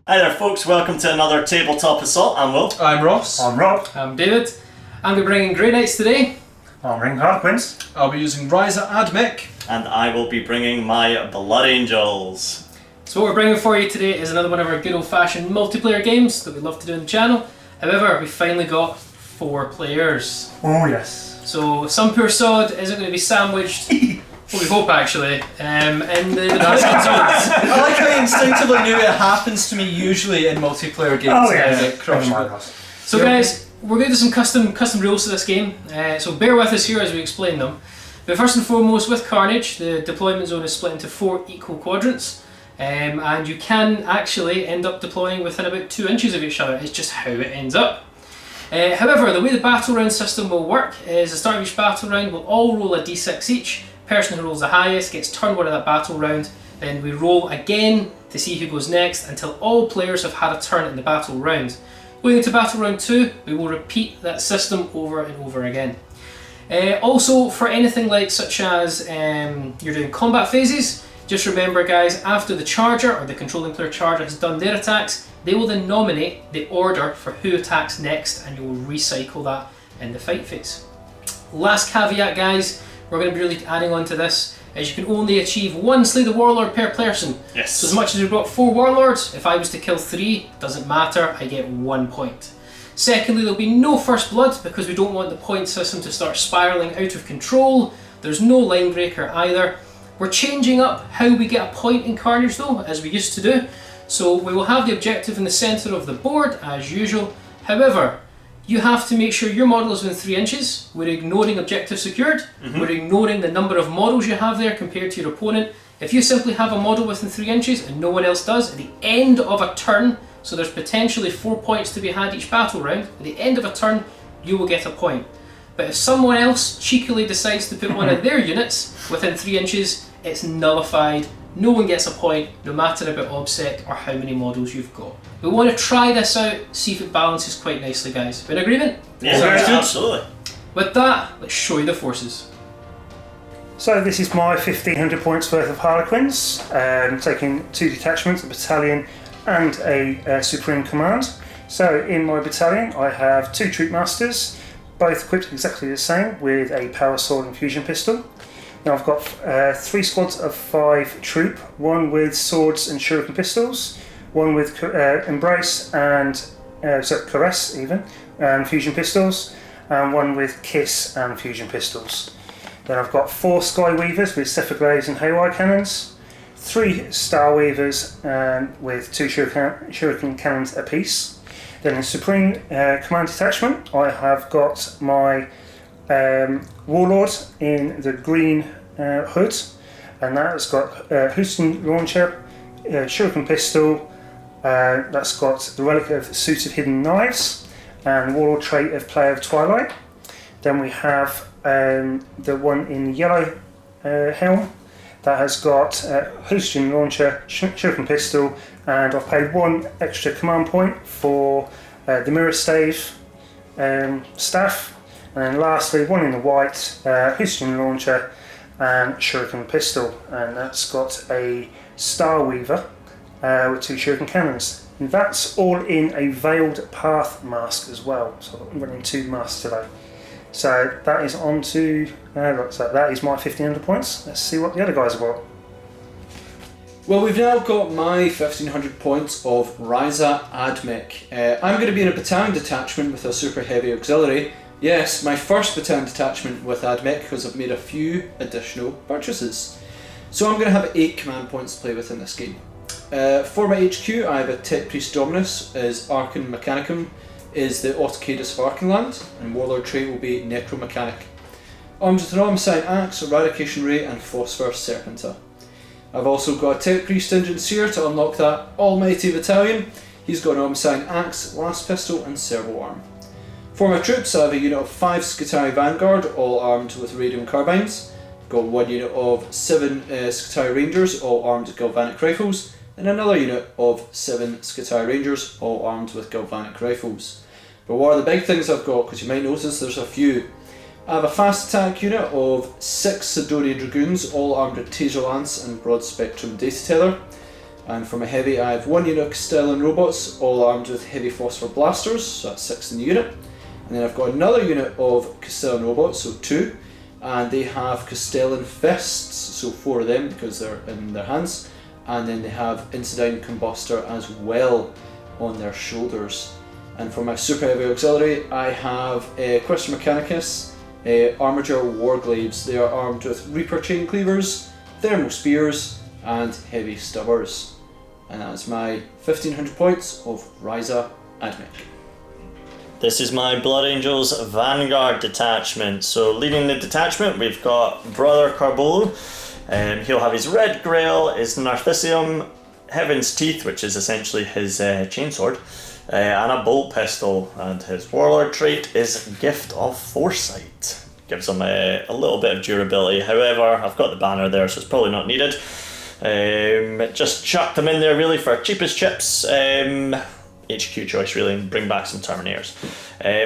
Hi there folks, welcome to another Tabletop Assault. I'm Will. I'm Ross. I'm Rob. I'm David. I'm going to be bringing Grey Knights today. I'm bringing Harlequins. I'll be using Ryza Admech. And I will be bringing my Blood Angels. So what we're bringing for you today is another one of our good old-fashioned multiplayer games that we love to do on the channel. However, we finally got 4 players. Oh yes. So some poor sod isn't going to be sandwiched, well, we hope actually, in the deployment zones. I like how you instinctively knew it happens to me usually in multiplayer games. Oh yeah. Get crushed. So guys, we're going to do some custom rules to this game, so bear with us here as we explain them. But first and foremost, with Carnage, the deployment zone is split into 4 equal quadrants, and you can actually end up deploying within about 2 inches of each other. It's just how it ends up. However, the way the battle round system will work is, at the start of each battle round, we'll all roll a d6 each. Person who rolls the highest gets turn 1 of that battle round. Then we roll again to see who goes next until all players have had a turn in the battle round. Going into battle round 2, we will repeat that system over and over again. Also, for anything like such as you're doing combat phases, just remember guys, after the charger or the controlling player charger has done their attacks, they will then nominate the order for who attacks next, and you will recycle that in the fight phase. Last caveat guys, we're going to be really adding on to this, is you can only achieve 1 Slay the Warlord per person. Yes. So as much as we've got 4 Warlords, if I was to kill 3, doesn't matter, I get 1 point. Secondly, there'll be no first blood because we don't want the point system to start spiralling out of control. There's no line breaker either. We're changing up how we get a point in Carnage though, as we used to do. So we will have the objective in the centre of the board as usual. However, you have to make sure your model is within 3 inches. We're ignoring objective secured. We're ignoring the number of models you have there compared to your opponent. If you simply have a model within 3 inches and no one else does, at the end of a turn, so there's potentially 4 points to be had each battle round, at the end of a turn, you will get a point. But if someone else cheekily decides to put one of their units within 3 inches, it's nullified. No one gets a point, no matter about OBSEC or how many models you've got. We want to try this out, see if it balances quite nicely guys. We in agreement? Yeah, absolutely. With that, let's show you the forces. So this is my 1500 points worth of Harlequins, taking 2 detachments, a battalion and a Supreme Command. So in my battalion I have 2 Troop Masters, both equipped exactly the same with a Power Sword and Fusion Pistol. Now I've got 3 squads of 5 troop, 1 with swords and shuriken pistols, 1 with embrace and caress even, and fusion pistols, and 1 with kiss and fusion pistols. Then I've got 4 Skyweavers with Cephaglaze and Haywire cannons, 3 Starweavers with 2 shuriken cannons apiece. Then in Supreme Command Detachment I have got my Warlord in the green hood, and that's got Houston launcher, shuriken pistol, that's got the relic of Suit of Hidden Knives, and Warlord trait of Player of Twighlight. Then we have the one in yellow helm that has got Houston launcher, shuriken pistol, and I've paid 1 extra command point for the mirror stave staff. And then lastly, 1 in the white, Houston launcher and shuriken pistol, and that's got a Starweaver with 2 shuriken cannons. And that's all in a veiled path mask as well, so I'm running 2 masks today. So that is on to, that is my 1500 points. Let's see what the other guys have got. Well, we've now got my 1500 points of Ryza Admech. I'm going to be in a battalion detachment with a super heavy auxiliary. Yes, my first battalion detachment with Admech because I've made a few additional purchases. So I'm going to have 8 command points to play with in this game. For my HQ I have a Tech Priest Dominus as Arcane Mechanicum is the Autocadus of Arcanland, and Warlord trait will be Necromechanic. Armed with an Omniscient Axe, Eradication Ray and Phosphor Serpenta. I've also got a Tech Priest Engineer to unlock that almighty battalion. He's got an Omniscient Axe, Last Pistol and Servo Arm. For my troops I have a unit of 5 Skitarii Vanguard, all armed with Radium Carbines. I've got 1 unit of 7 Skitarii Rangers, all armed with Galvanic Rifles, and another unit of 7 Skitarii Rangers, all armed with Galvanic Rifles. But what are the big things I've got, because you might notice there's a few. I have a fast attack unit of 6 Sidonian Dragoons, all armed with Taser Lance and Broad Spectrum Data Tether. And for my heavy, I have 1 unit of Castellan robots, all armed with heavy phosphor blasters, so that's 6 in the unit. And then I've got another unit of Castellan robots, so 2, and they have Castellan fists, so 4 of them because they're in their hands. And then they have Incidine Combustor as well on their shoulders. And for my super heavy auxiliary, I have Adeptus Mechanicus, Armiger Warglaives. They are armed with Reaper Chain Cleavers, Thermal Spears, and Heavy Stubbers. And that's my 1500 points of Ryza Admech. This is my Blood Angels Vanguard detachment. So leading the detachment, we've got Brother Carbolo. He'll have his Red Grail, his Narthisium, Heaven's Teeth, which is essentially his chainsword, and a bolt pistol. And his Warlord trait is Gift of Foresight. Gives him a little bit of durability. However, I've got the banner there, so it's probably not needed. Just chuck them in there really for cheapest chips. HQ choice really, and bring back some Terminators.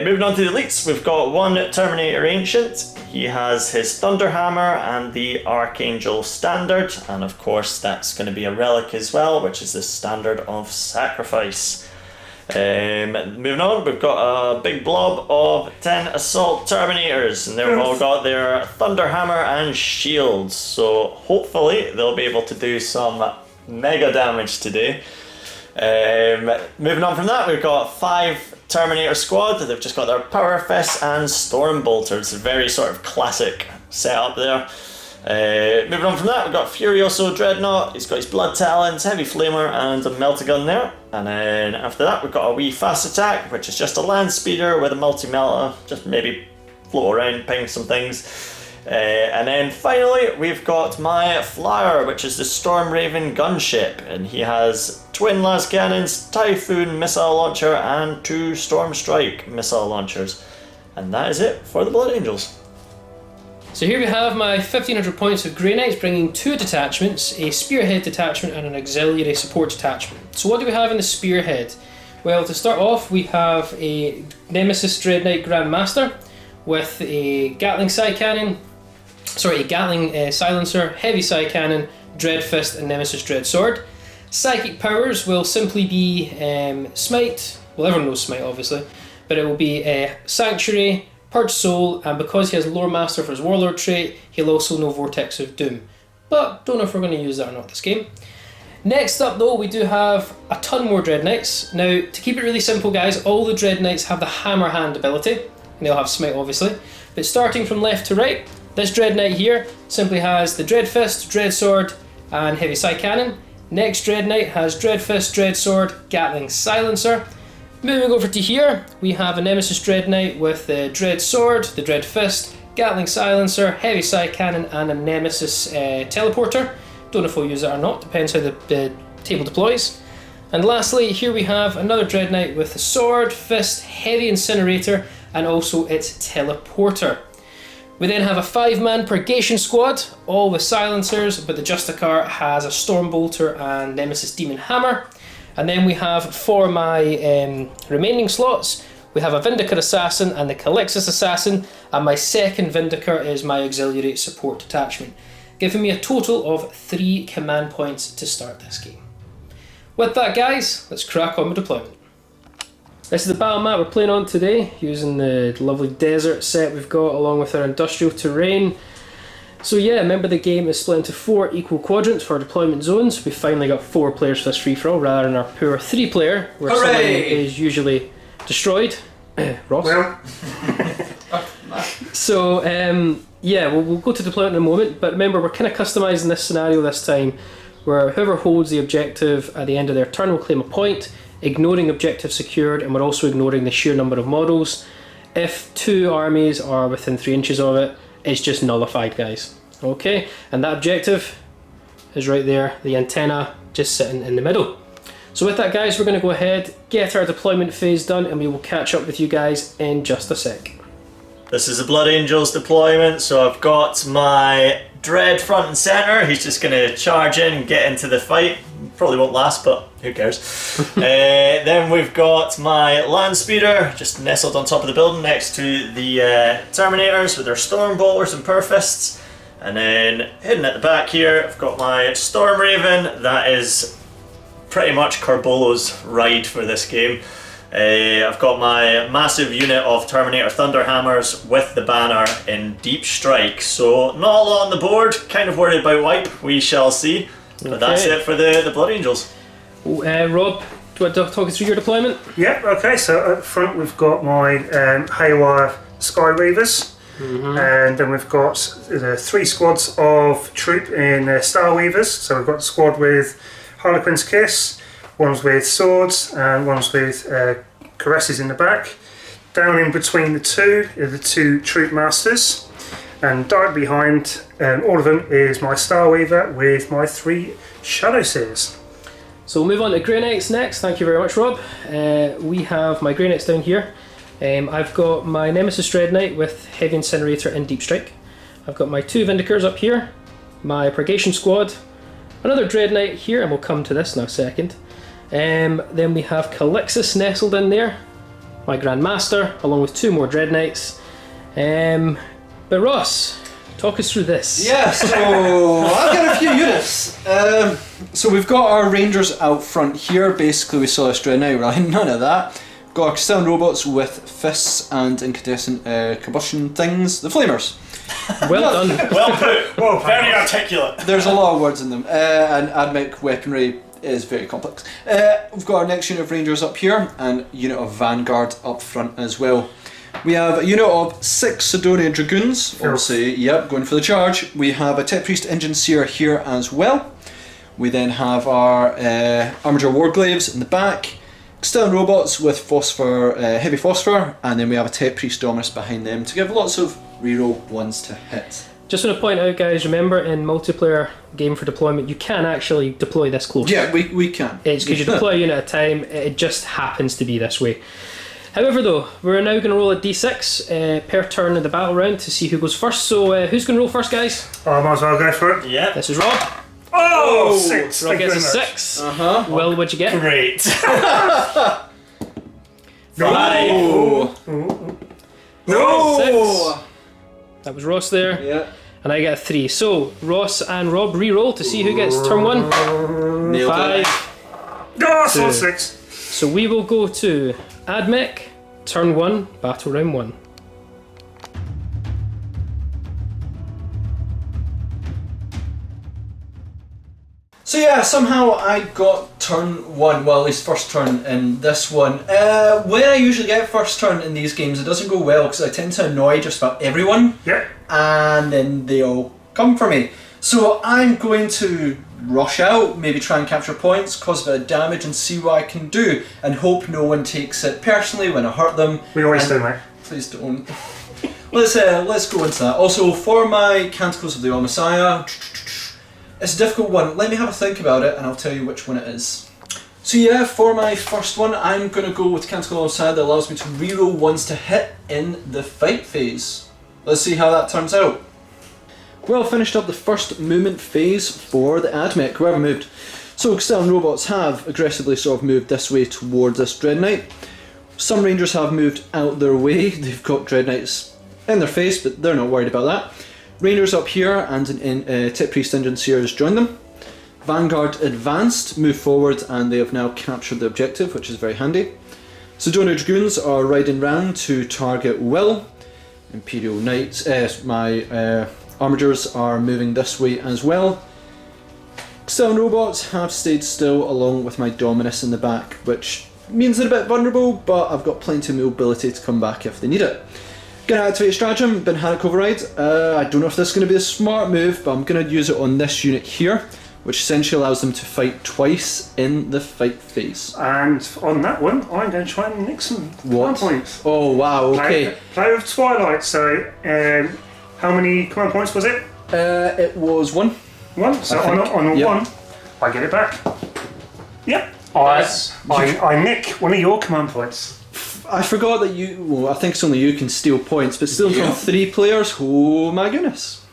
Moving on to the elites, we've got 1 Terminator Ancient. He has his Thunderhammer and the Archangel Standard, and of course that's going to be a relic as well, which is the Standard of Sacrifice. Moving on, we've got a big blob of 10 Assault Terminators, and they've all got their Thunderhammer and shields, so hopefully they'll be able to do some mega damage today. Moving on from that, we've got 5 Terminator Squad. They've just got their Power Fists and Storm Bolters, very sort of classic setup there. Moving on from that, we've got Furioso Dreadnought. He's got his Blood Talons, Heavy Flamer, and a Meltagun there. And then after that, we've got a wee Fast Attack, which is just a Land Speeder with a Multi-Melta, just maybe float around, ping some things. And then finally, we've got my Flyer, which is the Storm Raven gunship, and he has twin las cannons, Typhoon missile launcher, and 2 Storm Strike missile launchers. And that is it for the Blood Angels. So here we have my 1500 points of Grey Knights, bringing 2 detachments, a Spearhead detachment and an Auxiliary Support detachment. So what do we have in the Spearhead? Well, to start off, we have a Nemesis Dreadknight Grandmaster with a Gatling Silencer, Heavy Side Cannon, Dread Fist, and Nemesis Dread Sword. Psychic powers will simply be Smite. Well, everyone knows Smite, obviously, but it will be Sanctuary, Purge Soul, and because he has Lore Master for his Warlord trait, he'll also know Vortex of Doom. But don't know if we're going to use that or not this game. Next up though, we do have a ton more Dreadknights. Now, to keep it really simple guys, all the Dreadknights have the Hammerhand ability, and they'll have Smite obviously. But starting from left to right, this Dreadknight here simply has the Dread Fist, Dread Sword, and Heavy Side Cannon. Next Dreadknight has Dread Fist, Dread Sword, Gatling Silencer. Moving over to here, we have a Nemesis Dreadknight with the Dread Sword, the Dread Fist, Gatling Silencer, Heavy Side Cannon, and a Nemesis Teleporter. Don't know if we'll use it or not, depends how the table deploys. And lastly, here we have another Dreadknight with the Sword, Fist, Heavy Incinerator, and also its Teleporter. We then have a 5-man Purgation Squad, all with silencers, but the Justicar has a Stormbolter and Nemesis Demon Hammer. And then we have, for my remaining slots, we have a Vindicator Assassin and the Calixis Assassin, and my second Vindicator is my Auxiliary Support Detachment, giving me a total of 3 command points to start this game. With that guys, let's crack on with deployment. This is the battle map we're playing on today, using the lovely desert set we've got along with our industrial terrain. So yeah, remember the game is split into 4 equal quadrants for our deployment zones. We finally got 4 players for this free-for-all rather than our poor 3-player, where someone is usually destroyed. Ross? Well. So yeah, we'll go to deployment in a moment, but remember we're kind of customising this scenario this time, where whoever holds the objective at the end of their turn will claim a point, ignoring objective secured, and we're also ignoring the sheer number of models. If 2 armies are within 3 inches of it, it's just nullified guys. Okay, and that objective is right there, the antenna just sitting in the middle. So with that guys, we're going to go ahead, get our deployment phase done, and we will catch up with you guys in just a sec. This is the Blood Angels deployment, so I've got my Dread front and centre. He's just going to charge in and get into the fight. Probably won't last, but who cares. Then we've got my Land Speeder, just nestled on top of the building next to the Terminators with their Storm Bolters and Purfists. And then hidden at the back here, I've got my Storm Raven, that is pretty much Carbolo's ride for this game. I've got my massive unit of Terminator Thunderhammers with the banner in Deep Strike, so not a lot on the board, kind of worried about wipe, we shall see. But that's it for the Blood Angels. Rob, do you want to talk us through your deployment? Yep, okay, so up front we've got my Haywire Sky Weavers, and then we've got 3 squads of troop in Star Weavers. So we've got a squad with Harlequins Kiss, one's with swords, and one's with caresses in the back. Down in between the two are the 2 troop masters, and directly behind all of them is my Star Weaver with my 3 Shadowseers. So we'll move on to Grey Knights next. Thank you very much, Rob. We have my Grey Knights down here. I've got my Nemesis Dreadknight with Heavy Incinerator and Deep Strike. I've got my 2 Vindicators up here, my Purgation Squad, another Dreadknight here, and we'll come to this in a second. Then we have Calixis nestled in there, my Grand Master, along with 2 more Dreadknights. But Ross, talk us through this. Yeah, so I've got a few units. So we've got our Rangers out front here. Basically, we saw this Dreadknight, right? None of that. Got our Castilian robots with fists and incandescent combustion things. The Flamers. Well done. Well put. Whoa, very articulate. There's a lot of words in them. And Admech weaponry is very complex. We've got our next unit of Rangers up here, and a unit of Vanguard up front as well. We have a unit of 6 Sidonia Dragoons, obviously, yep, going for the charge. We have a Tech Priest Engine Seer here as well. We then have our Armiger Warglaves in the back, Castilian robots with phosphor, heavy phosphor, and then we have a Tech Priest Dominus behind them to give lots of reroll 1s to hit. Just want to point out, guys, remember in multiplayer game for deployment, you can actually deploy this close. Yeah, we can. It's because you deploy a unit at a time, it just happens to be this way. However though, we're now going to roll a d6 per turn in the battle round to see who goes first. So who's going to roll first, guys? I might as well go for it. Yeah. This is Rob. Oh, 6. Rob Thank you gets a very much. 6. Will, what'd you get? Great. 5. No! 6. That was Ross there. Yeah. And I get a 3. So, Ross and Rob re-roll to see who gets turn 1. Nailed 5. it. No, it's not 2. 6. So we will go to Admech, turn 1, battle round 1. So yeah, somehow I got turn 1, well at least first turn in this one. When I usually get first turn in these games, it doesn't go well because I tend to annoy just about everyone. Yep. And then they all come for me. So I'm going to rush out, maybe try and capture points, cause a bit of damage and see what I can do, and hope no one takes it personally when I hurt them. We always do, mate. Please don't. Let's go into that. Also, for my Canticles of the All Messiah, it's a difficult one. Let me have a think about it and I'll tell you which one it is. So yeah, for my first one, I'm going to go with Canticle of the All Messiah that allows me to reroll 1s to hit in the fight phase. Let's see how that turns out. Well, finished up the first movement phase for the Admech, whoever moved. So Castilian robots have aggressively sort of moved this way towards this Dreadknight. Some Rangers have moved out their way. They've got Dreadknights in their face, but they're not worried about that. Rangers up here and Tech Priest Engine Seer has joined them. Vanguard advanced, moved forward, and they have now captured the objective, which is very handy. Sidonia Dragoons are riding round to target Will. Imperial Knights, my Armigers are moving this way as well. Castilian robots have stayed still along with my Dominus in the back, which means they're a bit vulnerable, but I've got plenty of mobility to come back if they need it. Gonna activate Stratagem, bin Haddock Override. I don't know if this is going to be a smart move, but I'm going to use it on this unit here, which essentially allows them to fight twice in the fight phase. And on that one, I'm going to try and nick some command points. Oh wow, okay. Play with Twighlight, so how many command points was it? It was 1. 1? So on Yep. 1, I get it back. Yep. I nick one of your command points. I forgot that you, well, I think it's only you can steal points, but stealing from 3 players, oh my goodness.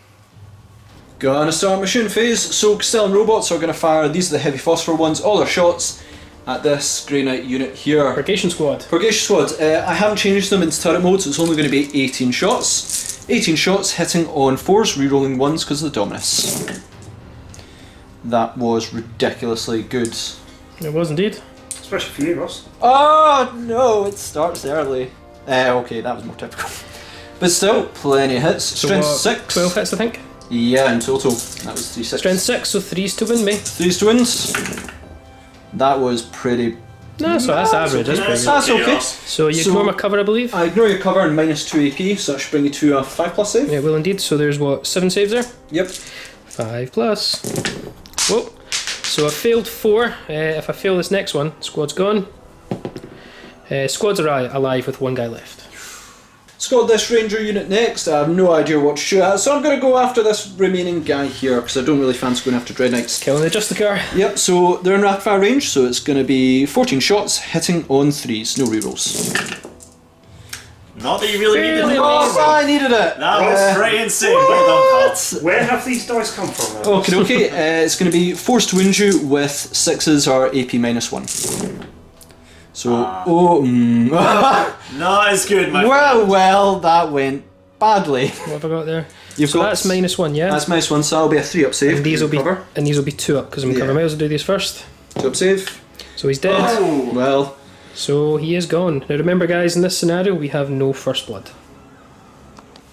Gonna start mission phase. So Castilian robots are gonna fire, these are the heavy phosphor ones, all their shots at this Grey Knight unit here. Purgation Squad. Purgation Squad, I haven't changed them into turret mode, so it's only going to be 18 shots. 18 shots hitting on 4s, rerolling 1s because of the Dominus. That was ridiculously good. It was indeed. Especially for you, Ross. Oh no, it starts early. Okay, that was more typical. But still, plenty of hits. Strength 6. 12 hits, I think. Yeah, in total. That was 3 6. Strength 6, so 3's to win me. 3's to wins. That was pretty. No, so that's average. That's pretty good. That's okay. So you ignore my cover, I believe? I ignore your cover and minus 2 AP, so that should bring you to a 5+ save. Yeah, will indeed. So there's what, 7 saves there? Yep. 5 plus. Whoa. So I failed 4. If I fail this next one, squad's gone. Squads are alive with one guy left. It's got this ranger unit next. I have no idea what to shoot at, so I'm going to go after this remaining guy here because I don't really fancy going after Dreadknights. Killing the Justicar. Yep, so they're in rapid fire range, so it's going to be 14 shots, hitting on 3s, no rerolls. Not that you really needed it. Oh, I needed it! That was pretty insane. Well done, pal. Where have these dice come from? Then? Okay, it's going to be forced to wound you with 6s or AP -1. So, Not as good, my friend. well, that went badly. What have I got there? You've So got that's -1, yeah? That's -1, so that'll be a 3-up save. and these will be cover. 2 up because I'm in cover. Yeah. Might as well do these first. 2-up save. So he's dead. Oh. Well, So he is gone. Now remember, guys, in this scenario we have no first blood.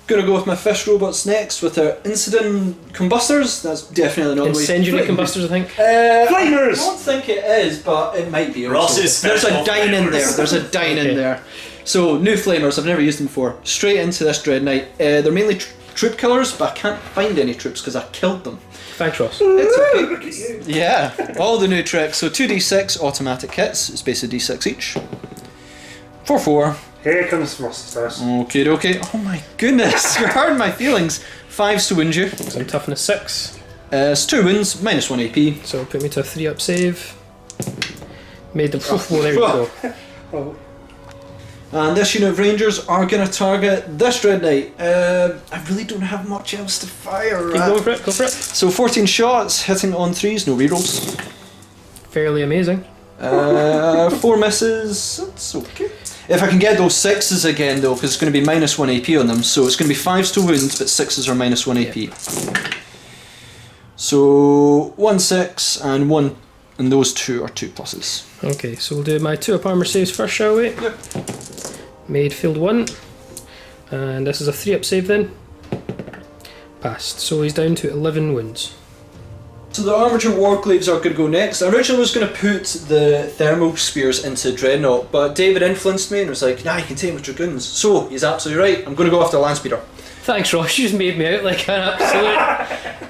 gonna go with my fish robots next with our incident combustors. That's definitely not the way. Incendiary combustors, I think. Flamers! I don't think it is, but it might be. Ross also. is There's a special dine in there. flamers. There's a dine in Okay. there. So new flamers. I've never used them before. Straight into this Dreadknight. They're mainly troop killers, but I can't find any troops because I killed them. Thanks, Ross. It's okay. Yeah, all the new tricks. So 2d6 automatic hits. It's basically d6 each. 4/4. Here comes Ross's dice. Okay. Oh my goodness, you're hurting my feelings. 5s to wound you. So I'm toughness 6. It's 2 wounds, -1 AP. So it'll put me to a 3-up save. Made them. Well, there we go. Oh. And this unit of rangers are going to target this Dreadknight. I really don't have much else to fire Keep at. going for it. Go for it. So 14 shots, hitting on 3s, no rerolls. Fairly amazing. 4 misses, that's okay. If I can get those 6s again though, because it's going to be -1 AP on them, so it's going to be 5s to wound, but 6s are -1 AP. So 1 6 and 1, and those 2 are 2 pluses. Okay, so we'll do my 2-up armor saves first, shall we? Yep. Made field 1. And this is a 3-up save then. Passed. So he's down to 11 wounds. So the Armature Warclaves are going to go next. I originally was going to put the thermal spears into Dreadnought, but David influenced me and was like, nah, you can take him with Dragoons. So, he's absolutely right. I'm going to go after Landspeeder. Thanks, Ross. You just made me out like an absolute...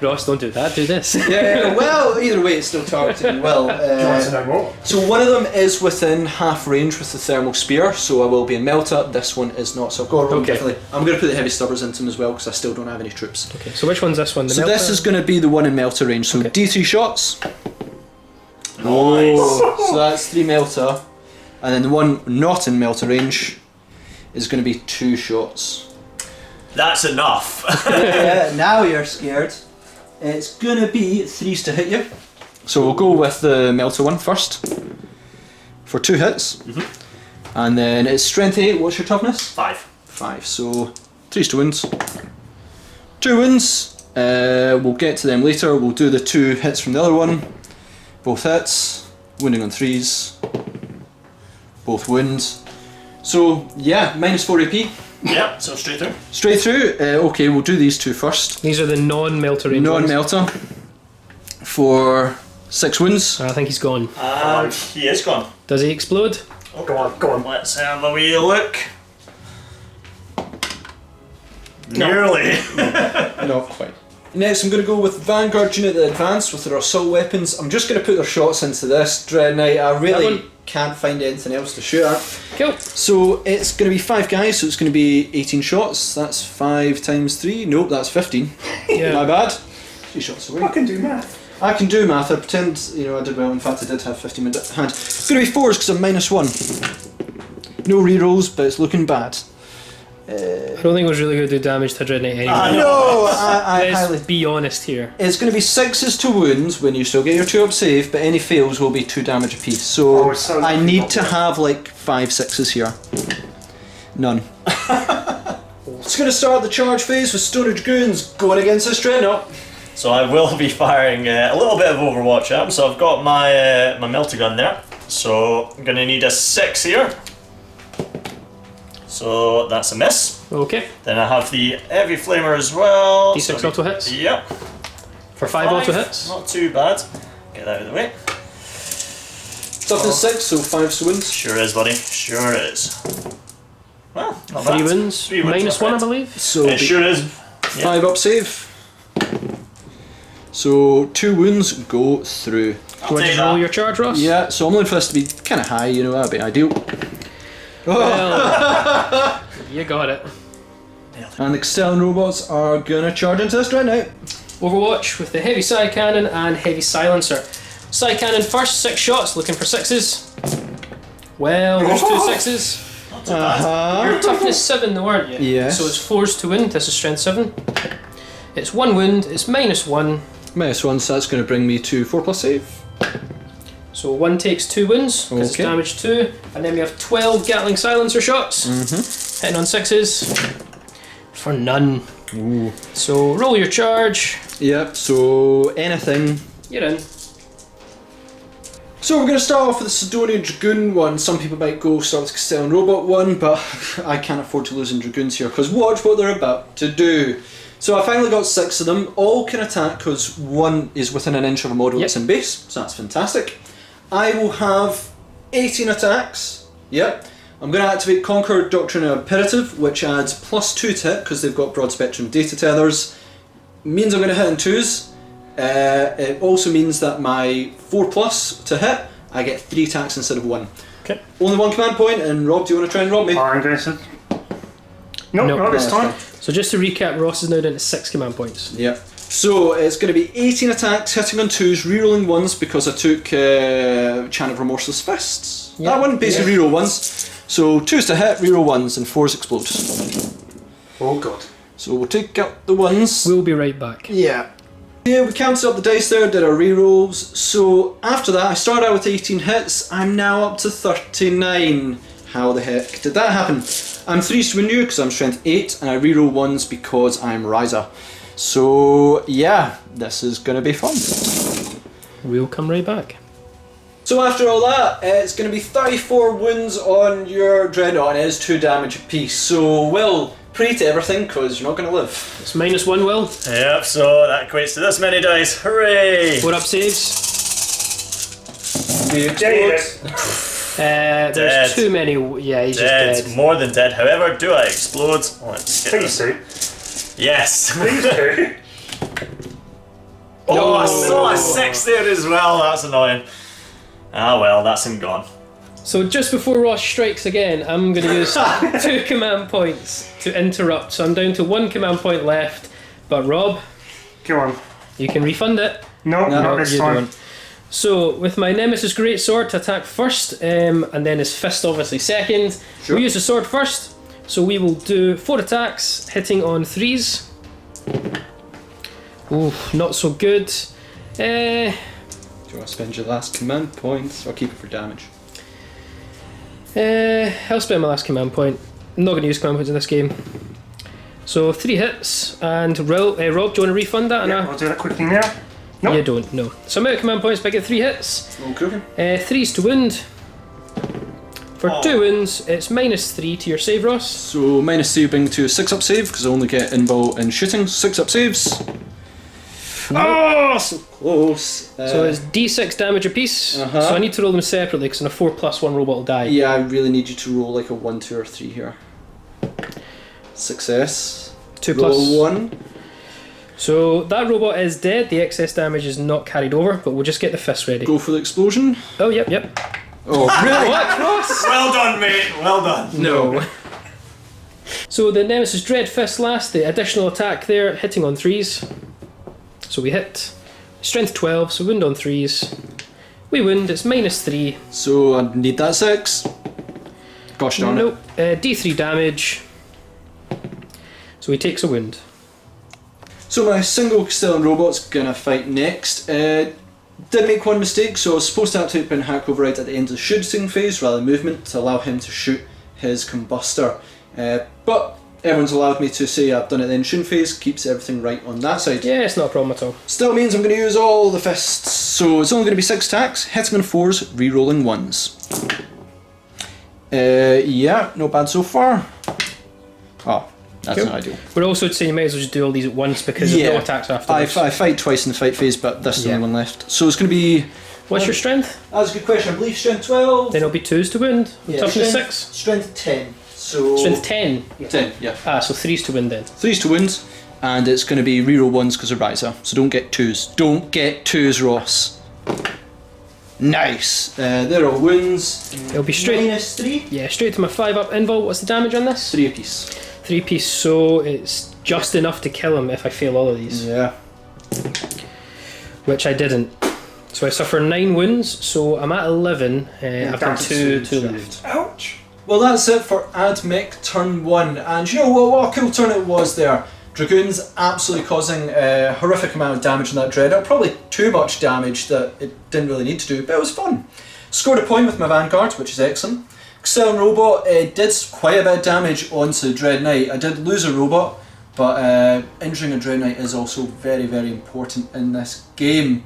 Ross, don't do that. Do this. Yeah, well, either way, it's still targeting well. Do you want to know more? So one of them is within half range with the thermal spear, so I will be in Melta. This one is not, so I've got to roll Okay. differently. I'm going to put the heavy stubbers into them as well because I still don't have any troops. Okay, so which one's this one? The So this Melta? is going to be the one in Melta range. So Okay. D3 shots. Nice. So that's 3 Melta, and then the one not in Melta range is going to be 2 shots. That's enough. Yeah, now you're scared. It's going to be 3s to hit you. So we'll go with the Melta one first for 2 hits. And then it's strength 8. What's your toughness? 5. 5. So 3s to wounds. 2 wounds. We'll get to them later. We'll do the 2 hits from the other one. Both hits. Wounding on 3s. Both wounds. So yeah, -4 AP. Yep, so straight through. Straight through. Okay, we'll do these 2 first. These are the non-melter range ones. Non-Melta for 6 wounds. I think he's gone. And he is gone. Does he explode? Go on. Let's have a wee look. Nearly. Not quite. Next, I'm going to go with Vanguard unit that advanced with their assault weapons. I'm just going to put their shots into this Dreadknight. I That really one? can't find anything else to shoot at. Cool. So it's going to be 5 guys, so it's going to be 18 shots. That's 5 times 3. Nope, that's 15. Yeah. My bad. 3 shots away. I can do math. I can do math. I pretend, I did well. In fact, I did have 15 in hand. It's going to be 4s because I'm -1. No rerolls, but it's looking bad. I don't think it was really going to do damage to Dreadknight anyway. No, I highly. Let's be honest here. It's going to be 6s to wounds when you still get your 2-up save, but any fails will be 2 damage apiece. So, Oh, it's so I lucky need not to to. have like 5 6s here. None. It's going to start the charge phase with Stoner Dragoons going against this Dreadnought. So I will be firing a little bit of Overwatch at him. So I've got my my melter gun there. So I'm going to need a 6 here. So that's a miss. Okay. Then I have the heavy flamer as well. D6 So auto hits? Yep. For 5 auto hits? Not too bad. Get that out of the way. Toughness 6, so 5 wins. Sure is, buddy. Sure is. Well, not 3 bad. wins. 3 wins. Minus not 1, I bad. believe. So It sure is. 5 up save. So 2 wounds go through. I'll Do you want take to roll that. your charge, Ross? Yeah, so I'm looking for this to be kind of high, you know, that'd be ideal. Well, you got it. And the Excelling robots are gonna charge into this right now. Overwatch with the heavy side cannon and heavy silencer. Side cannon first, 6 shots, looking for 6s. Well, there's 2 6s. Not too bad. You're toughness 7 though, aren't you? Yes. So it's 4s to win, this is strength 7. It's 1 wound, it's minus 1. -1, so that's gonna bring me to 4+ save. So 1 takes 2 wounds, because it's Okay. damage 2. And then we have 12 Gatling silencer shots. Hitting on 6s. For none. Ooh. So roll your charge. Yep, so anything. You're in. So we're going to start off with the Sidonian Dragoon one. Some people might go start with the Castellan Robot one, but I can't afford to lose in Dragoons here, because watch what they're about to do. So I finally got 6 of them. All can attack because 1 is within an inch of a model that's in base, so that's fantastic. I will have 18 attacks. Yep. I'm going to activate Conquer Doctrine of Imperative, which adds +2 to hit because they've got broad spectrum data tethers. Means I'm going to hit in 2s. It also means that my 4+ to hit, I get 3 attacks instead of 1. Okay. Only 1 command point, and Rob, do you want to try and rob me? I'm going to. No, No. not this time. So just to recap, Ross is now down to 6 command points. Yeah. So it's going to be 18 attacks, hitting on 2s, rerolling 1s because I took Chant of Remorseless Fists. Yeah. That one, basically reroll 1s. So 2s to hit, reroll 1s, and 4s explode. Oh god. So we'll take out the 1s. We'll be right back. Yeah. Yeah, we counted up the dice there, did our rerolls. So after that, I started out with 18 hits. I'm now up to 39. How the heck did that happen? I'm 3s to renew because I'm strength 8, and I reroll 1s because I'm Riser. So yeah, this is going to be fun. We'll come right back. So after all that, it's going to be 34 wounds on your Dreadnought, and it is 2 damage apiece. So Will, pray to everything because you're not going to live. It's -1, Will. Yep, so that equates to this many dice. Hooray! 4 up saves. We explode. There's Dead. too many. Yeah, he's Dead. just dead. More than dead. However, do I explode? Let's get Please this. do. Yes! Please do. Oh, I saw a 6 there as well. That's annoying. Ah well, that's him gone. So just before Ross strikes again, I'm going to use 2 command points to interrupt. So I'm down to 1 command point left. But Rob, Go on. you can refund it. No, not this you time. don't. So with my Nemesis Greatsword to attack first, and then his fist obviously second. Sure. We use the sword first. So we will do 4 attacks, hitting on 3s. Ooh, not so good. Do you want to spend your last command points or keep it for damage? I'll spend my last command point. I'm not going to use command points in this game. So 3 hits, and Rob, do you want to refund that? Yeah, I'll do that quickly now. Nope. You don't, no. So I'm out of command points, but I get 3 hits. Okay. 3s to wound. For 2 wounds, it's -3 to your save, Ross. So -3 bring to a 6 up save because I only get inbow and shooting. 6 up saves. Oh, so close. So it's d6 damage apiece. Uh-huh. So I need to roll them separately because on a 4+1 robot will die. yeah, I really need you to roll like a 1, 2, or 3 here. Success. 2+. Roll 1. So that robot is dead. The excess damage is not carried over, but we'll just get the fist ready. Go for the explosion. Oh, yep. Oh, really? What, Ross? Well done, mate. Well done. No. So the Nemesis Dread Fist last, the additional attack there, hitting on 3s. So we hit. Strength 12, so wound on 3s. We wound, it's -3. So I need that 6. Gosh darn it. Nope. D3 damage. So he takes a wound. So my single Castellan robot's gonna fight next. Did make one mistake, so I was supposed to activate Bin Hack Override at the end of the shooting phase rather than movement to allow him to shoot his combustor. But everyone's allowed me to say I've done it then. Shin phase keeps everything right on that side. Yeah, it's not a problem at all. Still means I'm going to use all the fists. So it's only going to be 6 attacks, hitting on 4s, re-rolling 1s. Yeah, not bad so far. Oh, that's Cool. not ideal. We're also saying you might as well just do all these at once because there's no attacks afterwards. I fight twice in the fight phase, but this is the only one left. So it's going to be... What's your strength? That's a good question. I believe strength 12. Then it'll be 2s to wound. Yeah, Toughness strength, 6. Strength 10. So Strength 10. 10, yeah. Ah, so 3s to wound then. 3s to wounds, and it's going to be reroll 1s because of Riser. So don't get 2s. Don't get 2s, Ross. Nice. They're all wounds. It'll be straight. -3. Yeah, straight to my 5-up invul. What's the damage on this? 3 apiece. 3 piece, so it's just enough to kill him if I fail all of these. Yeah. Which I didn't. So I suffer 9 wounds, so I'm at 11. I've down got to 2 2 left. Ouch. Well, that's it for Admech turn 1. And you know what a cool turn it was there. Dragoons absolutely causing a horrific amount of damage in that Dreadnought. Probably too much damage that it didn't really need to do, but it was fun. Scored a point with my Vanguard, which is excellent. Excel Robot did quite a bit of damage onto Dreadknight. I did lose a robot, but injuring a Dreadknight is also very, very important in this game.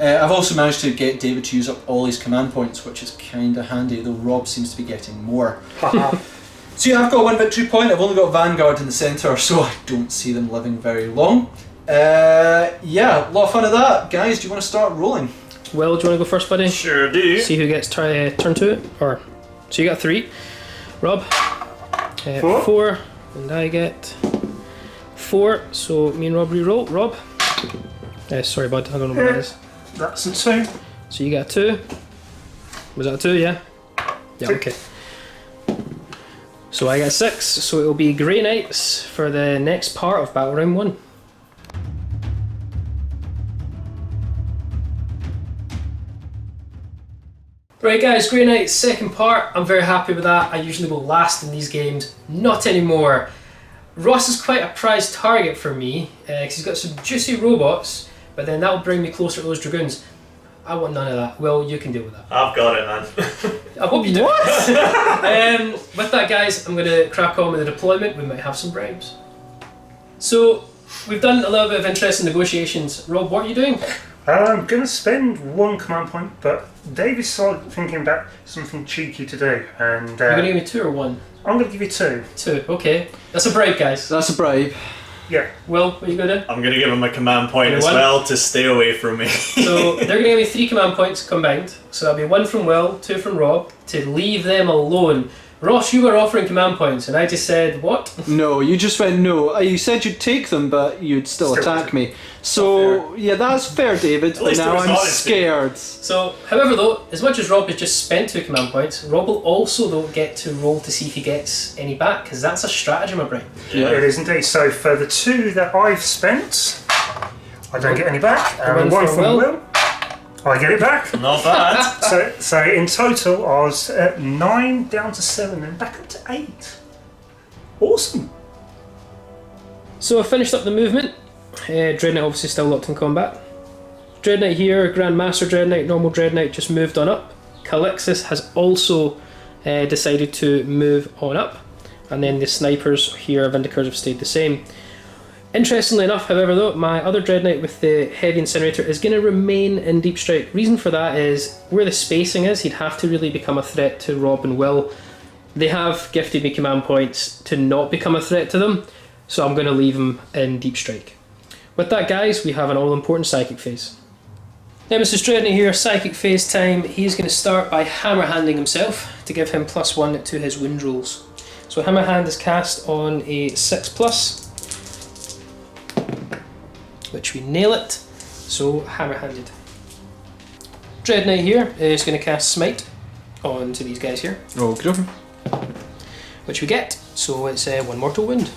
I've also managed to get David to use up all his command points, which is kind of handy, though Rob seems to be getting more. So yeah, I've got 1 victory point. I've only got Vanguard in the centre, so I don't see them living very long. Yeah, a lot of fun of that. Guys, do you want to start rolling? Well, do you want to go first, buddy? Sure do. See who gets turn 2? Or so you got 3. Rob? 4. 4. And I get 4. So me and Rob re-roll. Rob? Sorry, bud. I don't know what that is. That's a 2. So you got 2. Was that a 2? Yeah? Yeah, 2. okay. So I got 6. So it'll be Grey Knights for the next part of Battle Round 1. Right guys, Grey Knights, second part. I'm very happy with that. I usually go last in these games. Not anymore. Ross is quite a prized target for me because he's got some juicy robots, but then that'll bring me closer to those Dragoons. I want none of that. Well, you can deal with that. I've got it, man. I hope you do. With that guys, I'm going to crack on with the deployment. We might have some bribes. So, we've done a little bit of interesting negotiations. Rob, what are you doing? I'm going to spend 1 command point, but Dave is sort of thinking about something cheeky to do, and You're going to give me 2 or 1? I'm going to give you 2. 2, okay. That's a bribe, guys. That's a bribe. Yeah. Will, what are you going to do? I'm going to give him a command point as 1? well to stay away from me. So they're going to give me 3 command points combined. So that'll be 1 from Will, 2 from Rob, to leave them alone. Ross, you were offering command points, and I just said, what? No, you just went no. You said you'd take them, but you'd still attack me. So, yeah, that's fair, David. At least Now there was I'm honesty. scared. So, however though, as much as Rob has just spent 2 command points, Rob will also though get to roll to see if he gets any back, because that's a stratagem, my brain. Yeah. It is indeed. So for the 2 that I've spent, I don't get any back, and 1 from Will, I get it back. Not bad. So in total, I was at 9 down to 7 and back up to 8. Awesome. So I finished up the movement. Dreadknight obviously still locked in combat. Dreadknight here, Grandmaster Dreadknight, normal Dreadknight just moved on up. Calixis has also decided to move on up. And then the snipers here, Vindicators, have stayed the same. Interestingly enough, however, though, my other Dreadknight with the heavy incinerator is going to remain in Deep Strike. Reason for that is where the spacing is, he'd have to really become a threat to Rob and Will. They have gifted me command points to not become a threat to them, so I'm going to leave him in Deep Strike. With that, guys, we have an all-important Psychic phase. Nemesis Dreadknight here, Psychic phase time. He's going to start by Hammerhanding himself to give him +1 to his wound rolls. So Hammerhand is cast on a 6+, which we nail it, so hammer-handed. Dreadknight here is going to cast Smite onto these guys here, Oh, good. which we get, so it's 1 mortal wound.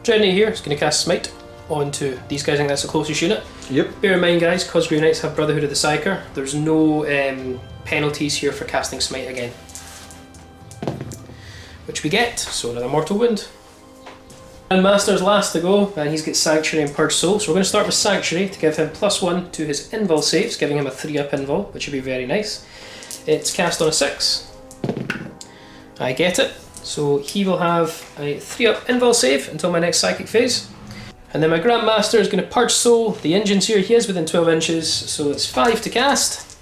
Dreadknight here is going to cast Smite onto these guys, I think that's the closest unit. Yep. Bear in mind guys, because Grey Knights have Brotherhood of the Psyker, there's no penalties here for casting Smite again. Which we get, so another mortal wound. And Master's last to go, and he's got Sanctuary and Purge Soul. So we're going to start with Sanctuary to give him +1 to his invul saves, giving him a 3-up invul, which would be very nice. It's cast on a 6. I get it, So he will have a 3-up invul save until my next psychic phase. And then my Grandmaster is going to Purge Soul the engines here. He is within 12 inches, so it's 5 to cast.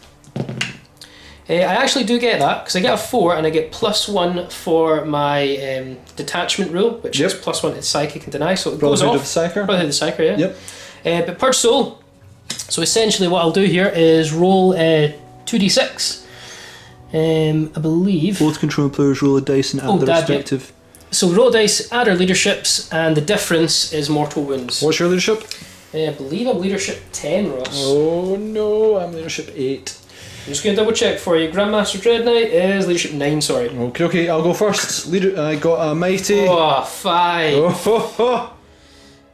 I actually do get that, because I get a 4 and I get +1 for my detachment rule, which is +1 to Psychic and Deny, so it goes off. Brotherhood of the Psyker, yeah. Yep. But Purge Soul, so essentially what I'll do here is roll 2d6. I believe. Both control players roll a dice and add their respective. So we roll dice, add our leaderships, and the difference is mortal wounds. What's your leadership? I believe I'm leadership 10, Ross. Oh no, I'm leadership 8. I'm just going to double check for you. Grandmaster Dreadknight is leadership 9, sorry. Okay, I'll go first. Leader, I got a mighty. Oh, 5. Oh, ho, ho.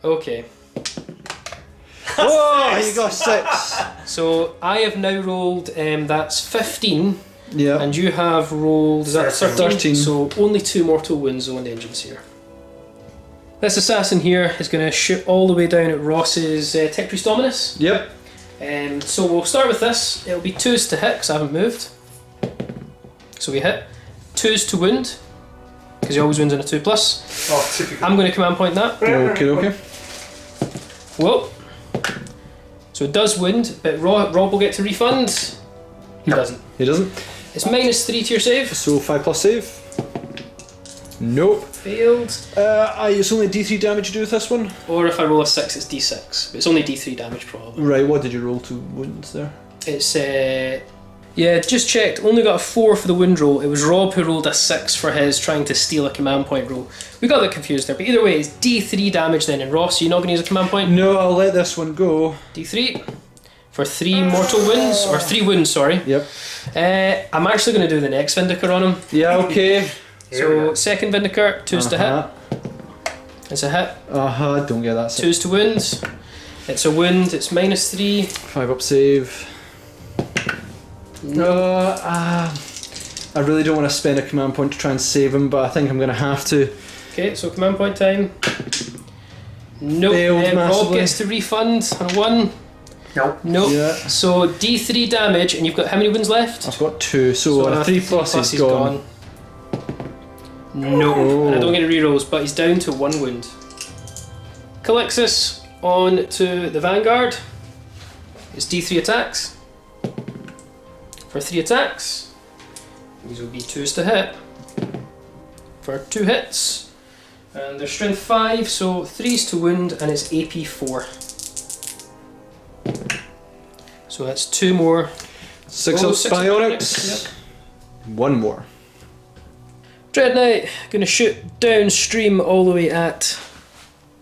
Okay. Oh, you got 6. So I have now rolled, that's 15. Yeah. And you have rolled, is that 13? So only 2 mortal wounds on the engines here. This assassin here is going to shoot all the way down at Ross's Tech Priest Dominus. Yep. So we'll start with this. It'll be 2s to hit because I haven't moved. So we hit. 2s to wound because he always wounds on a 2+. Oh, typical. I'm going to command point that. Okay. Whoa. So it does wound, but Rob will get to refund. He doesn't. He doesn't. It's -3 to your save. So 5+ save. Nope. Failed. It's only D3 damage you do with this one? Or if I roll a 6, it's D6. But it's only D3 damage probably. Right, what did you roll to wounds there? It's, yeah, just checked. Only got a 4 for the wound roll. It was Rob who rolled a 6 for his trying to steal a command point roll. We got that confused there. But either way, it's D3 damage then. And Ross, you're not going to use a command point? No, I'll let this one go. D3. For 3 mortal wounds. Or 3 wounds, sorry. Yep. I'm actually going to do the next Vindicator on him. Yeah, okay. So, second Vindicator, 2s to hit. It's a hit. Don't get that. 2s to wound. It's a wound, it's -3. 5-up save. I really don't want to spend a command point to try and save him, but I think I'm going to have to. Okay, so command point time. Nope. Rob gets to refund on a 1. Nope. Yeah. So D3 damage, and you've got how many wounds left? I've got 2, so a 3+ is gone. No, and I don't get any rerolls, but he's down to 1 wound. Calixus on to the Vanguard. It's D3 attacks. For 3 attacks, these will be 2s to hit. For 2 hits, and they're strength 5, so 3s to wound, and it's AP 4. So that's 2 more. 6-up Bionics. Yep. 1 more. Dreadknight, going to shoot downstream all the way at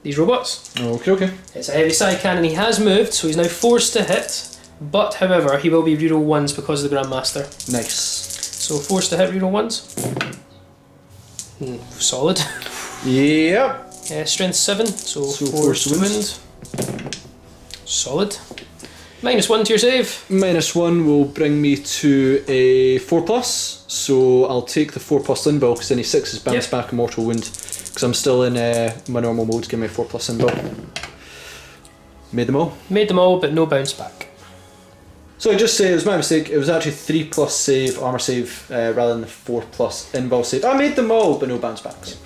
these robots. Okay. It's a heavy side cannon. He has moved, so he's now forced to hit. But, however, he will be reroll 1s because of the Grandmaster. Nice. So forced to hit, reroll 1s. Solid. Yep. Strength 7, so forced to wound. Solid. -1 to your save. -1 will bring me to a 4+, so I'll take the 4+ invul because any 6s bounce back a mortal wound. Because I'm still in my normal mode, give me a 4+ invul. Made them all? Made them all, but no bounce back. So I just say it was my mistake, it was actually 3+ save, armor save, rather than the 4+ invul save. I made them all, but no bounce backs.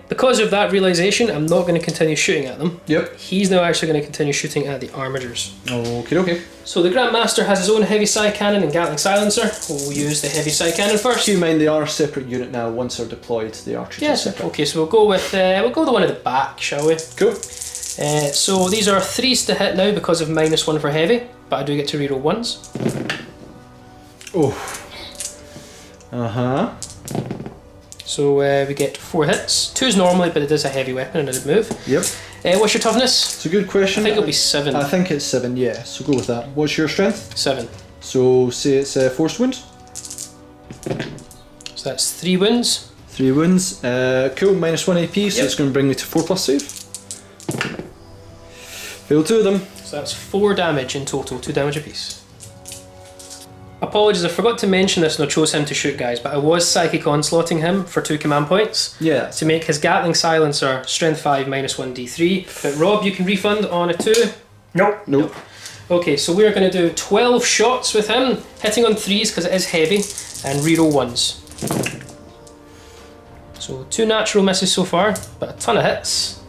Because of that realisation, I'm not going to continue shooting at them. Yep. He's now actually going to continue shooting at the Armigers. Okay. So the Grandmaster has his own heavy side cannon and Gatling silencer. We'll use the heavy side cannon first. Keep in mind they are a separate unit now. Once they're deployed, they are treated separate. Okay, so we'll go with the one at the back, shall we? Cool. So these are 3s to hit now because of -1 for heavy, but I do get to reroll 1s. Oh. So we get 4 hits. 2's normally, but it is a heavy weapon and it would move. Yep. What's your toughness? It's a good question. I think it'll be 7. I think it's 7, yeah. So go with that. What's your strength? 7. So say it's forced wound. So that's 3 wounds. 3 wounds. Cool. -1 AP. So it's going to bring me to 4+ save. Fail 2 of them. So that's 4 damage in total. 2 damage apiece. Apologies, I forgot to mention this and I chose him to shoot, guys, but I was psychic onslaughting him for 2 command points. Yeah. To make his Gatling silencer strength 5 -1 D3. But Rob, you can refund on a 2. Nope. Okay, so we're going to do 12 shots with him, hitting on 3s because it is heavy, and reroll 1s. So 2 natural misses so far, but a ton of hits.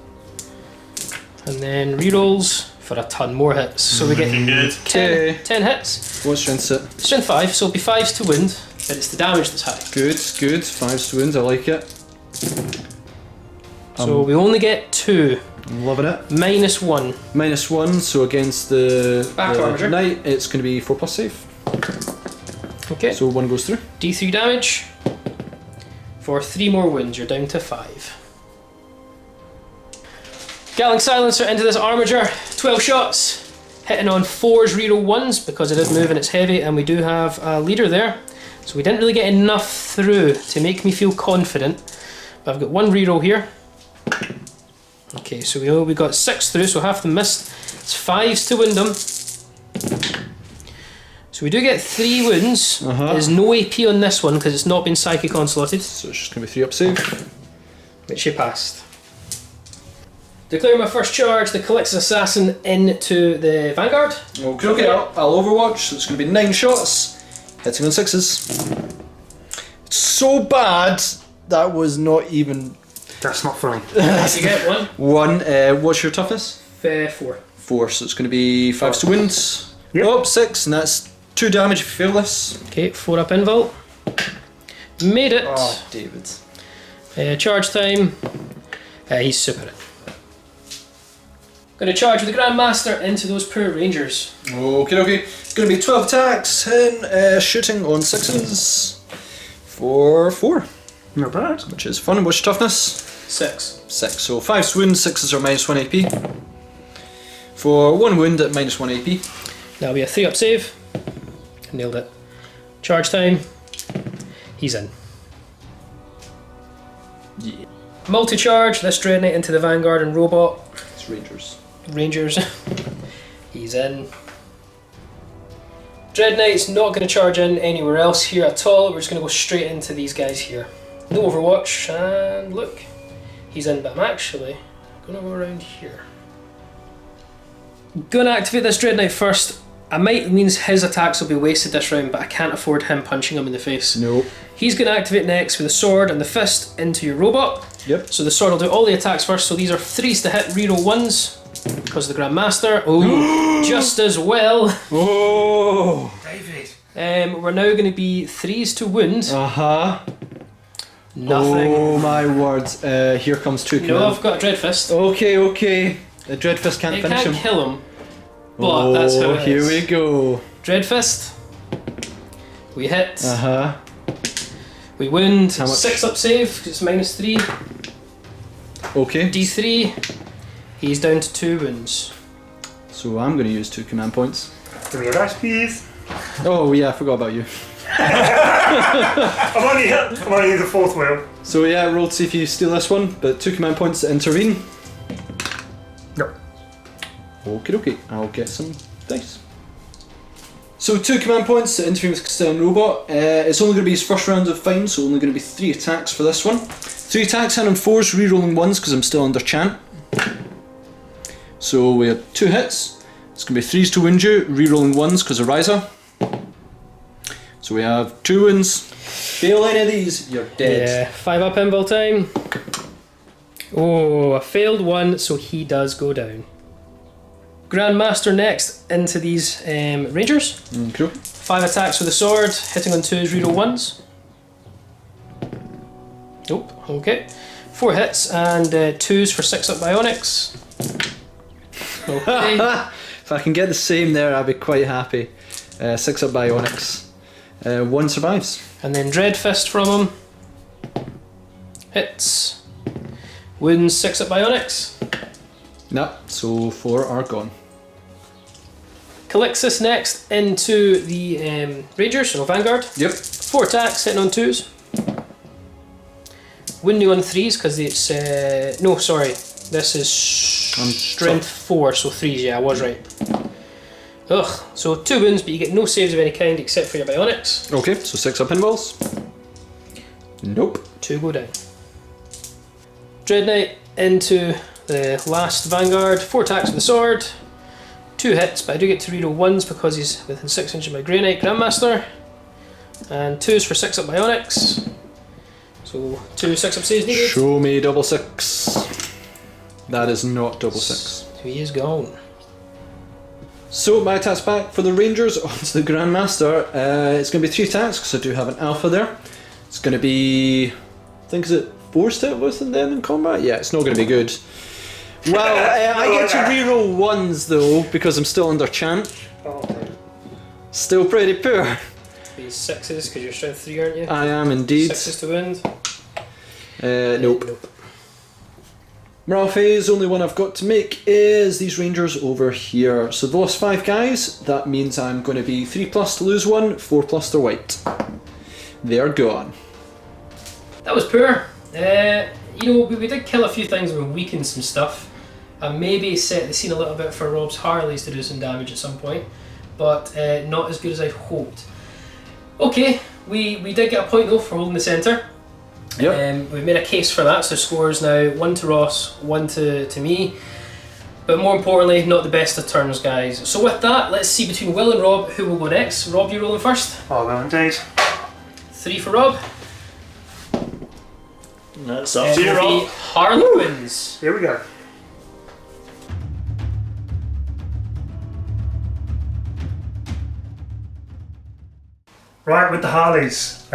And then rerolls for a ton more hits. So we get Good. 10 hits. What strength's it? Strength 5, so it'll be 5s to wound, but it's the damage that's high. Good, good. 5 wounds, I like it. So we only get 2. I'm loving it. -1. -1, so against the Back armature. knight, it's going to be 4+ save. Okay. So 1 goes through. D3 damage. For 3 more wounds, you're down to 5. Galling Silencer into this armature. 12 shots. Hitting on 4s, reroll 1s because it is moving, it's heavy, and we do have a leader there. So we didn't really get enough through to make me feel confident. But I've got 1 reroll here. Okay, so we got 6 through, so half them missed. It's 5s to wound them. So we do get 3 wounds. There's no AP on this one because it's not been psychic onslaughted. So it's just going to be 3 up save. Which you passed. Declare my first charge, the Calix's Assassin into the Vanguard. Okay, I'll overwatch, so it's going to be 9 shots. Hitting on 6s. It's so bad, that was not even... That's not funny. You get 1. 1, what's your toughness? 4. 4, so it's going to be 5s to wound. Yep. Oh, 6, and that's 2 damage if you fail this. Okay, 4 up invul. Made it. Oh, David. Charge time. He's super it. Going to charge with the Grandmaster into those poor Rangers. Okay. It's going to be 12 attacks, and shooting on 6s. For 4, Not bad. which is fun. What's your toughness? 6. 6, so 5 wounds, 6s are -1 AP. For 1 wound at -1 AP. That'll be a 3 up save. Nailed it. Charge time. He's in. Yeah. Multi-charge, this Dreadknight into the Vanguard and Robot. It's Rangers. Rangers. He's in. Dreadknight's not going to charge in anywhere else here at all. We're just going to go straight into these guys here. No Overwatch, and look, he's in, but I'm actually going to go around here. Going to activate this Dreadknight first. I might means his attacks will be wasted this round, but I can't afford him punching him in the face. No. He's going to activate next with the sword and the fist into your robot. Yep. So the sword will do all the attacks first. So these are 3s to hit, reroll 1s because of the Grandmaster. Oh, just as well. Oh! David. We're now going to be 3s to wound. Nothing. Oh my word. Here comes 2 No, I've got a Dread Fist. Okay. The Dread Fist can't It finish can't him. kill him, but that's how it Here is. we go. Dread Fist. We hit. Uh-huh. We wound. How much? 6 up save, 'cause it's -3. Okay. D3. He's down to 2 wounds. So I'm going to use 2 command points. Give me a dice, please. Oh yeah, I forgot about you. I'm only the 4th wheel. So yeah, roll to see if you steal this one, but 2 command points to intervene. No. Okay. I'll get some dice. So 2 command points to intervene with Castellan Robot. It's only going to be his first round of fine, so only going to be 3 attacks for this one. 3 attacks, hand on 4s, re-rolling 1s because I'm still under Chant. So we have 2 hits. It's going to be 3s to wound you, re-rolling 1s because of Riser. So we have 2 wounds. Fail any of these, you're dead. Yeah, 5 up invul time. Oh, a failed 1, so he does go down. Grandmaster next into these Rangers. Cool. 5 attacks with the sword, hitting on 2s, reroll 1s. Nope, okay. 4 hits and 2s for 6 up bionics. Okay. If I can get the same there, I'd be quite happy. 6 up bionics. 1 survives. And then Dread Fist from him. Hits. Wounds 6 up bionics. No, so 4 are gone. Calix's next into the Rangers, so Vanguard. Yep. 4 attacks, hitting on 2s. Wounding on 3s because it's. No, sorry. This is strength 4, so 3s, yeah, I was right. Ugh, so 2 wounds, but you get no saves of any kind except for your bionics. Okay, so 6 up pinballs. Nope. 2 go down. Dreadknight into the last Vanguard. 4 attacks with the sword. 2 hits, but I do get to reroll 1s because he's within 6 inches of my Grey Knight Grandmaster. And 2s for 6 up bionics. So 2 6-up saves needed. Show me double 6. That is not double 6. He is gone. So my attacks back for the Rangers onto the Grandmaster. It's going to be 3 attacks because I do have an alpha there. It's going to be, I think, is it 4 to hit with them in combat? Yeah, it's not going to be good. Well, I get to reroll 1s though because I'm still under Chant. Still pretty poor. These 6s because you're strength 3, aren't you? I am indeed. 6s to wound. Nope. Morale phase, only one I've got to make is these Rangers over here. So they lost 5 guys, that means I'm going to be 3+ to lose 1, 4+ to white. They're gone. That was poor. We did kill a few things and we weakened some stuff. And maybe set the scene a little bit for Rob's Harleys to do some damage at some point. But not as good as I hoped. Okay, we did get a point though for holding the centre. Yep. We've made a case for that, so scores now 1 to Ross, 1 to me. But more importantly, not the best of turns, guys. So with that, let's see between Will and Rob who will go next. Rob, you rolling first. I will indeed. 3 for Rob. That's up to you, Will be Rob. Harlequins. Here we go. Right, with the Harleys.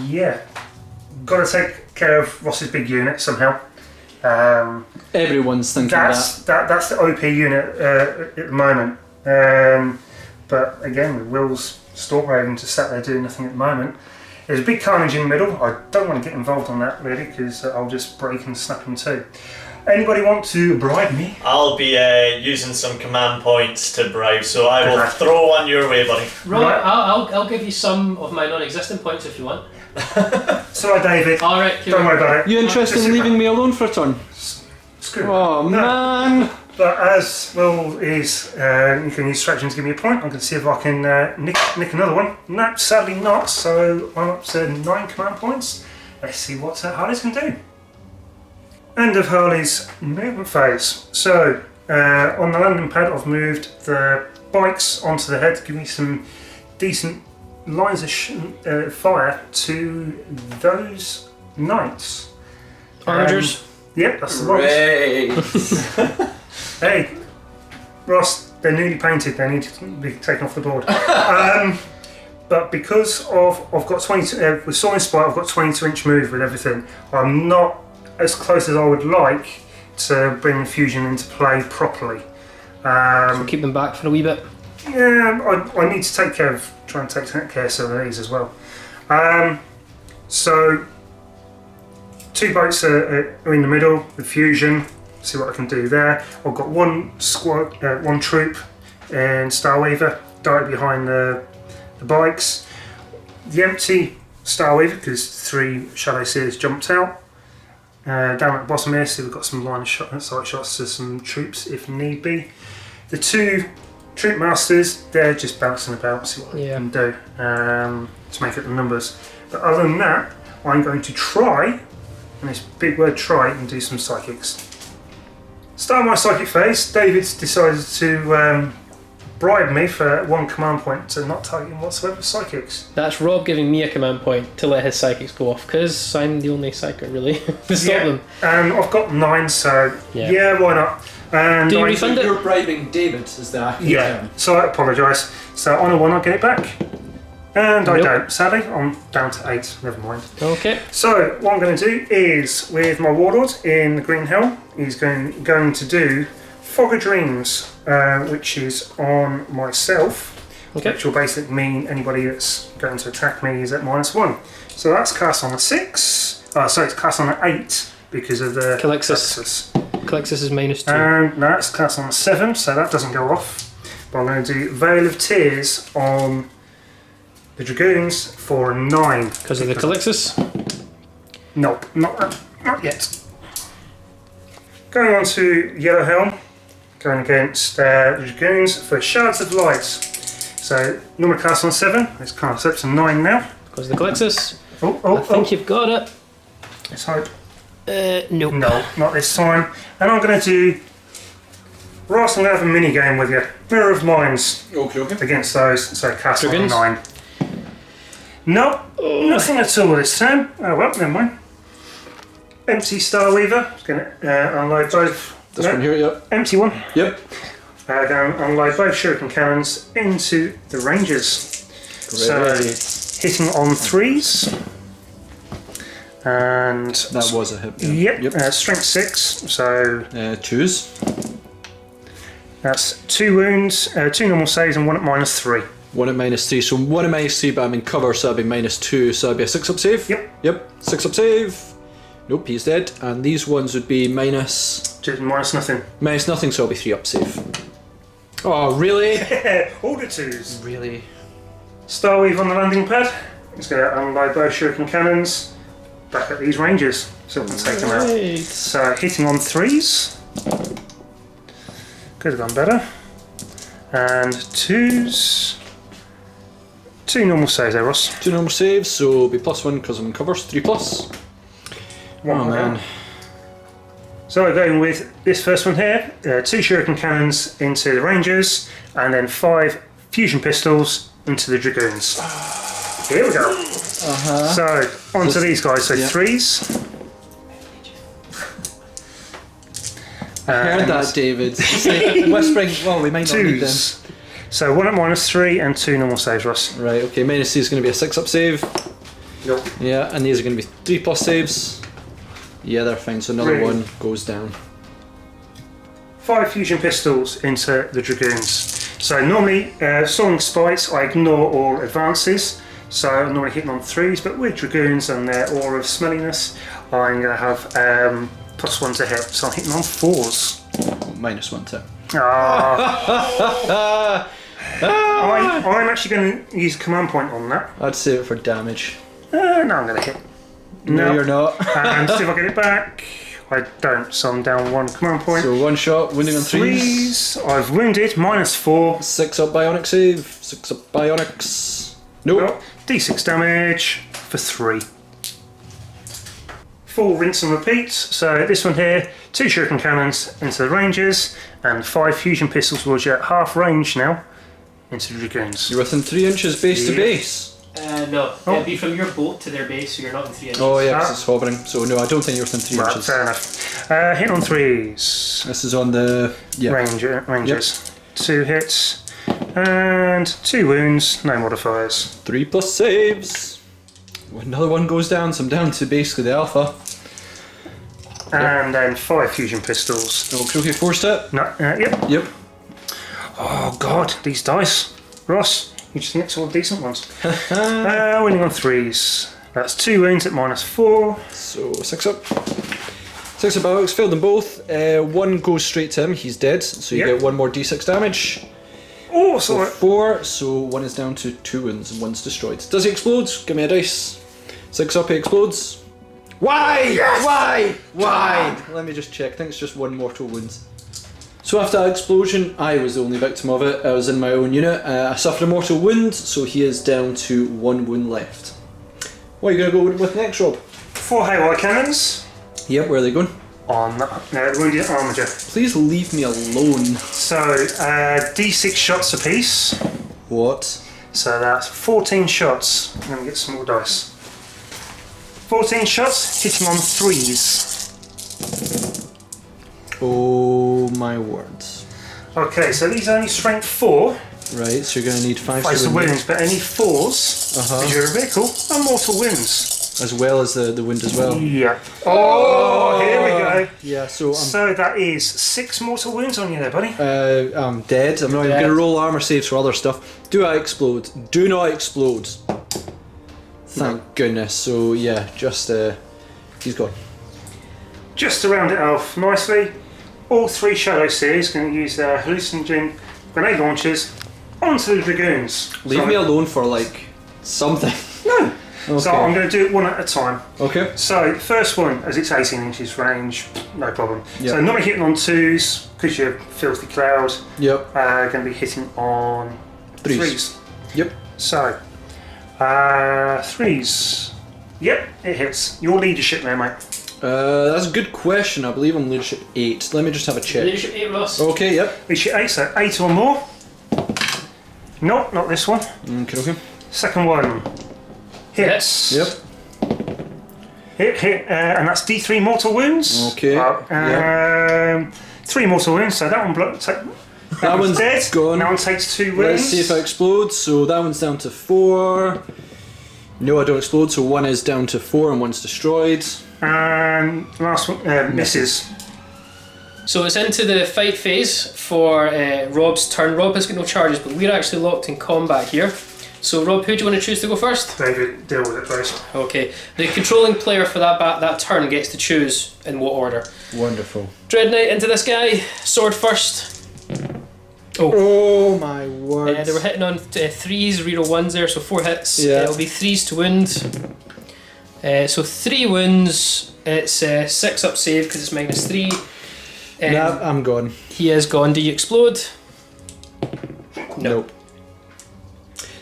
Yeah. Got to take care of Ross's big unit somehow. Everyone's thinking That's the OP unit at the moment. But again, with Will's Storm Raven just sat there doing nothing at the moment. There's a big carnage in the middle. I don't want to get involved on that really because I'll just break and snap him too. Anybody want to bribe me? I'll be using some command points to bribe, so I will throw one your way, buddy. Rob, Right. I'll give you some of my non-existent points if you want. Sorry, David. Alright, Don't worry about it. You interested in leaving me alone for a turn? Screw it. Oh No. man! But as Will is, you can use stretching to give me a point. I'm going to see if I can nick another one. No, sadly not. So I'm up to 9 command points. Let's see what Harley's can do. End of Harley's movement phase. So on the landing pad, I've moved the bikes onto the head to give me some decent lines of fire to those knights. Armigers. Yep, that's the ones. Hey, Ross, they're newly painted, they need to be taken off the board. But because I've got 22, with Soaring Spite, I've got 22-inch move with everything. I'm not as close as I would like to bring the fusion into play properly. So keep them back for a wee bit. Yeah, I need to try and take care of some of these as well. So 2 boats are in the middle, the fusion. See what I can do there. I've got 1 squad, 1 troop in Starweaver directly behind the bikes. The empty Starweaver because 3 Shadowseers jumped out. Down at the bottom here, so we've got some line of sight shots to some troops if need be. The 2 troop masters, they're just bouncing about, see what I can do to make up the numbers. But other than that, I'm going to try, and this big word try, and do some psychics. Start my psychic phase. David's decided to bribe me for 1 command point to not target him whatsoever with psychics. That's Rob giving me a command point to let his psychics go off, because I'm the only psychic really to stop them. And I've got 9, so yeah, why not? And do you refund it? You're bribing David, is that? Yeah, so I apologise. So on a 1 I'll get it back. And I don't, sadly. I'm down to 8, never mind. Okay. So what I'm going to do is, with my Warlord in the Green Helm, he's going to do Fog of Dreams, which is on myself, which will basically mean anybody that's going to attack me is at -1. So that's cast on a 6. So it's cast on an 8 because of the Calixis. Calixis is -2. And no, it's cast on a 7, so that doesn't go off. But I'm going to do Veil of Tears on the Dragoons for a 9. Because of the Calixis? Nope, not yet. Going on to Yellow Helm, going against the Dragoons for Shards of Light. So normal cast on 7, it's cast up to 9 now. Because of the Calixis. I think you've got it. Let's hope. Nope. No, not this time. And I'm going to do Ross, I'm going to have a mini game with you. Mirror of Minds Okay. against those, so cast on a 9. Nope, nothing at all this time. Oh well, never mind. Empty Starweaver. It's going to unload both. This one here, yep. Empty one. Yep. Going to unload both shuriken cannons into the Rangers. Great. So hitting on 3s. And That was a hit. Yeah. yep. Strength 6. So 2s. that's 2 wounds, 2 normal saves, and 1 at -3. 1 at -3. So 1 at -3, but I'm in cover, so that'd be -2. So that'd be a 6-up save. Yep. Yep. 6-up save. Nope, he's dead. And these ones would be minus nothing. nothing, so it'll be 3-up save. Oh, really? All the 2s. Really? Starweave on the landing pad. It's going to unload both shuriken cannons back at these Rangers, so we can take them out. Right. So hitting on 3s. Could have gone better. And 2s. 2 normal saves there, Ross. 2 normal saves, so it'll be +1 because I'm in cover. 3+. One Oh more man. down. So we're going with this first one here. 2 shuriken cannons into the Rangers, and then 5 fusion pistols into the Dragoons. Here we go. So onto these guys. So yeah. 3s. I heard that, David. It's like whispering, well, we might not need them. 2s. So 1 at -3 and 2 normal saves, Ross. Right, okay, -3 is going to be a 6-up save. Nope. Yeah, and these are going to be 3+ saves. Yeah, they're fine, so another Really? one goes down. 5 fusion pistols into the Dragoons. So normally, Soaring Spites, I ignore all advances. So I'm normally hitting on 3s, but with Dragoons and their aura of smelliness, I'm going to have +1 to hit. So I'm hitting on 4s. -1 too. I'm actually going to use a command point on that. I'd save it for damage. No, I'm going to hit. No, you're not. And see if I get it back. I don't, so I'm down 1 command point. So 1 shot, wounding on 3s. I've wounded, -4. 6-up bionic save. 6-up bionics. Nope. Well, D6 damage for 3. Full rinse and repeat. So this one here, 2 shuriken cannons into the Rangers, and 5 fusion pistols towards you at half range now into the Dragoons. You're within 3 inches base to Yeah. base. No, it'd be from your boat to their base, so you're not in 3 inches. Oh yeah, Ah. because it's hovering. So no, I don't think you're within 3 Right, inches. fair enough. Hit on 3s. This is on the Rangers. 2 hits and 2 wounds, no modifiers. 3+ saves. Another one goes down, so I'm down to basically the alpha. And then 5 fusion pistols. Okay, 4 step. No, yep. Yep. Oh god, these dice. Ross, you just get all decent ones. Winning on 3s. That's 2 wounds at -4. So 6-up. 6-up Alex, failed them both. 1 goes straight to him, he's dead. So you Yep. get 1 more d6 damage. Oh, So sorry. 4, so 1 is down to 2 wounds and 1's destroyed. Does he explode? Give me a dice. 6-up, he explodes. Why? Yes! Why? Let me just check. I think it's just 1 mortal wound. So after that explosion, I was the only victim of it. I was in my own unit. I suffered a mortal wound, so he is down to 1 wound left. What are you going to go with next, Rob? 4 haywire cannons Yep, where are they going? on the wounded armiger. Please leave me alone. So, D6 shots apiece. What? So that's 14 shots. Let me get some more dice. 14 shots, hitting on 3s. Oh my words. Okay, so these are only strength 4. Right, so you're going to need 5 Face the to wound, wounds, but any 4s, because you're a vehicle, are mortal wounds. as well as the wound as well. Yeah. Oh, here we go. Yeah, so So that is 6 mortal wounds on you there, buddy. I'm dead. I'm not even Dead. going to roll armor saves for other stuff. Do I explode? Do not explode. Thank goodness. So yeah, just he's gone. Just to round it off nicely, all 3 Shadowseers going to use their hallucinogen grenade launchers onto the Dragoons. Leave me alone for like something. No. Okay. So I'm going to do it one at a time. Okay. So first one, as it's 18 inches range, no problem. Yep. So not hitting on 2s because you're filthy cloud. Yep. Going to be hitting on 3s. Yep. So 3s. Yep, it hits. Your leadership there, mate. That's a good question. I believe I'm leadership 8. Let me just have a check. Leadership 8, Ross. Okay. Yep. Leadership 8, so 8 or more. Nope, not this one. Okay. Second one. Hits. Yep. Hit, and that's D3 mortal wounds. Okay. 3 mortal wounds, so that one that one's dead. Gone. That one takes 2 wounds. Let's see if I explode. So that one's down to 4. No, I don't explode, so 1 is down to 4 and 1's destroyed. And last one misses. So it's into the fight phase for Rob's turn. Rob has got no charges, but we're actually locked in combat here. So Rob, who do you want to choose to go first? David, deal with it, please. Okay. The controlling player for that turn gets to choose in what order. Wonderful. Dreadknight into this guy. Sword first. Oh my word. They were hitting on 3s, reroll 1s there, so 4 hits. Yeah. It'll be 3s to wound. So 3 wounds. It's 6 up save because it's -3. Nah, I'm gone. He is gone. Do you explode? Nope.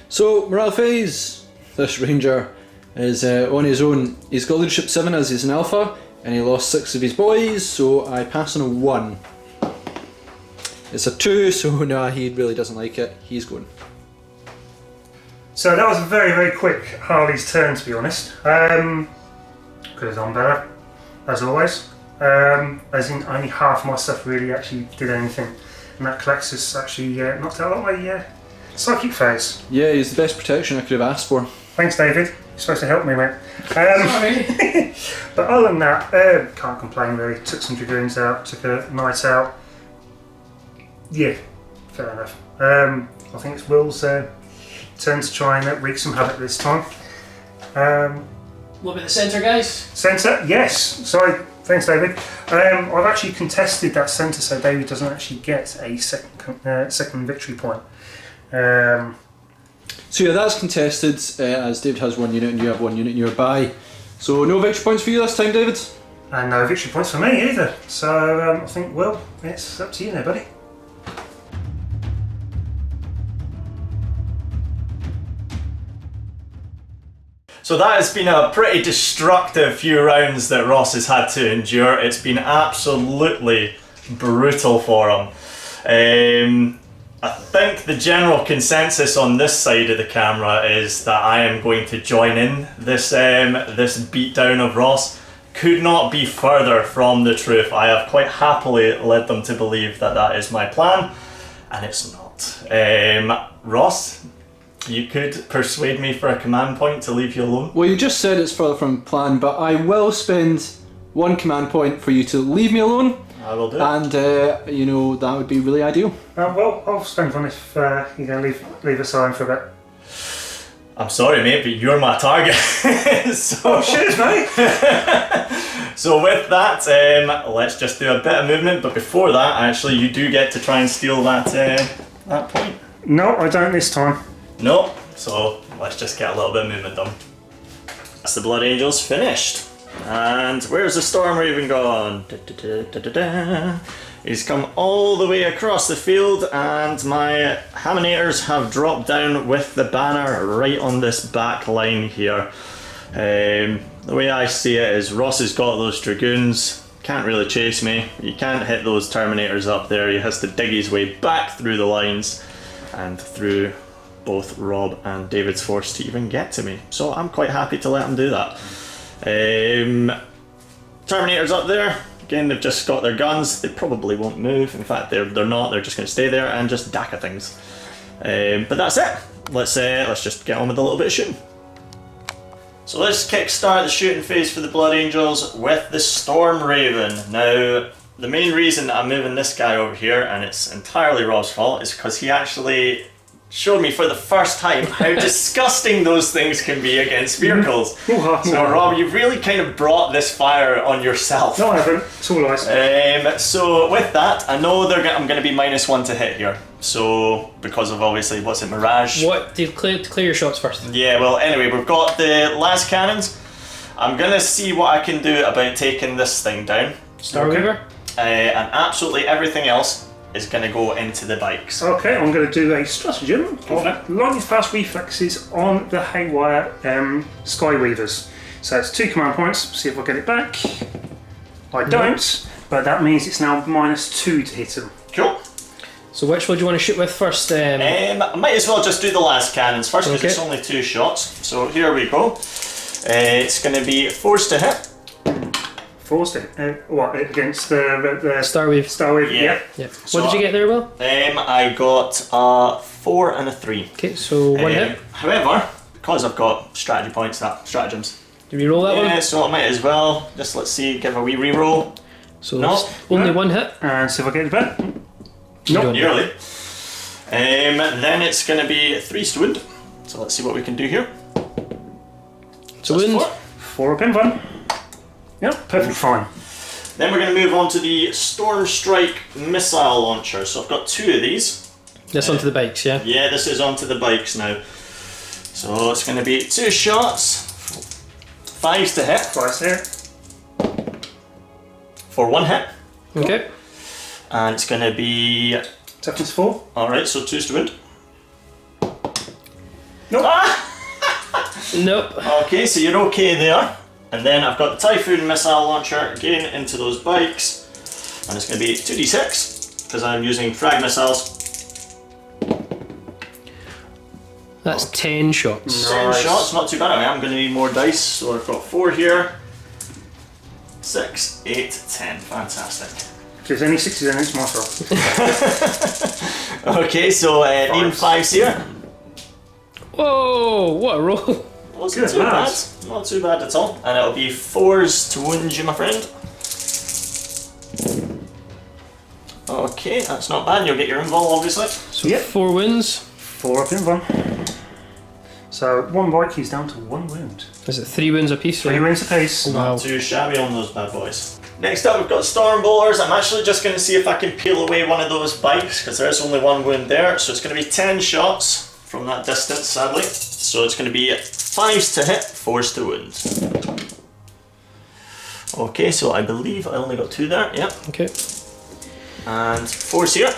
So, morale phase. This ranger is on his own. He's got leadership 7 as he's an alpha, and he lost 6 of his boys, so I pass on a 1. It's a 2, so no, he really doesn't like it. He's going. So that was a very, very quick Harley's turn, to be honest. Could have done better, as always. As in, only half my stuff really actually did anything. And that Colexus actually knocked out a lot of my psychic phase. Yeah, he's the best protection I could have asked for. Thanks, David. You're supposed to help me, mate. Sorry. But other than that, can't complain really. Took some dragoons out, took a knight out. Yeah, fair enough. I think it's Will's turn to try and wreak some havoc this time. What about the centre, guys? Centre, yes. Sorry, thanks, David. I've actually contested that centre, so David doesn't actually get a second victory point. So yeah, that's contested, as David has 1 unit and you have 1 unit nearby. So no victory points for you this time, David? And no victory points for me either. So I think, Will, it's up to you now, buddy. So that has been a pretty destructive few rounds that Ross has had to endure. It's been absolutely brutal for him. I think the general consensus on this side of the camera is that I am going to join in this this beatdown of Ross. Could not be further from the truth. I have quite happily led them to believe that that is my plan, and it's not. Ross, you could persuade me for a command point to leave you alone. Well, you just said it's further from plan, but I will spend 1 command point for you to leave me alone. I will do. And you know, that would be really ideal. Well, I'll spend one if you're going to leave us alone for a bit. I'm sorry, mate, but you're my target. So, cheers, mate. So with that, let's just do a bit of movement. But before that, actually, you do get to try and steal that that point. No, I don't this time. No. So let's just get a little bit of movement done. That's the Blood Angels finished. And where's the Storm Raven gone? He's come all the way across the field, and my Hammerhands have dropped down with the banner right on this back line here. The way I see it is Ross has got those Dragoons, can't really chase me. He can't hit those Terminators up there. He has to dig his way back through the lines and through both Rob and David's force to even get to me. So I'm quite happy to let him do that. Terminators up there. Again, they've just got their guns. They probably won't move. In fact, they're not. They're just going to stay there and just dakka things. But that's it. Let's just get on with a little bit of shooting. So let's kickstart the shooting phase for the Blood Angels with the Storm Raven. Now, the main reason I'm moving this guy over here, and it's entirely Rob's fault, is because he actually showed me for the first time how disgusting those things can be against vehicles. So Rob, you've really kind of brought this fire on yourself. No, I haven't. It's all ice. So with that, I know I'm going to be -1 to hit here. So because of obviously what's it, Mirage? What? Clear your shots first. Yeah. Well, anyway, we've got the las cannons. I'm gonna see what I can do about taking this thing down. Starweaver. And absolutely everything else is going to go into the bikes. Okay, I'm going to do a stratagem of lightning fast reflexes on the Haywire Skyweavers. So it's 2 command points, see if I get it back. I don't, but that means it's now -2 to hit them. Cool. So which one do you want to shoot with first? I might as well just do the last cannons first because it's only 2 shots. So here we go. It's going to be force to hit. Force to hit? What, against the Starweave. Starweave, yeah. What did you get there, Will? I got a 4 and a 3. Okay, so 1 hit. However, because I've got strategy points, stratagems. Do you re-roll that one? Yeah, so I might as well. Just let's see, give a wee re-roll. So only 1 hit. And see if I get the bet. Nope, nearly. Then it's going to be 3 wound. So let's see what we can do here. So wound. 4 up in 1. Yep, perfect fine. Then we're going to move on to the Storm Strike missile launcher. So I've got 2 of these. This onto the bikes, yeah? Yeah, this is onto the bikes now. So it's going to be 2 shots. 5s to hit. 5s to hit. For 1 hit. Okay. And it's going to be... Toughness 4. Alright, so 2 wound. Nope. Nope. Okay, so you're okay there. And then I've got the Typhoon missile launcher again into those bikes. And it's going to be 2d6 because I'm using frag missiles. That's 10 shots. 10 shots, not too bad. I am going to need more dice, so I've got 4 here. 6, 8, 10. Fantastic. If there's any 6s in it, it's my fault. Okay, so needing 5s here. Whoa, what a roll. Wasn't too bad. Not too bad at all. And it'll be 4s to wound you, my friend. Okay, that's not bad. You'll get your invul, obviously. So 4 wounds. 4 up in 1. So 1 bike, he's down to 1 wound. Is it 3 wounds apiece? 3 wounds apiece. Wow. Not too shabby on those bad boys. Next up, we've got Storm Bowlers. I'm actually just going to see if I can peel away one of those bikes because there is only 1 wound there. So it's going to be 10 shots from that distance, sadly. So it's going to be 5s to hit, 4s to wound. Okay, so I believe I only got 2 there. Yep. Okay. And 4s here.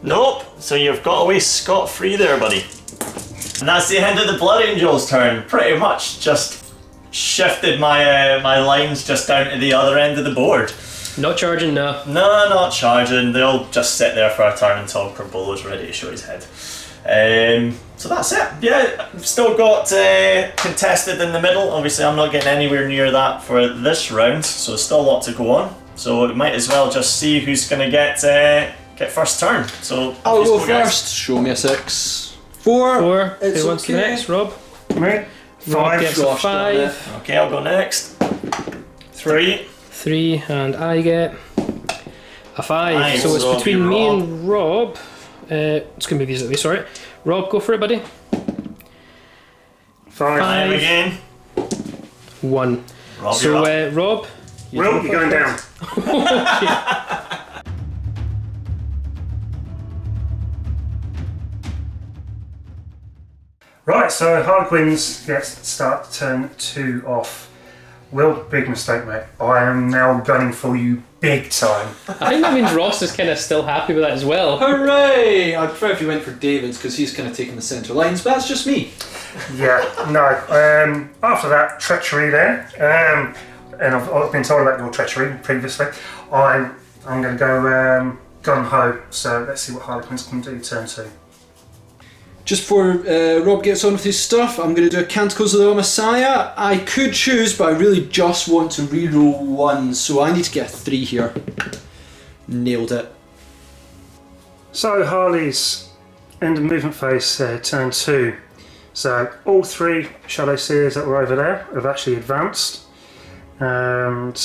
Nope. So you've got away scot-free there, buddy. And that's the end of the Blood Angel's turn. Pretty much just shifted my my lines just down to the other end of the board. Not charging, no. No, not charging. They'll just sit there for a turn until Corbolo's ready to show his head. So that's it. Yeah, I've still got contested in the middle. Obviously, I'm not getting anywhere near that for this round, so there's still a lot to go on. So we might as well just see who's going to get first turn. So I'll go guys. first. Show me a 6. 4. 4. It's Who wants the okay. next? Rob? Right. Rob 5. gets a Gosh, darn it. 5. Okay, I'll go next. 3. 3, and I get a 5. Nice. So it's Rob, between you me rob. and Rob. It's going to be these way, sorry. Rob, go for it, buddy. 5. 5 again. 1. Rob, So, you're up. Rob. Will, you're going down. Right, so Harlequins gets to start turn 2 off. Will, big mistake, mate. I am now gunning for you big time. I think that means Ross is kind of still happy with that as well. Hooray! I'd prefer if you went for David's because he's kind of taking the centre lines, but that's just me. Yeah, no. After that treachery there, and I've been told about your treachery previously, I'm going to go gun-ho. So let's see what Harlequins can do turn 2. Just before Rob gets on with his stuff, I'm going to do a Canticles of the Messiah. I could choose, but I really just want to reroll 1, so I need to get a 3 here. Nailed it. So Harley's end of movement phase turn 2. So all 3 Shadowseers that were over there have actually advanced, and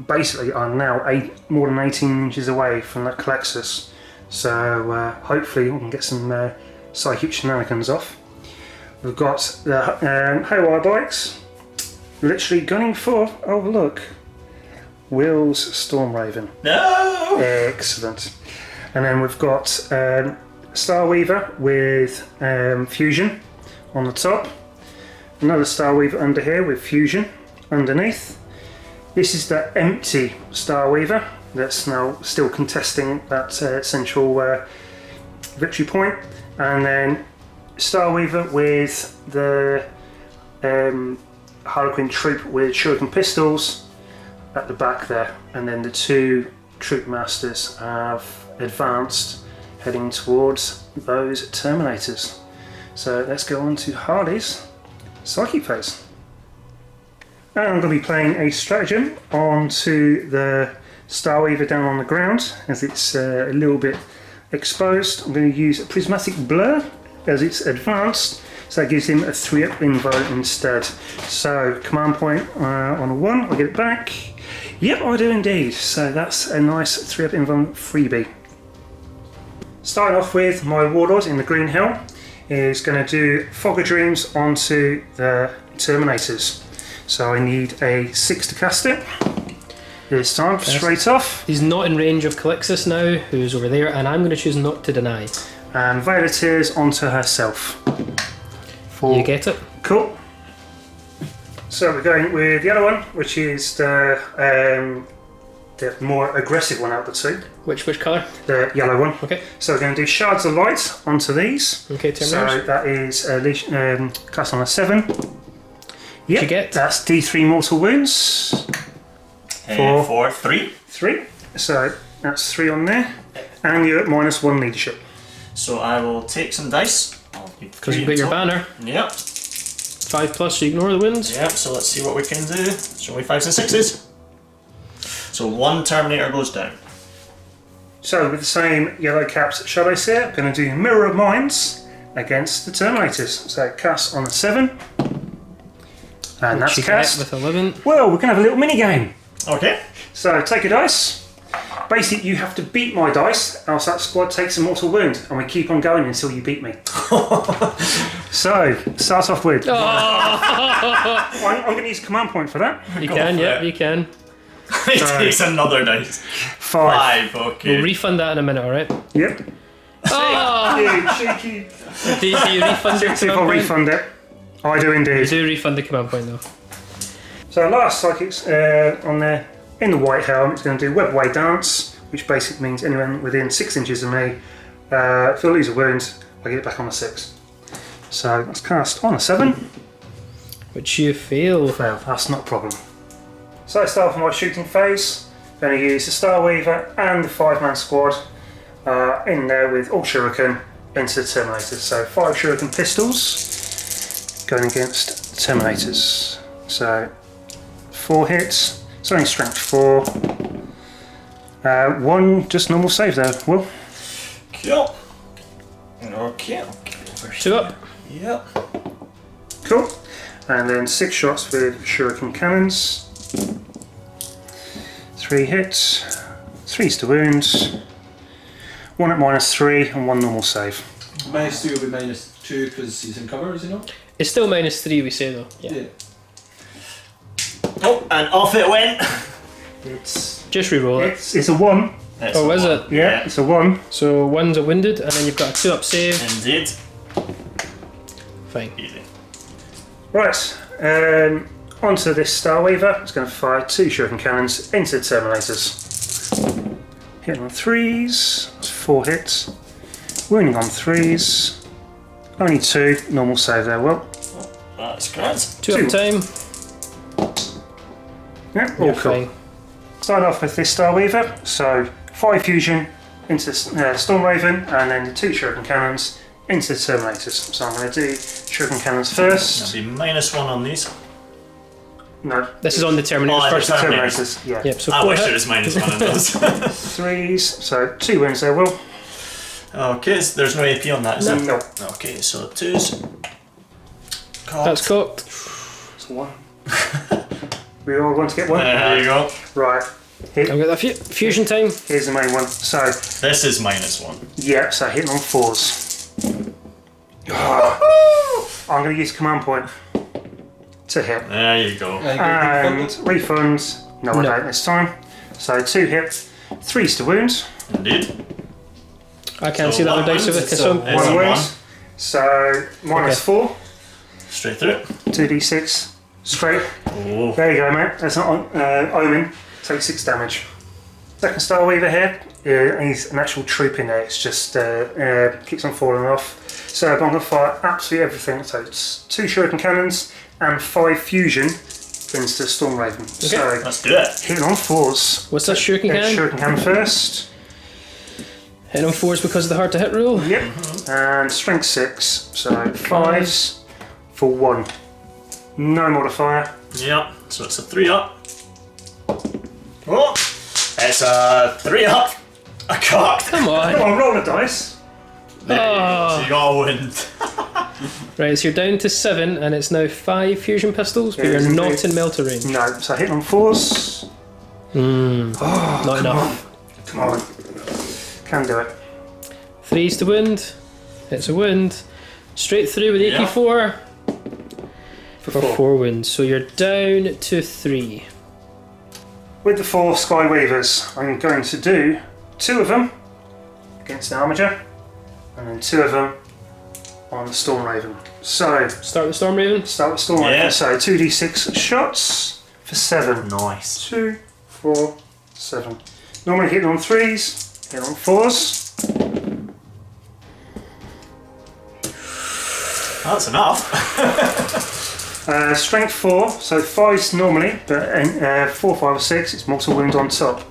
basically are now more than 18 inches away from that Colexus. So hopefully we can get some psychic shenanigans off. We've got the Haywire bikes, literally gunning for, oh look, Will's Storm Raven. No! Excellent. And then we've got Starweaver with Fusion on the top. Another Starweaver under here with Fusion underneath. This is the empty Starweaver that's now still contesting that central victory point. And then Starweaver with the Harlequin troop with shuriken pistols at the back there. And then the 2 troop masters have advanced, heading towards those Terminators. So let's go on to Harley's Psychic phase. And I'm going to be playing a stratagem onto the Starweaver down on the ground as it's a little bit exposed. I'm going to use a Prismatic Blur as it's advanced, so that gives him a 3-up invo instead. So command point on a 1, I'll get it back. Yep, I do indeed. So that's a nice 3-up invo freebie. Starting off with my Warlord in the Green Hell is going to do Fog of Dreams onto the Terminators. So I need a 6 to cast it. This time, straight off. He's not in range of Calixis now, who's over there, and I'm going to choose not to deny. And Veil of Tears onto herself. You get it? Cool. So we're going with the other one, which is the more aggressive one out of the two. Which colour? The yellow one. Okay. So we're going to do Shards of Light onto these. Okay, So Terminators. that is cast on a 7. Yep, you get? that's D3 mortal wounds. For 3. 3. So that's 3 on there. And you're at -1 leadership. So I will take some dice. Because you've got your banner. Yep. 5+, so you ignore the wounds. Yep, so let's see what we can do. Show me 5s and 6s. So 1 Terminator goes down. So with the same yellow caps Shadowseer, I'm going to do Mirror of Minds against the Terminators. So cast on a 7. And that's You cast. get with 11. Well, we're going to have a little mini game. Okay. So take a dice. Basically, you have to beat my dice, else that squad takes a mortal wound, and we keep on going until you beat me. So, start off with. I'm going to use command point for that. You Go can, for yeah, it. you can. He takes another dice. 5. 5, okay. We'll refund that in a minute, alright? Yep. Oh! You cheeky. Do you refund your See if command I'll point? refund it. I do You indeed. do refund the command point though. So last psychics on there, in the white helm, it's going to do Webway Dance, which basically means anyone within 6 inches of me, if I lose a wound, I get it back on a 6. So that's cast on a 7. Which you fail. Fail, that's not a problem. So I start off my shooting phase. Going to use the Starweaver and the 5-man squad in there with all Shuriken into the Terminators. So 5 Shuriken pistols going against Terminators. So 4 hits, it's only strength 4. 1 just normal save there, Will. Cool. Okay. 2 up. Yep. Cool. And then 6 shots with Shuriken cannons. 3 hits, 3s to wounds, 1 at -3 and 1 normal save. -3 will be -2 because he's in cover, is he not? It's still -3 we say though. Yeah. Oh, and off it went. It's Just re-roll it. it's a 1. It's Oh, a is 1. it? Yeah, it's a 1. So 1's a wounded and then you've got a 2-up save. Indeed. Fine. Easy. Right, onto this Starweaver. It's going to fire 2 Shuriken cannons into the Terminators. Hitting on 3s, that's 4 hits. Wounding on 3s, only 2, normal save there, Will. That's great. 2-up time. Yeah, all You're cool. fine. Start off with this Starweaver, so 5 fusion into Storm Raven, and then 2 Shuriken cannons into the Terminators. So I'm going to do Shuriken cannons first. That'll be -1 on these. No, This is on the Terminators Oh, first. the Terminators. Terminators, yeah. Yep, so I 4 wish hit. it was -1 on those. 3s, so 2 wounds there, Will. Okay, so there's no AP on that, is there? No, Okay, so 2s. Cocked. That's cocked. it's a 1. We all want to get 1? There you go. Right, I've got that fusion time. here's the main one. So, This is -1. yeah, so hitting on 4s. I'm going to use command point to hit. There you go. And refund, no, I No. don't this time. So 2 hit, 3s to wound, Indeed. I can't So see that on one dice wound, with it, so so It's 1 a wound. 1. So -4, Straight through. 2d6, straight. Oh. There you go, mate. That's not omen. Take 6 damage. Second Starweaver here. He's an actual troop in there. It's just keeps on falling off. So I'm going to fire absolutely everything. So it's 2 Shuriken cannons and 5 fusion into Storm Raven. So Let's do it. hitting on 4s. What's that shuriken cannon? Shuriken cannon first. Hitting on 4s because of the hard to hit rule. Yep. And strength 6. So 5s for 1. No modifier. Yep. So it's a 3 up. Oh, it's a 3 up. A cock. Come on. Come on, roll the dice. There you go. So you got a wound. Right, so you're down to 7, and it's now 5 fusion pistols, but Yeah, you're it's not indeed. in melter range. No. So hitting on 4s. Not enough. Come on. Can do it. 3s to wound. It's a wound. Straight through with Yeah. AP4 For for 4. 4 wounds. So you're down to 3. With the 4 Sky Weavers, I'm going to do 2 of them against the Armiger, and then 2 of them on the Storm Raven. So, Start with Storm Raven. start with Storm Yeah. Raven. So, 2d6 shots for 7. Nice. 2, 4, 7. Normally hitting on 3s, hitting on 4s. That's enough. Strength 4, so 5s normally, but 4, 5, or 6, it's mortal wound on top.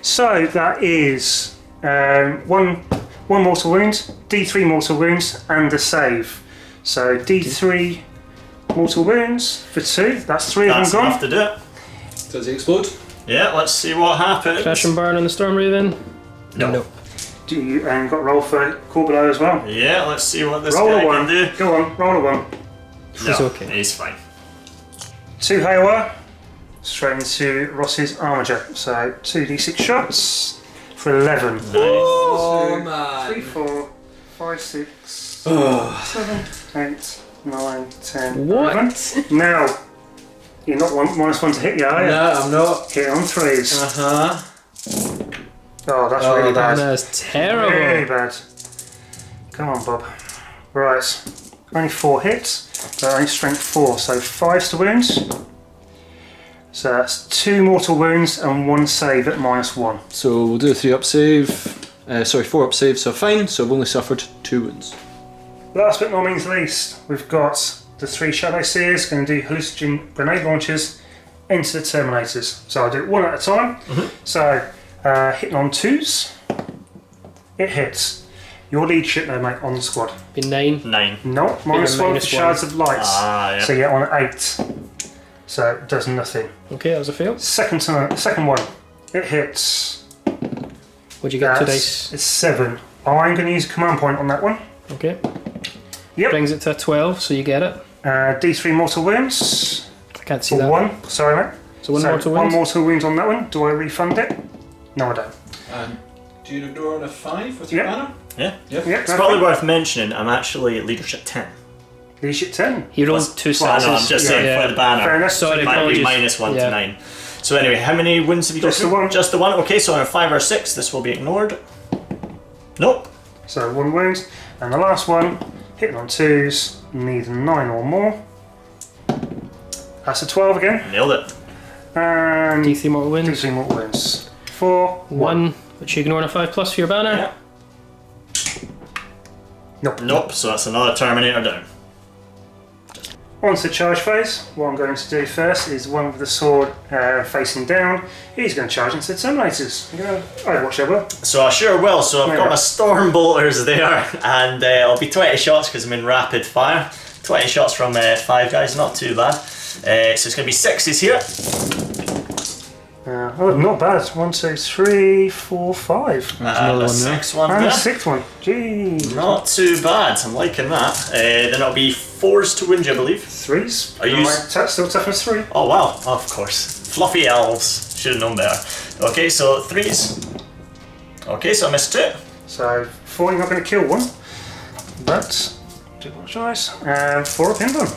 So that is one mortal wound, D3 mortal wounds, and a save. So D3 mortal wounds for 2, that's 3 That's of them enough gone. to do it. Does he explode? Yeah, let's see what happens. Crash and burn on the Storm Raven. No. Do you, and got roll for Corbelow as well. Yeah, let's see what this Roll guy a 1, can do. go on, roll a 1. He's No, okay. He's fine. 2 Haywire, straight into Ross's Armiger. So 2d6 shots for 11. Nice. Oh 3, man. 4, 5, 6, Oh. 7, 8, 9, 10, What? 11. Now, you're not -1 to hit you, are you? No, I'm not. Hit on 3s. Uh-huh. Oh, that's Oh, really bad. That's terrible. Really bad. Come on, Bob. Right. Only 4 hits, but only strength 4, so 5s to wounds. So that's 2 mortal wounds and 1 save at -1. So we'll do a 3 up save. 4 up save, so fine. So I've only suffered 2 wounds. Last but not means least, we've got the 3 Shadowseers going to do hallucinogen grenade launchers into the Terminators. So I'll do it 1 at a time. So hitting on 2s, it hits. Your leadership now, mate, on the squad. Be 9. 9. No, -1 for -1. Shards of Lights. Ah, yeah. So you get on 8. So it does nothing. Okay, that was a fail. Second one, it hits. What'd you get? 2 That's- dice. It's 7. I'm going to use a command point on that one. Okay. Yep. Brings it to a 12, so you get it. D3 mortal wounds I can't see for that. 1. Sorry, mate. So one mortal wound. 1 mortal wound on that one. Do I refund it? No, I don't. And do you ignore on a 5 with your Yep. banner? Yeah. Yep, It's probably worth mentioning I'm actually leadership 10. Leadership 10. He rolled 2 I know, I'm successes. just saying Yeah. for the banner. Fair enough. Sorry, Might be apologies. -1 Yeah. to 9. So anyway, how many wounds have you got? Just the 1. Just the 1? Okay, so on a 5 or 6, this will be ignored. Nope. So 1 wound. And the last one, hitting on 2s, neither 9 or more. That's a 12 again. Nailed it. And D3 mortal wounds. D3 mortal wounds. 4, 1, which you ignore on a 5+ for your banner. Yeah. Nope. Nope, so that's another Terminator down. On to the charge phase. What I'm going to do first is one with the sword facing down. He's going to charge into the Terminators. I'm going to Overwatch that will. So I sure will. So I've got Yeah. my storm bolters there, and it'll be 20 shots because I'm in rapid fire. 20 shots from 5 guys, not too bad. So it's going to be 6s here. Oh, not bad. 1, 2, 3, 4, 5. another The one there. 6th one And there. a 6th one. Jeez. Not too bad. I'm liking that. Then it'll be 4s to wound you, I believe. 3s. Are you- Still toughness 3. Oh wow, of course. Fluffy elves. Should have known better. Okay, so 3s. Okay, so I missed 2. So 4, you're not going to kill 1. But, do apologise. And 4 up in them.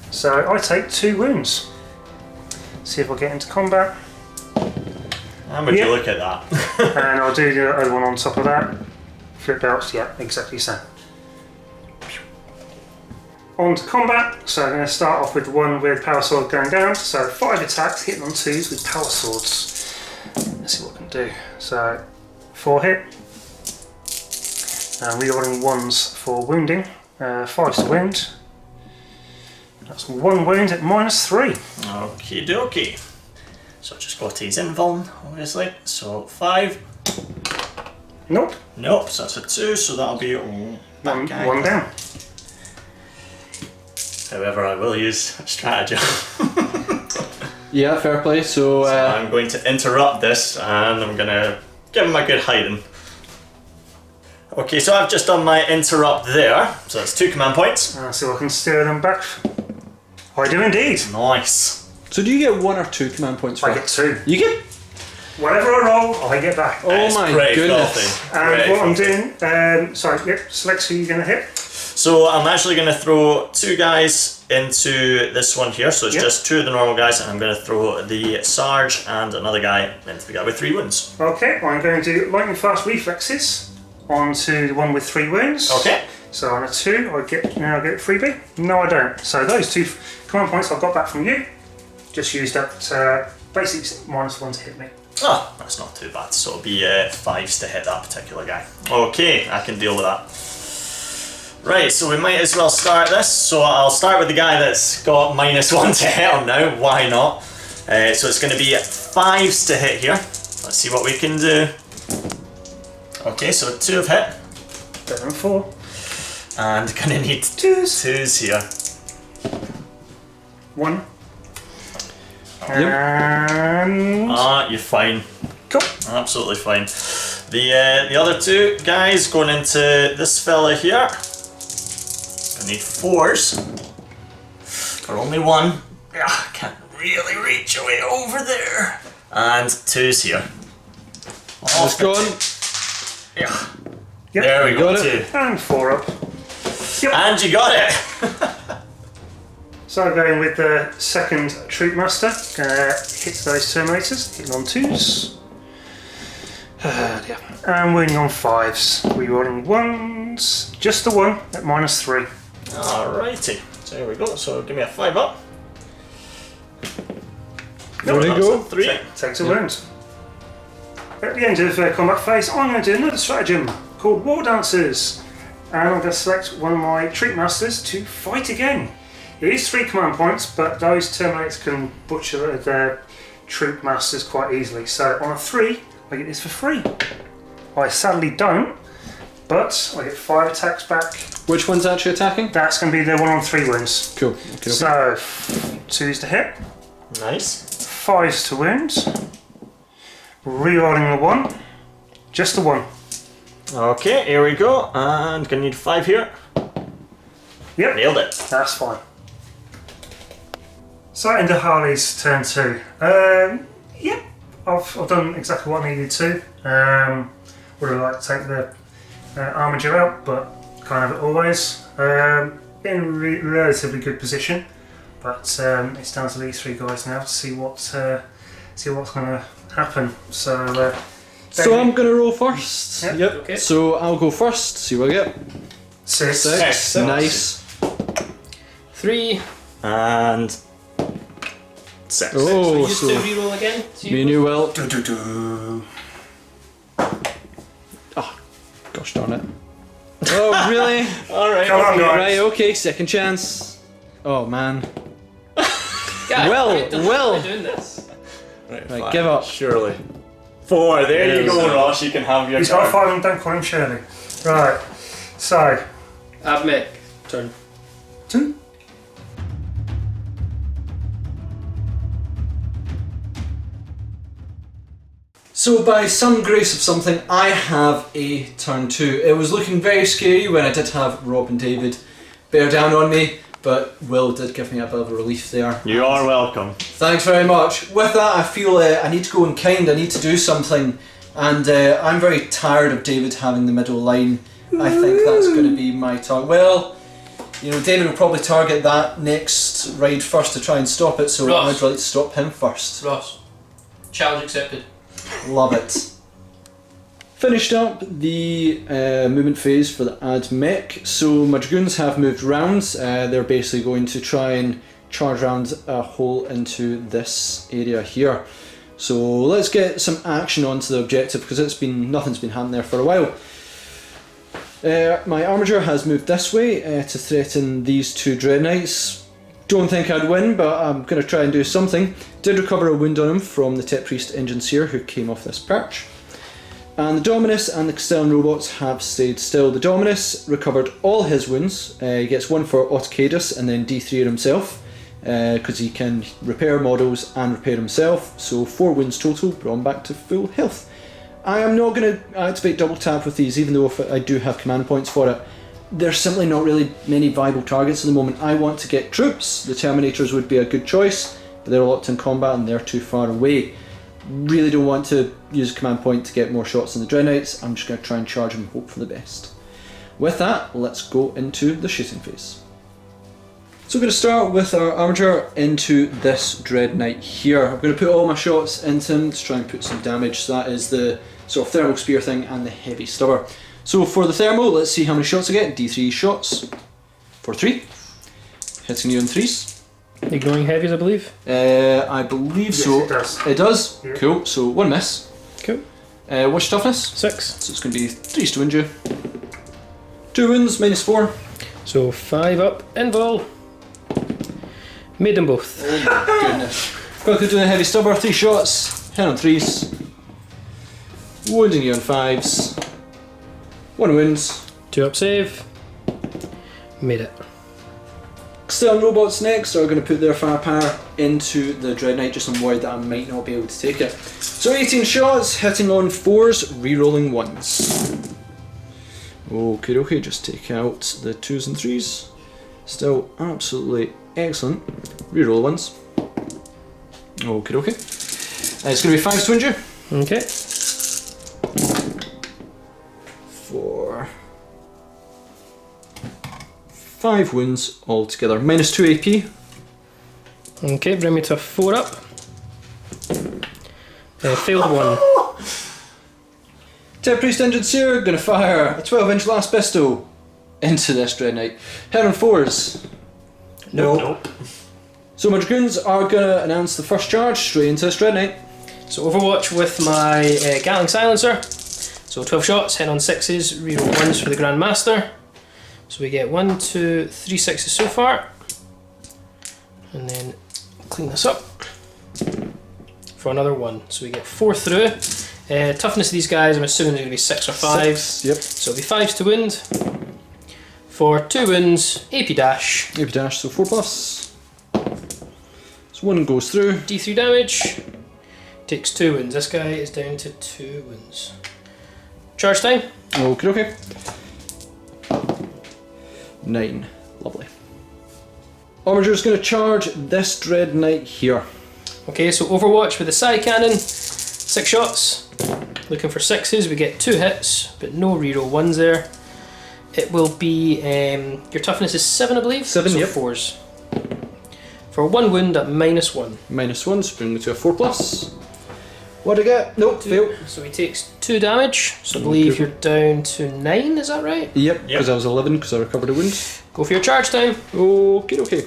So I take 2 wounds. See if I get into combat. And would Yeah. you look at that? And I'll do the other one on top of that. Flip belts, yeah, exactly the same. On to combat. So I'm going to start off with the one with power sword going down. So 5 attacks hitting on 2s with power swords. Let's see what I can do. So 4 hit. And rerolling 1s for wounding. 5s to wound. That's 1 wound at -3. Okie dokie. So just got his invuln, obviously. So 5. Nope. Nope, so that's a 2, so that'll be that guy. 1 down. However, I will use stratagem. Yeah, fair play. So, I'm going to interrupt this and I'm going to give him a good hiding. Okay, so I've just done my interrupt there. So that's 2 command points. So I can steer them back. I do indeed. Nice. so do you get 1 or 2 command points for I get 2. You get. Whatever I roll, I get back. Oh It's my pretty goodness. filthy. And Pretty what I'm filthy. doing, select who you're going to hit. So I'm actually going to throw 2 guys into this one here. So it's Yep. just 2 of the normal guys, and I'm going to throw the Sarge and another guy into the guy with 3 wounds. Okay, I'm going to do lightning fast reflexes onto the one with 3 wounds. Okay. So on a 2, I get freebie. No, I don't. So those 2 command points I got back from you, just used up basically -1 to hit me. Oh, that's not too bad. So it'll be 5s to hit that particular guy. Okay, I can deal with that. Right, so we might as well start this. So I'll start with the guy that's got -1 to hit him now. Why not? So it's going to be 5s to hit here. Let's see what we can do. Okay, so 2 have hit. Better than 4. And gonna need 2s here. 1. And You're fine. cool. Absolutely fine. The other 2 guys going into this fella here. Gonna need 4s. For only 1. Can't really reach away over there. And 2s here. It's gone. Yeah. Yep. There we go. Got it. 2. And 4 up. Yep. And you got it. So I'm going with the second Troop Master. Hits those Terminators, hitting on 2s. And winning on 5s. Rerolling 1s. Just the 1 at -3. Alrighty. So here we go. So give me a 5 up. There we that's go. a 3. Takes a wound. At the end of the combat phase, I'm going to do another stratagem called War Dancers. And I'm going to select one of my Troop Masters to fight again. It is 3 command points, but those Terminators can butcher their Troop Masters quite easily. So on a 3, I get this for free. I sadly don't, but I get 5 attacks back. Which one's actually attacking? That's going to be the one on 3 wounds. Cool. Okay. So 2s to hit, Nice. 5s to wound, rerolling the 1, just the 1. Okay, here we go. And gonna need 5 here. Yep, Nailed it. that's fine. So into Harley's turn 2. Yep, I've done exactly what I needed to. Would have liked to take the Armiger out, but can't have it always. In a relatively good position, but it's down to these 3 guys now to see what's going to happen. So I'm going to roll first. Yep. Okay. So I'll go first, see what I get. 6. 6. Nice. 3. And 6. So Oh, you just so to reroll again. So me and you will. Do-do-do. Gosh darn it. Oh, really? Alright. Come on, guys. Right, okay, second chance. Oh, man. God, Well, I don't know well. how I'm doing this. Right, Right, 5. give up. Surely. 4. There you go, Ross. You can have your He's got card. 5 and don't call him Shirley. Right, so Admech. Turn. 2. So by some grace of something, I have a turn 2. It was looking very scary when I did have Rob and David bear down on me, but Will did give me a bit of a relief there. You are welcome. Thanks very much. With that, I feel I need to go in kind, I need to do something, and I'm very tired of David having the middle line. I think that's going to be my target. Well, you know, David will probably target that next ride first to try and stop it, so Ross. I'd like to stop him first. Ross. Challenge accepted. Love it. Finished up the movement phase for the Admech. So my Dragoons have moved round. They're basically going to try and charge around a hole into this area here. So let's get some action onto the objective because nothing's been happening there for a while. My Armiger has moved this way to threaten these 2 Dreadknights. Don't think I'd win, but I'm going to try and do something. Did recover a wound on him from the Tech Priest Engineer who came off this perch. And the Dominus and the Castellan robots have stayed still. The Dominus recovered all his wounds. He gets 1 for Autocadus and then D3 himself, because he can repair models and repair himself. So 4 wounds total, brought him back to full health. I am not going to activate double tap with these, even though if I do have command points for it. There's simply not really many viable targets at the moment. I want to get troops. The Terminators would be a good choice, but they're locked in combat and they're too far away. Really don't want to use a command point to get more shots than the Dreadknights. I'm just going to try and charge and hope for the best. With that, let's go into the shooting phase. So we're going to start with our Armiger into this Dreadknight here. I'm going to put all my shots into him to try and put some damage. So that is the sort of thermal spear thing and the heavy stubber. So for the thermal, let's see how many shots I get. D3 shots for 3. Hitting you on 3s. Ignoring heavies, I believe. I believe Yes, so. it does. It does? Yeah. Cool. So 1 miss. Cool. What's your toughness? 6. So it's going to be 3s to wound you. 2 wounds, -4. So 5 up and Vell. Made them both. Oh my goodness. Quickly doing a heavy stubber, 3 shots. Hit on 3s. Wounding you on 5s. 1 wound. 2 up save. Made it. Castellan robots next are going to put their firepower into the Dreadknight, just I'm worried that I might not be able to take it. So 18 shots, hitting on 4s, re-rolling 1s. Okay, just take out the 2s and 3s. Still absolutely excellent. Re-roll 1s. Okay. It's going to be 5s to wound you. Okay. 4, 5 wounds altogether. -2 AP. Okay, bring me to a 4 up. Failed 1. Tech Priest Engineer going to fire a 12-inch last pistol into this Dreadknight. Hit on 4s. Nope. So my Dragoons are going to announce the first charge straight into this Dreadknight. So Overwatch with my Gatling Silencer. So 12 shots, hit on 6s, reroll 1s for the Grand Master. So we get 1, 2, 3 6s so far. And then clean this up for another 1. So we get 4 through. Toughness of these guys, I'm assuming is going to be 6 or 5. 6, yep. So it'll be 5s to wound. For 2 wounds, AP dash. AP dash, so 4+. So 1 goes through. D3 damage. Takes 2 wounds. This guy is down to 2 wounds. Charge time. Okay. 9. Lovely. Armiger's going to charge this Dreadknight here. Okay, so Overwatch with the Psy Cannon. 6 shots. Looking for 6s. We get 2 hits, but no reroll 1s there. It will be, your toughness is 7, I believe? 7, so yep. 4s. For 1 wound at -1. -1, so bring me to a 4+. What'd I get? Nope, fail. So he takes 2 damage. So I believe you're down to 9, is that right? Yep, because I was 11 because I recovered a wound. Go for your charge time. Okay.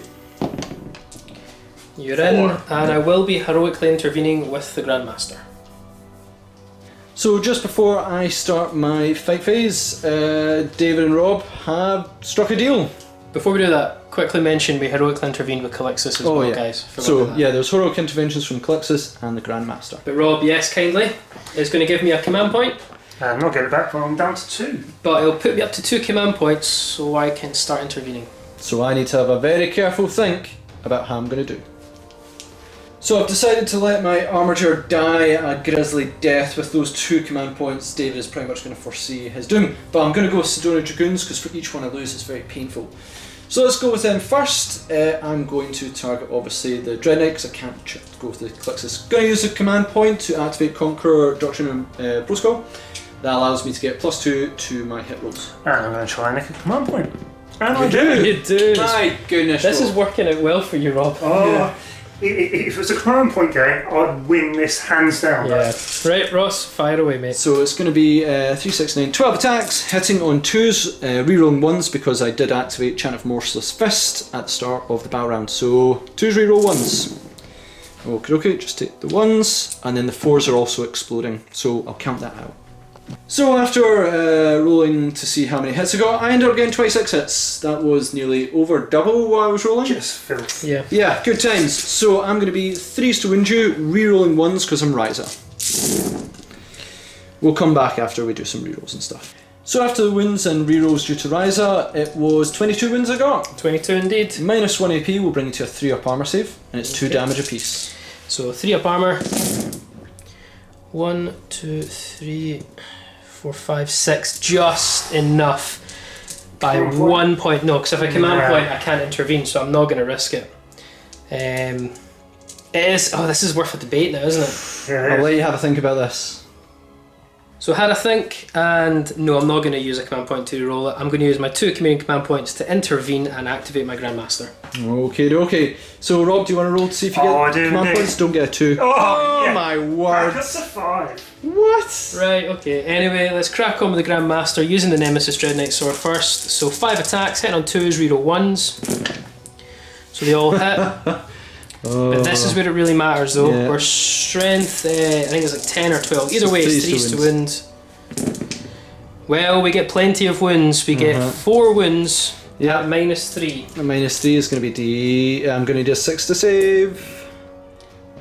You're in, and I will be heroically intervening with the Grandmaster. So just before I start my fight phase, David and Rob have struck a deal. Before we do that, quickly mention we heroically intervened with Calixus as well, yeah. guys. Forgot So about that. yeah, there's heroic interventions from Calixus and the Grandmaster. But Rob, yes, kindly, is going to give me a command point, And I'll get it back when I'm down to 2. but it'll put me up to 2 command points so I can start intervening. So I need to have a very careful think about how I'm going to do. So I've decided to let my Armiger die a grisly death with those 2 command points. David is pretty much going to foresee his doom. But I'm going to go with Sedona Dragoons because for each one I lose it's very painful. So let's go with them first. I'm going to target obviously the Dreadknight because I can't go with the Calixus. Going to use a command point to activate Conqueror Doctrine and Protocol. That allows me to get +2 to my hit rolls. And I'm going to try and nick a command point. And I do! You do! My goodness. This Rob. is working out well for you, Rob. Oh, Yeah. if it was a command point game, I'd win this hands down. Yeah. Right, Ross, fire away, mate. So it's going to be 3, 6, 9, 12 attacks, hitting on 2s, rerolling 1s because I did activate Chant of Remorseless Fist at the start of the battle round. So 2s reroll 1s. Okay, just take the 1s, and then the 4s are also exploding, so I'll count that out. So after rolling to see how many hits I got, I ended up getting 26 hits. That was nearly over double what I was rolling. Just filth. Yeah. Yeah, good times. So I'm going to be 3s to wound you, re-rolling 1s because I'm Riser. We'll come back after we do some re-rolls and stuff. So after the wounds and re-rolls due to Riser, it was 22 wounds I got. 22 indeed. Minus 1 AP will bring you to a 3 up armor save, and it's 2 damage apiece. So 3 up armor. 1, 2, 3, 4, 5, 6. Just enough. By Command point? 1 point. No, because if I command Yeah. point, I can't intervene, so I'm not going to risk it. It is. Oh, this is worth a debate now, isn't it? Yeah, I'll let you have a think about this. So I had a think, and no, I'm not going to use a command point to roll it. I'm going to use my 2 command command points to intervene and activate my Grandmaster. Okay. So Rob, do you want to roll to see if you Oh, get I do command indeed. points? Don't get a 2. Oh, yeah. My word. That's a 5. What? Right, okay. Anyway, let's crack on with the Grandmaster using the Nemesis Dreadknight sword first. So 5 attacks, hitting on 2s, reroll 1s. So they all hit. But this is where it really matters though. Yeah. Where strength, I think it's like 10 or 12. Either So way, it's 3s 3s to to wound. Well, we get plenty of wounds. We get 4 wounds Yeah. at -3. The minus 3 is going to be D. I'm going to do a 6 to save.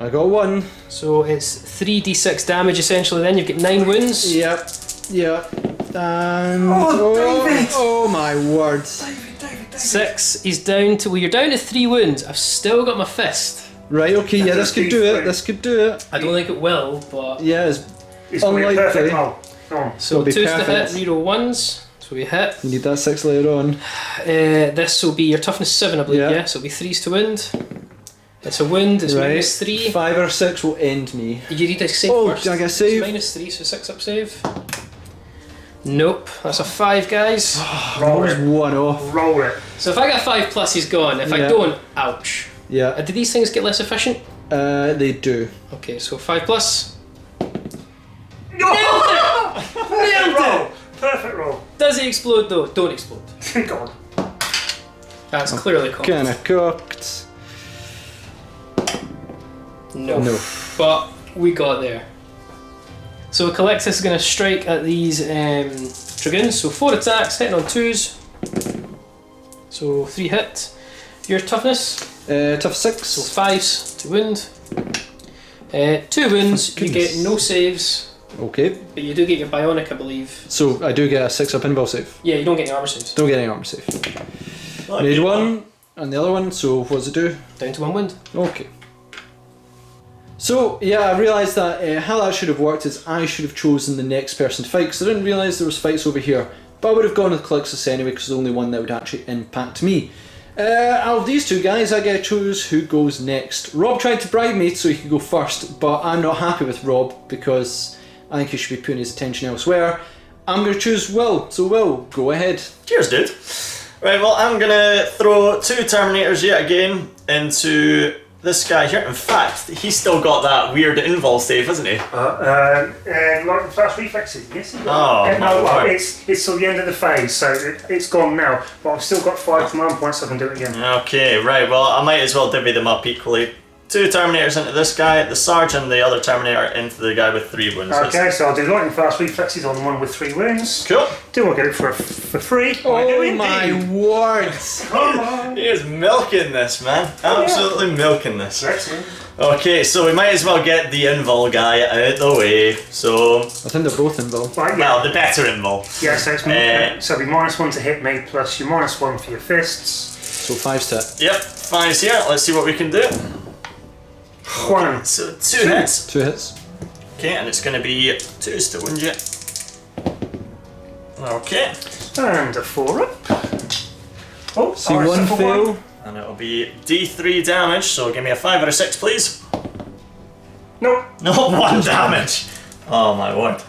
I got 1. So it's 3d6 damage essentially. Then you've got 9 wounds. Yep. And David! oh my word. 6. He's down to, well, you're down to 3 wounds. I've still got my fist. Right, okay, yeah, this could do it. D3. This could do it. I don't think it will, but. Yeah, It's going to be a Unlikely. perfect roll. Go on. So It'll be 2s to hit, perfect. reroll 1s. So we hit. you need that 6 later on. This will be your toughness 7, I believe, Yeah. yeah? So it'll be 3s to wound. It's a wound, it's Right. -3. 5 or 6 will end me. You need to save Oh, first. did I get a save? It's -3, so 6 up save. Nope, that's a 5, guys. Roll That was it. 1 off. Roll it. So if I get 5 plus, he's gone. If I Yeah. don't, ouch. Yeah, Do these things get less efficient? they do. Okay, so 5 plus. Perfect roll. Perfect roll. Does he explode though? Don't explode. Go on. That's clearly cocked. Kinda cooked. No. No. But we got there. So Collectus is going to strike at these Dragoons. So 4 attacks, hitting on 2s. So 3 hit. Your toughness, Tough so 6. 5s to wound. 2 wounds, Oh, you get goodness. no saves, Okay, but you do get your Bionic, I believe. so I do get a 6 up invul save. Yeah, you don't get any armor saves. Don't get any armor save. Not a Need good 1 and the other one, so what does it do? Down to 1 wound. Okay. So, yeah, I realised that how that should have worked is I should have chosen the next person to fight, because I didn't realise there was fights over here. But I would have gone with Calixtus anyway, because there's only one that would actually impact me. Out of these two guys, I get to choose who goes next. Rob tried to bribe me so he could go first, but I'm not happy with Rob, because I think he should be putting his attention elsewhere. I'm going to choose Will, so Will, go ahead. Cheers, dude. Right, well, I'm gonna throw 2 Terminators yet again into this guy here. In fact, he's still got that weird invul save, hasn't he? Like fast reflexes, yes. Oh, no, my well, word. it's till the end of the phase, so it's gone now. But I've still got 5 command points, so I can do it again. Okay, right, well, I might as well divvy them up equally. 2 Terminators into this guy, the Sergeant, the other Terminator into the guy with 3 wounds. Okay, so I'll do lightning fast reflexes on the one with 3 wounds. Cool. Do I get it for free? I do Oh indeed. my words! Come on! He is milking this, man. Absolutely milking this. That's it. Okay, so we might as well get the invul guy out the way. So, I think they're both involved. Right, well, yeah. the better invul. Yeah, so it's so it'll be -1 to hit me, plus your -1 for your fists. So 5's to hit. Yep, 5's here. Let's see what we can do. 1. So 2 hits. 2 hits. Okay, and it's going to be 2s to wound you. Okay, And a 4 up. Oh, See alright, one so for fail. and it'll be D3 damage. So give me a 5 or a 6, please. No. No, 1 damage. Oh my word.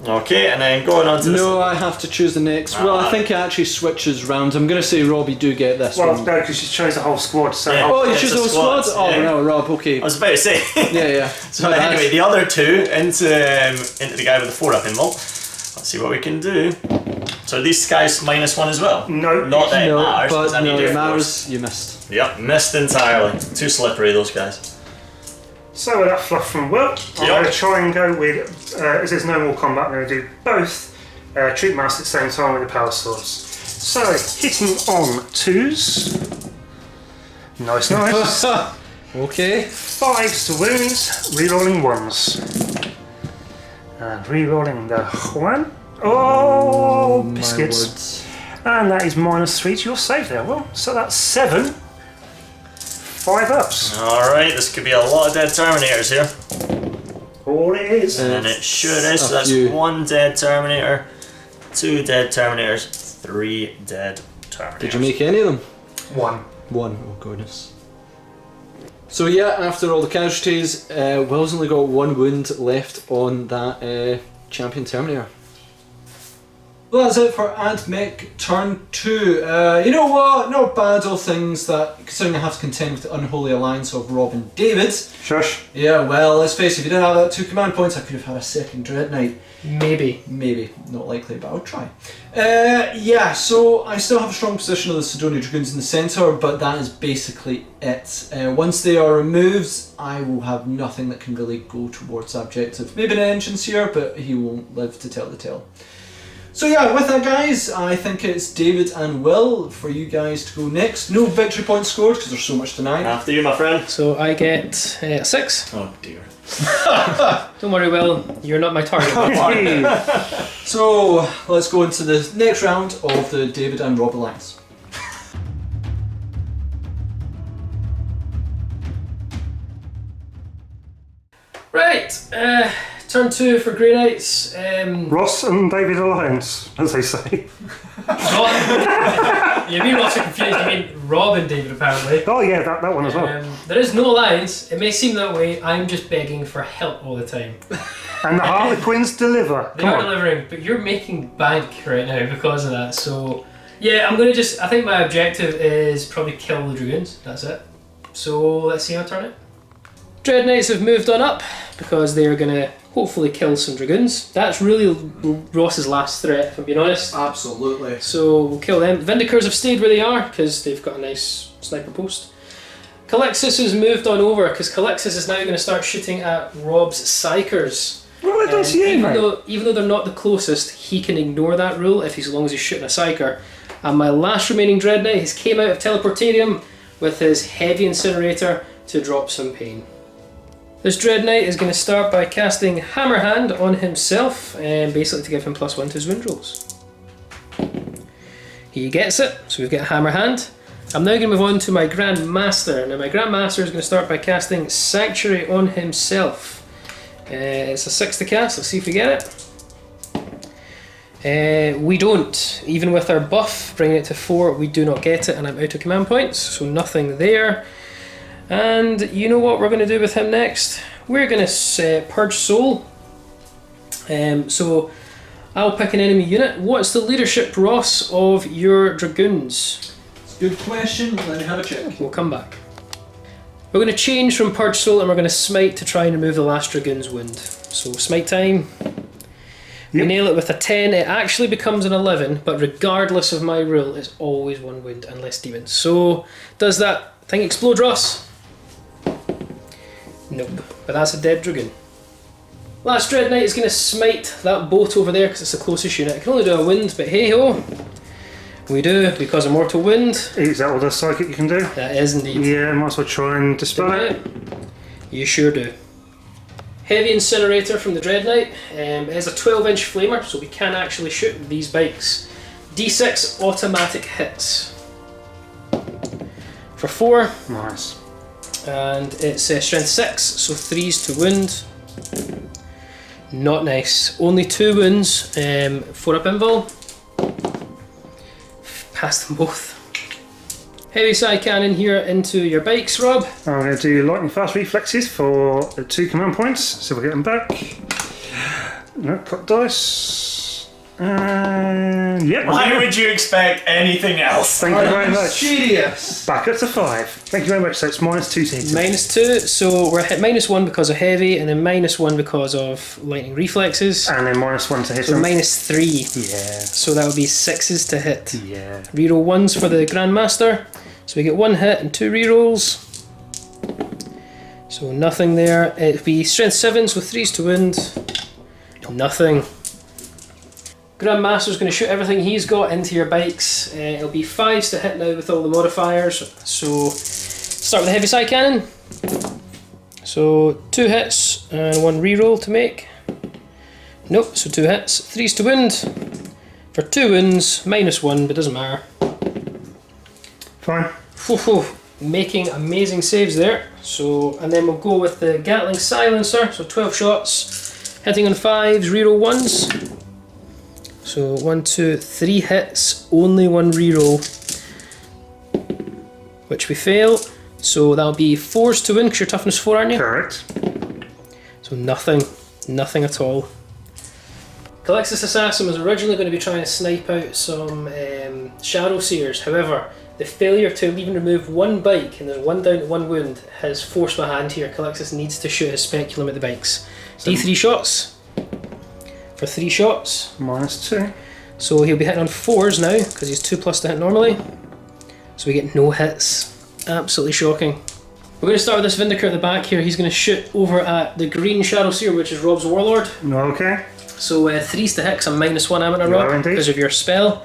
Okay, and then going on to this. No, I have to choose the next. Well, I think it actually switches rounds. I'm going to say, Rob, you do get this Well, one. no, because you chose the whole squad, so... Yeah. Oh, you It's choose a the whole squad, squad? yeah. Oh, no, Rob, okay. I was about to say. Yeah, yeah. So My bad. anyway, the other 2 into the guy with the 4 up invul. Let's see what we can do. So are these guys -1 as well? No. Not that it No, matters. 'cause but I need no, your it force. matters. You missed. Yep, missed entirely. Too slippery, those guys. So with that fluff from Will, I'm going to try and go with, as there's no more combat, I'm going to do both Troop Master at the same time with the Power Swords. So, hitting on 2s. Nice. Okay. 5s to wounds, rerolling 1s. And rerolling the 1. Oh, biscuits. And that is -3 to your save there, Will. So that's 7. 5 ups. Alright, this could be a lot of dead Terminators here. All it is. And it sure is. So that's 1 dead Terminator, 2 dead Terminators, 3 dead Terminators. Did you make any of them? 1. 1, oh goodness. So yeah, after all the casualties, Will's only got 1 wound left on that champion Terminator. Well, that's it for Admech turn 2. You know what? Not bad, all things that, considering I have to contend with the unholy alliance of Rob and David. Shush. Yeah, well, let's face it, if you didn't have that 2 command points, I could have had a second Dreadknight. Maybe. Maybe. Not likely, but I'll try. Yeah, so I still have a strong position of the Sidonia Dragoons in the centre, but that is basically it. Once they are removed, I will have nothing that can really go towards the objective. Maybe an engine's here, but he won't live to tell the tale. So yeah, with that guys, I think it's David and Will for you guys to go next. No victory points scored because there's so much tonight. After you, my friend. So I get 6. Oh dear. Don't worry, Will, you're not my target. So let's go into the next round of the David and Rob Alliance. Right, turn 2 for Grey Knights. Ross and David Alliance, as they say. You mean Ross are confused, you mean Rob and David apparently. Oh yeah, that one as well. There is no alliance, it may seem that way, I'm just begging for help all the time. And the Harlequins deliver. They are delivering, but you're making bank right now because of that, so... Yeah, I'm gonna just, I think my objective is probably kill the Dragoons, that's it. So let's see how I turn it. Dreadknights have moved on up because they are gonna hopefully kill some Dragoons. That's really Ross's last threat, if I'm being honest. Absolutely. So we'll kill them. Vindicars have stayed where they are because they've got a nice sniper post. Calixus has moved on over because Calixus is now going to start shooting at Rob's Psychers. Well, I don't see even though they're not the closest, he can ignore that rule as long as he's shooting a Psyker. And my last remaining Dreadknight has came out of Teleportarium with his heavy incinerator to drop some pain. This Dreadknight is going to start by casting Hammerhand on himself, and basically to give him +1 to his wound rolls. He gets it, so we've got Hammerhand. I'm now going to move on to my Grand Master. Now my Grand Master is going to start by casting Sanctuary on himself. It's a 6 to cast, let's see if we get it. We don't. Even with our buff, bringing it to 4, we do not get it, and I'm out of command points, so nothing there. And you know what we're going to do with him next? We're going to Purge Soul. So I'll pick an enemy unit. What's the leadership, Ross, of your Dragoons? Good question, let me have a check. We'll come back. We're going to change from Purge Soul and we're going to Smite to try and remove the last Dragoon's wound. So Smite time. We nail it with a 10, it actually becomes an 11, but regardless of my rule, it's always 1 wound unless demons. So does that thing explode, Ross? Nope, but that's a dead Dragoon. Last Dreadknight is going to smite that boat over there because it's the closest unit. I can only do a wind, but hey ho, we do because of Mortal Wind. Is that what the psychic you can do? That is indeed. Yeah, might as well try and dispel it. You sure do. Heavy Incinerator from the Dreadknight. It is a 12-inch flamer, so we can actually shoot these bikes. D6 automatic hits. For 4. Nice. And it's strength 6, so 3s to wound. Not nice. Only 2 wounds. 4 up invul. Pass them both. Heavy side cannon here into your bikes, Rob. I'm going to do lightning fast reflexes for 2 command points, so we'll get them back. No, cut dice. Yep. Why would you expect anything else? Thank you very much. Serious. Back up to 5. Thank you very much. So it's -2 to hit. -2, so we're hit -1 because of heavy, and then -1 because of lightning reflexes. And then -1 to hit. So -3. Yeah. So that would be 6s to hit. Yeah. Reroll 1s for the Grandmaster. So we get 1 hit and 2 rerolls. So nothing there. It'd be strength 7s with 3s to wound. Nothing. Grandmaster's going to shoot everything he's got into your bikes. It'll be 5s to hit now with all the modifiers. So start with the heavy side cannon. So 2 hits and 1 reroll to make. Nope, so 2 hits. 3s to wound. For 2 wounds, -1, but doesn't matter. Fine. Making amazing saves there. So, and then we'll go with the Gatling Silencer. So 12 shots, hitting on 5s, reroll 1s. So 1, 2, 3 hits, only 1 reroll, which we fail. So that'll be 4s to win because you're toughness 4, aren't you? Correct. So nothing at all. Calixtus Assassin was originally going to be trying to snipe out some Shadowseers. However, the failure to even remove 1 bike and there's 1 down to 1 wound has forced my hand here. Calixtus needs to shoot his speculum at the bikes. D3 shots for 3 shots. -2. So he'll be hitting on 4s now because he's 2+ to hit normally. So we get no hits. Absolutely shocking. We're going to start with this Vindicator at the back here. He's going to shoot over at the green Shadowseer, which is Rob's Warlord. Okay. So 3s to hit because I'm -1 am on Rob indeed. because of your spell.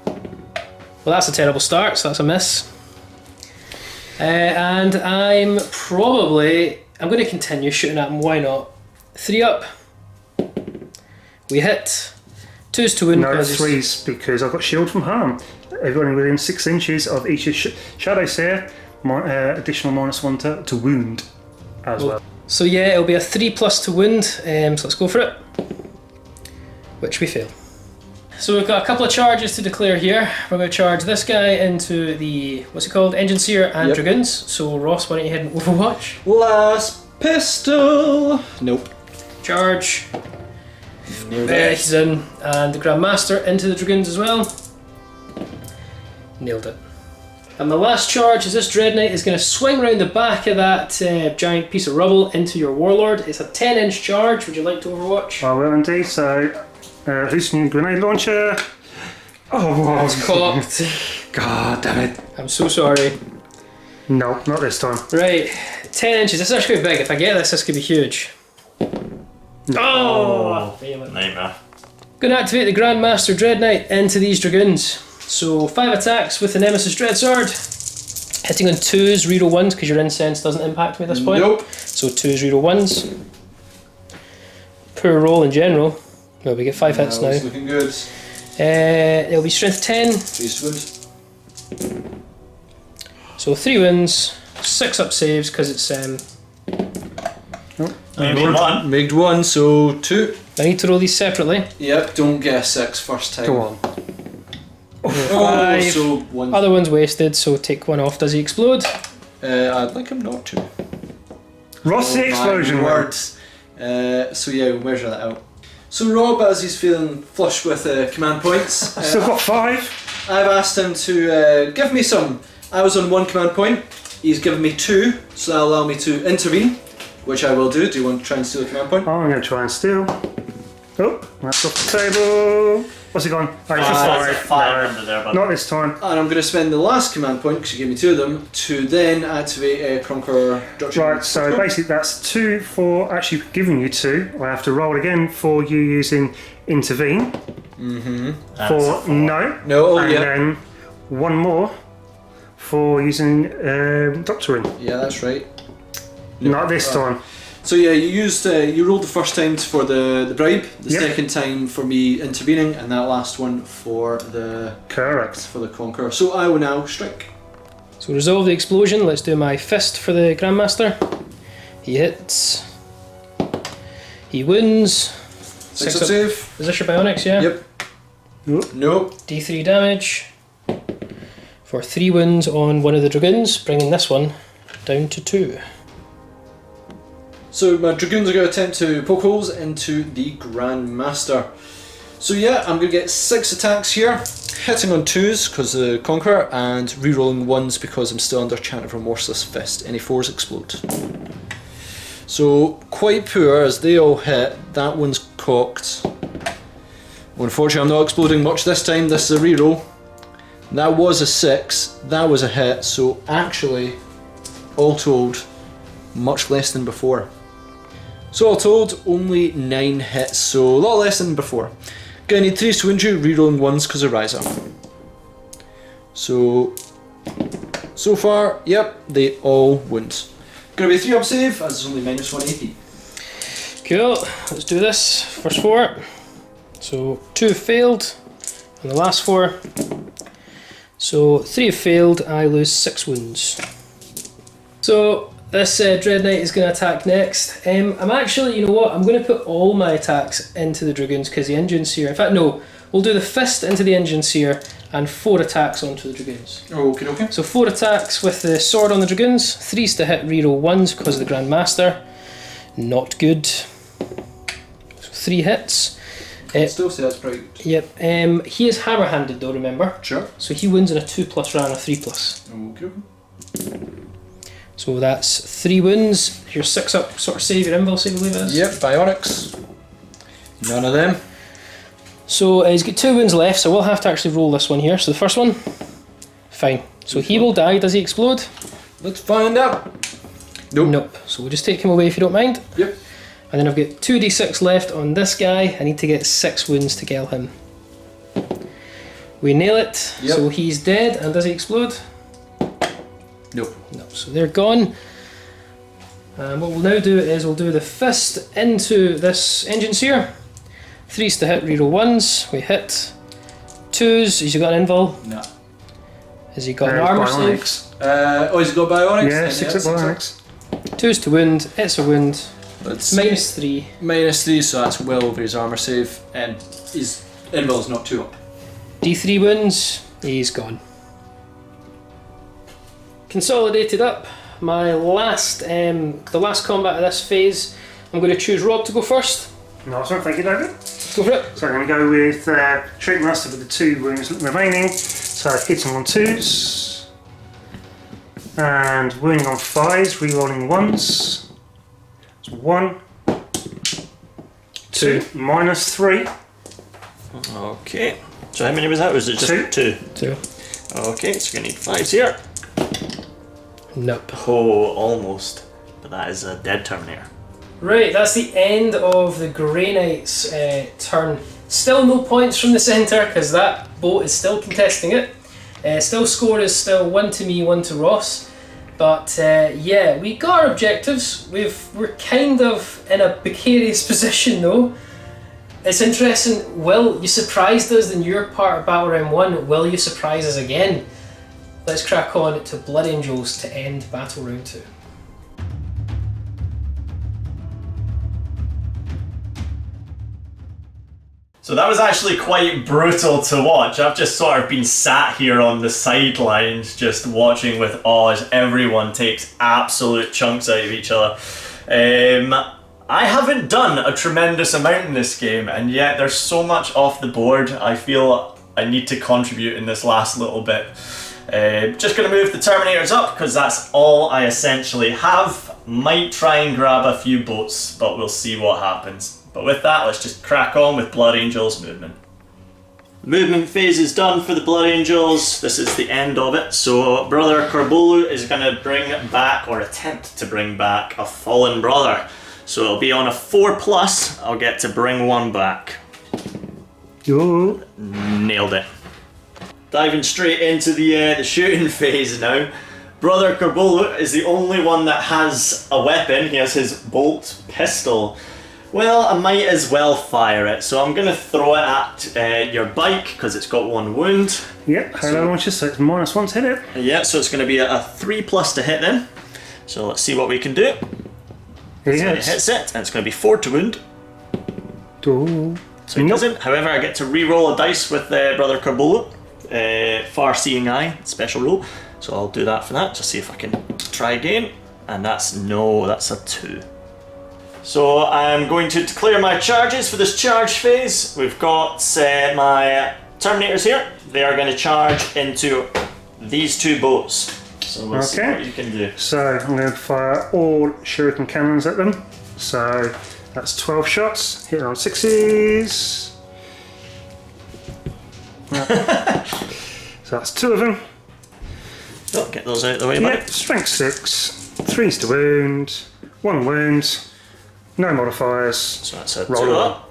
Well, that's a terrible start, so that's a miss. And I'm going to continue shooting at him, why not? 3 up. We hit. 2s to wound. No 3s because I've got shield from harm. Everyone within 6 inches of each Shadowseer, additional -1 to wound as well. So yeah, it'll be a 3+ to wound, so let's go for it. Which we fail. So we've got a couple of charges to declare here. We're going to charge this guy into the, what's it called, Engine Seer and Dragoons. So Ross, why don't you head and Overwatch? Last pistol. Nope. Charge. He's in. And the Grandmaster into the Dragoons as well. Nailed it. And the last charge is this Dreadknight is going to swing around the back of that giant piece of rubble into your Warlord. It's a 10-inch charge. Would you like to Overwatch? I will indeed. So, who's new grenade launcher? Oh, wow. It's cocked. God damn it. I'm so sorry. No, not this time. Right, 10 inches. This is actually big. If I get this, this could be huge. Oh! Nightmare. Going to activate the Grandmaster Dreadknight into these Dragoons. So 5 attacks with the Nemesis Dreadsword. Hitting on 2s, reroll 1s because your incense doesn't impact me at this point. Nope. So 2s, reroll 1s. Poor roll in general. Well, we get 5 hits now. It's looking good. It'll be strength 10. 3 wounds. So 3 wins, 6 up saves because it's. Made 1, so 2. I need to roll these separately. Yep, don't get a 6 first time. Go on. Oh, 5. so 1. Other one's wasted, so take 1 off. Does he explode? I'd like him not to. Ross the explosion. My words. So yeah, we'll measure that out. So Rob, as he's feeling flush with command points, I've still got 5. I've asked him to give me some. I was on 1 command point. He's given me 2, so that'll allow me to intervene, which I will do. Do you want to try and steal a command point? I'm going to try and steal. Oh, that's off the table. What's it gone? Oh, it's There's a 5. 5 under there, but Not this time. And I'm going to spend the last command point, because you gave me 2 of them, to then activate Conqueror Doctrine. Right, so basically that's 2 for actually giving you 2. I have to roll again for you using intervene. That's a For 4. no. No, and yeah. then 1 more for using doctoring. Yeah, that's right. Not this time. So yeah, you rolled the first time for the bribe, the Yep. second time for me intervening, and that last one for the Correct. Conqueror. So I will now strike. So resolve the explosion. Let's do my fist for the Grandmaster. He hits. He wounds. 6 up save. Is this your bionics? Yeah. Yep. Nope. D3 damage for 3 wounds on one of the Dragoons, bringing this one down to 2. So my Dragoons are going to attempt to poke holes into the Grandmaster. So yeah, I'm going to get 6 attacks here, hitting on 2s because the Conqueror, and rerolling 1s because I'm still under Chant of Remorseless Fist. Any 4s explode. So quite poor as they all hit. That one's cocked. Unfortunately, I'm not exploding much this time. This is a reroll. That was a 6. That was a hit. So actually, all told, much less than before. So all told, only 9 hits, so a lot less than before. Gonna need 3 to wound you, rerolling 1s because of Riser. So far, yep, they all wound. Gonna be a 3-up save, as it's only minus 1 AP. Cool, let's do this. First 4. So 2 have failed, and the last 4. So 3 have failed, I lose 6 wounds. So this Dreadknight is going to attack next. I'm actually, you know what, I'm going to put all my attacks into the Dragoons because the Engine Seer, in fact no, we'll do the Fist into the Engine Seer and 4 attacks onto the Dragoons. Okay. So 4 attacks with the Sword on the Dragoons, 3s to hit, reroll 1s because of the Grand Master. Not good. So 3 hits. Still say that's pretty good. Yep. He is hammer-handed though, remember? Sure. So he wins in a 2+ rather than a 3+. Okay. So that's 3 wounds. Your 6-up sort of save, your invul save I believe it is. Yep, Bionics. None of them. So he's got 2 wounds left, so we'll have to actually roll this one here. So the first one, fine. So he will die. Does he explode? Let's find out. Nope. So we'll just take him away if you don't mind. Yep. And then I've got 2d6 left on this guy. I need to get 6 wounds to kill him. We nail it. Yep. So he's dead. And does he explode? Nope. No. So they're gone. And what we'll now do is we'll do the Fist into this Engine Seer. 3s to hit, reroll 1s. We hit. 2s. Has he got an invul? No. Has he got an armor save? He's got Bionics? Yeah, 6 at Bionics. 2s to wound. It's a wound. That's Minus 3. minus 3, so that's Will over his armor save, and his invul's not 2 up. D3 wounds. He's gone. Consolidated up. My last, the last combat of this phase. I'm going to choose Rob to go first. Nice one, thank you, David. Go for it. So I'm going to go with Trick Master with the 2 wounds remaining. So hitting on 2s. And wounding on 5s, rerolling 1s. So 1, 2, minus 3. Okay. So how many was that? Was it just 2? 2. Okay, so we're going to need 5s here. Nope. Oh, almost. But that is a dead Terminator. Right, that's the end of the Grey Knight's turn. Still no points from the centre because that boat is still contesting it. Still score is still 1 to me, 1 to Ross. But yeah, we got our objectives. We're kind of in a precarious position though. It's interesting, Will, you surprised us in your part of Battle Round 1. Will you surprise us again? Let's crack on to Blood Angels to end Battle Round 2. So that was actually quite brutal to watch. I've just sort of been sat here on the sidelines just watching with awe as everyone takes absolute chunks out of each other. I haven't done a tremendous amount in this game, and yet there's so much off the board. I feel I need to contribute in this last little bit. Just going to move the Terminators up because that's all I essentially have. Might try and grab a few boats, but we'll see what happens. But with that, let's just crack on with Blood Angels movement. The movement phase is done for the Blood Angels. This is the end of it. So Brother Corbolu is going to bring back, or attempt to bring back, a fallen brother. So it'll be on a 4+, I'll get to bring 1 back. Yo. Nailed it. Diving straight into the shooting phase now. Brother Corbolu is the only one that has a weapon. He has his bolt pistol. Well, I might as well fire it, so I'm going to throw it at your bike because it's got 1 wound. Yep, hello launches, so it's -1 to hit it. Yeah, so it's going to be a 3+ to hit then. So let's see what we can do. Here So he it goes. hits it, and it's going to be 4 to wound. Oh. So it doesn't. However, I get to re-roll a dice with Brother Corbolu. Far-seeing eye, special roll. So I'll do that for that, just see if I can try again. And that's a 2. So I'm going to declare my charges for this charge phase. We've got my Terminators here. They are going to charge into these 2 boats. So we'll see what you can do. So I'm going to fire all shuriken cannons at them. So that's 12 shots, hitting on 6s. So that's 2 of them. Oh, get those out of the way, buddy. Yep, strength 6, 3s to wound, 1 wound, no modifiers. So that's a Roll 2 on. up.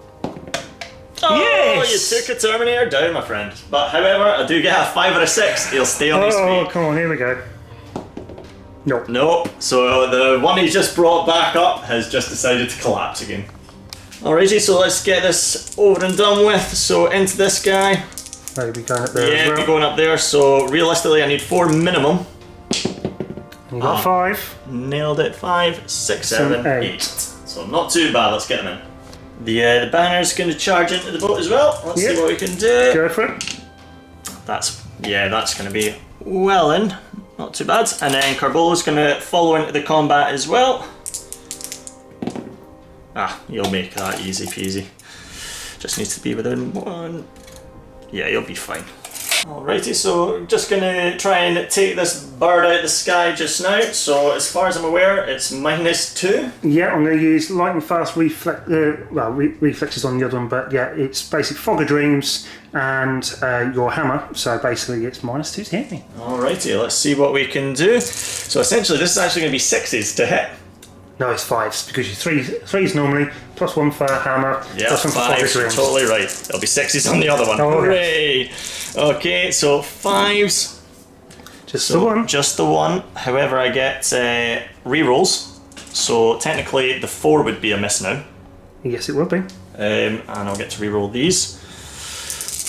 Oh, Yes! you took a Terminator down, my friend. But however, I do get a 5 or a 6. He'll stay on his Oh, feet. come on, here we go. Nope. Nope. So the one he just brought back up has just decided to collapse again. Alrighty, so let's get this over and done with. So into this guy. Maybe going up there Yeah, as be well. going up there. So realistically, I need 4 minimum. You got 5. Nailed it. 5, 6, 7, 8. 8. So not too bad. Let's get them in. The banner's going to charge into the boat as well. Let's Yep. see what we can do. Go for it. That's going to be well in. Not too bad. And then Carbolo's going to follow into the combat as well. Ah, you'll make that easy peasy. Just needs to be within 1. Yeah, you'll be fine. Alrighty, so just gonna try and take this bird out of the sky just now. So as far as I'm aware, it's -2. Yeah, I'm going to use lightning fast reflexes on the other one, but yeah, it's basic fog of dreams and your hammer. So basically, it's -2 to hit me. Alrighty, let's see what we can do. So essentially, this is actually gonna be 6s to hit. No, it's 5s because you're threes normally, +1 for hammer, Yeah, +1 for fog of 5s, dreams. totally right. There'll be 6s on the other one. Oh, Hooray! Okay, so 5s. Just So the one. just the one. However, I get rerolls. So technically, the 4 would be a miss now. Yes, it will be. And I'll get to reroll these.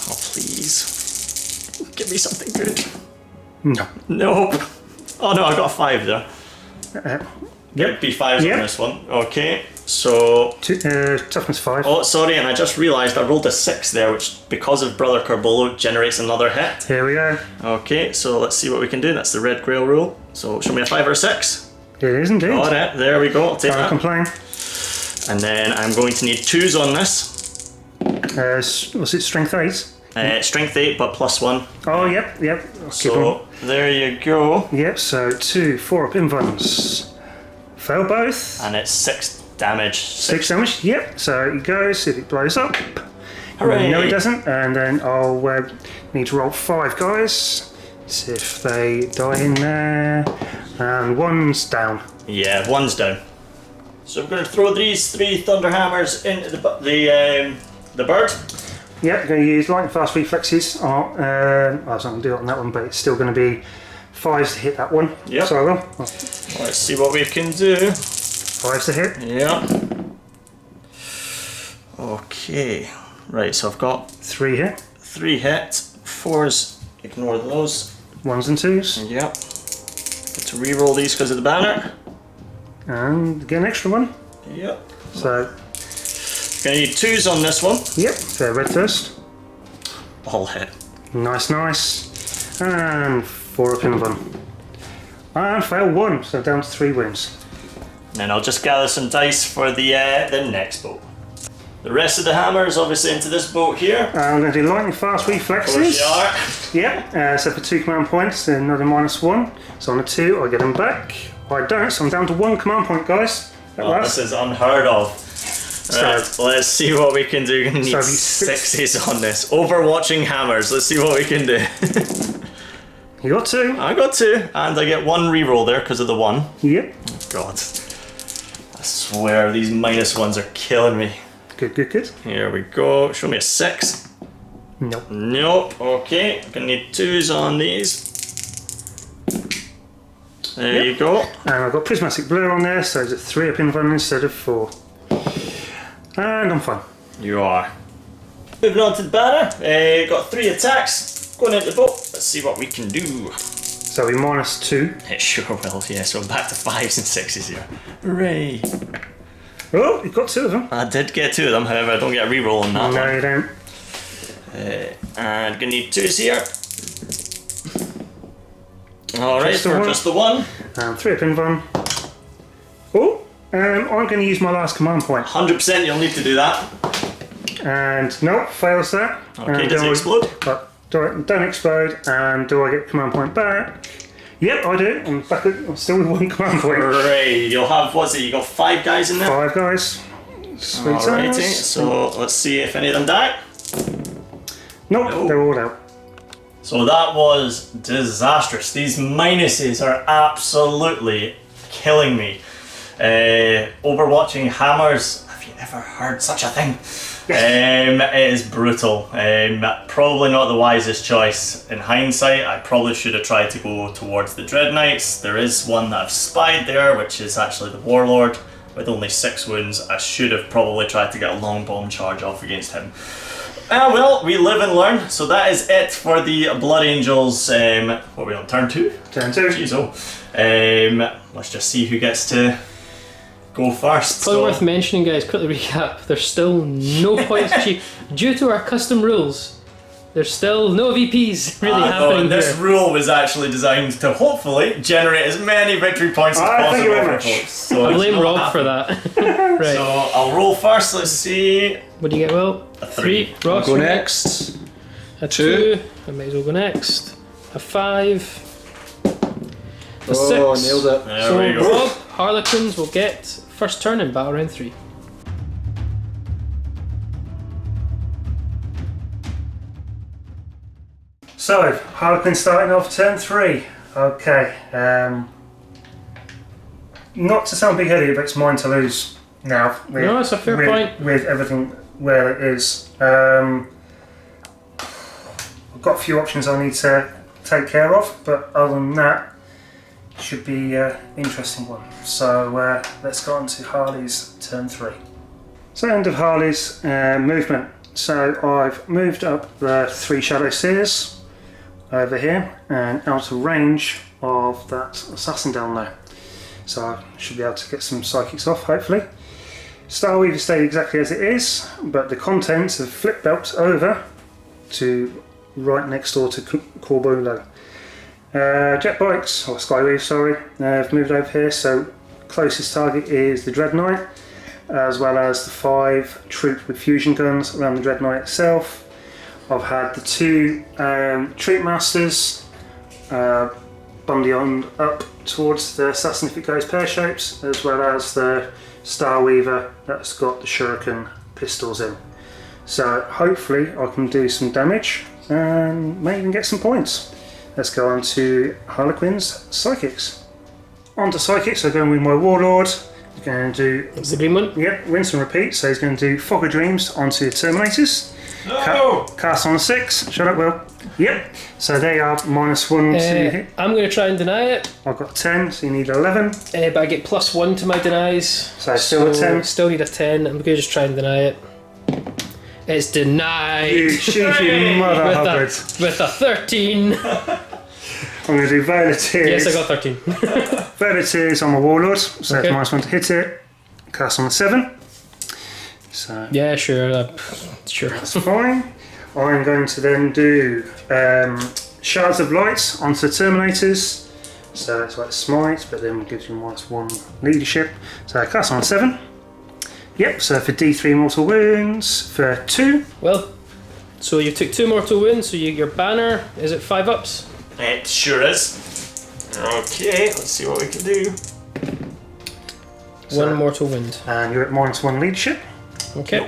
Oh, please. Give me something good. No. Nope. Oh no, I got a 5 there. Yep. Be 5s Yep. on this one. Okay, so... Toughness 5. Oh, sorry, and I just realised I rolled a 6 there, which, because of Brother Carbolo, generates another hit. Here we go. Okay, so let's see what we can do. That's the red grail rule. So show me a 5 or a 6. It is indeed. Got it. There we go. I'll take Can't that. complain. And then I'm going to need 2s on this. Was it strength 8? Strength 8, but +1. Oh, yep. I'll keep on. So there you go. Yep, so 2 4-up invulns. Fail both. And it's 6 damage. 6 damage. Yep, so it goes, if it blows up. Hooray. No, it doesn't. And then I'll need to roll 5 guys. See if they die in there. And 1's down. Yeah, 1's down. So I'm going to throw these 3 thunder hammers into the bird. Yep, going to use lightning fast reflexes. I was not going to do it on that one, but it's still going to be 5s to hit that one. Yep. So I will. Let's see what we can do. 5s to hit. Yeah. Okay. Right, so I've got 3 hit. 3 hits. 4s, ignore those. 1s and 2s. Yep. Get to re-roll these because of the banner. And get an extra one. Yep. So, Gonna need 2s on this one. yep, they're red first. All hit. Nice. And 4-up invuln. And fail 1, so down to 3 wounds. And then I'll just gather some dice for the next boat. The rest of the hammers obviously into this boat here. I'm going to do lightning fast Of reflexes. course you are. Yep, so for 2 command points, another -1. So on a 2, I get them back. I don't, so I'm down to 1 command point, guys. At Oh, last. this is unheard of. Right, let's see what we can do. You're gonna need So 6s on this. Overwatching hammers. Let's see what we can do. You got 2. I got 2, and I get 1 reroll there because of the 1. Yep. God, I swear these -1s are killing me. Good. Here we go. Show me a 6. Nope. Nope. Okay, gonna need 2s on these. There you go. And I've got prismatic blur on there, so it's a 3-up invuln instead of 4. And I'm fine. You are. Moving on to the banner. Got 3 attacks. Going into the boat. Let's see what we can do. So we -2. It sure will, yeah. So I'm back to 5s and 6s here. Hooray. Oh, you've got 2 of them. I did get 2 of them, however, I don't get a reroll on that No, one. you don't. And gonna need 2s here. Alright, Just the for one. just the 1. And 3-up invuln. Oh, I'm going to use my last command point. 100% you'll need to do that. And nope, fails that. Okay, And does it do I- explode? But don't explode. And do I get command point back? Yep, I do. I'm back. I'm still with 1 command point. Hooray. You'll have, what's it, you got 5 guys in there? 5 guys. Sweet Alrighty, ass. so let's see if any of them die. Nope, No. they're all out. So that was disastrous. These minuses are absolutely killing me. Overwatching hammers, have you ever heard such a thing? It is brutal. Probably not the wisest choice. In hindsight, I probably should have tried to go towards the Dreadknights. There is one that I've spied there, which is actually the Warlord, with only 6 wounds. I should have probably tried to get a long bomb charge off against him. Well, we live and learn. So that is it for the Blood Angels. What are we on, turn 2? Turn 2. Jeez, let's just see who gets to go first. Probably worth mentioning, guys, quickly recap, there's still no points achieved. Due to our custom rules, there's still no VPs really happening this here. rule was actually designed to hopefully generate as many victory points as possible. Thank you very for much. folks. So I blame it's not Rob for happened. that. Right. So I'll roll first, let's see. What do you get, Will? A 3. Ross, Go next. A 2. I might as well go next. A 5. A 6. Oh, nailed it. There So we go. Rob, Harlequins will get first turn in battle round 3. So, Harlequin starting off turn 3. Okay. Not to sound big-headed, but it's mine to lose now. No, that's a fair point. With everything where it is. I've got a few options I need to take care of, but other than that, should be an interesting one. So let's go on to Harley's turn 3. So end of Harley's movement. So I've moved up the 3 Shadowseers over here and out of range of that assassin down there. So I should be able to get some psychics off, hopefully. Starweaver stayed exactly as it is, but the contents have flipped out over to right next door to Corbulo. Jet bikes, or Skyweave, sorry, have moved over here, so closest target is the Dreadknight, as well as the 5 troop with fusion guns around the Dreadknight itself. I've had the 2 troop masters bundy on up towards the assassin if it goes pear-shaped, as well as the Starweaver that's got the shuriken pistols in. So hopefully I can do some damage and maybe even get some points. Let's go on to Harlequins Psychics. On to Psychics, I'm going with my Warlord. He's going to do... That's the green one? Yep, rinse and repeat. So he's going to do Fog of Dreams onto Terminators. No! Cast on 6. Shut up, Will. Yep. So they are -1 to hit. I'm going to try and deny it, I've got 10, so you need 11. but I get +1 to my denies. So still a 10. Still need a 10. I'm going to just try and deny it. It's denied. You cheeky mother hubbard. With a 13. I'm going to do Veil of Tears. Yes, I got 13. Veil of Tears on my Warlord, so Okay. that's -1 to hit it. Cast on 7. So Yeah, sure. Sure. that's fine. I'm going to then do Shards of Light onto Terminators. So that's like Smite, but then gives you -1 leadership. So cast on 7. Yep, so for D3 mortal wounds for 2. Well, so you took 2 mortal wounds, so your banner is it 5 ups? It sure is. Okay, let's see what we can do. 1 mortal wound. And you're at -1 leadership. Okay.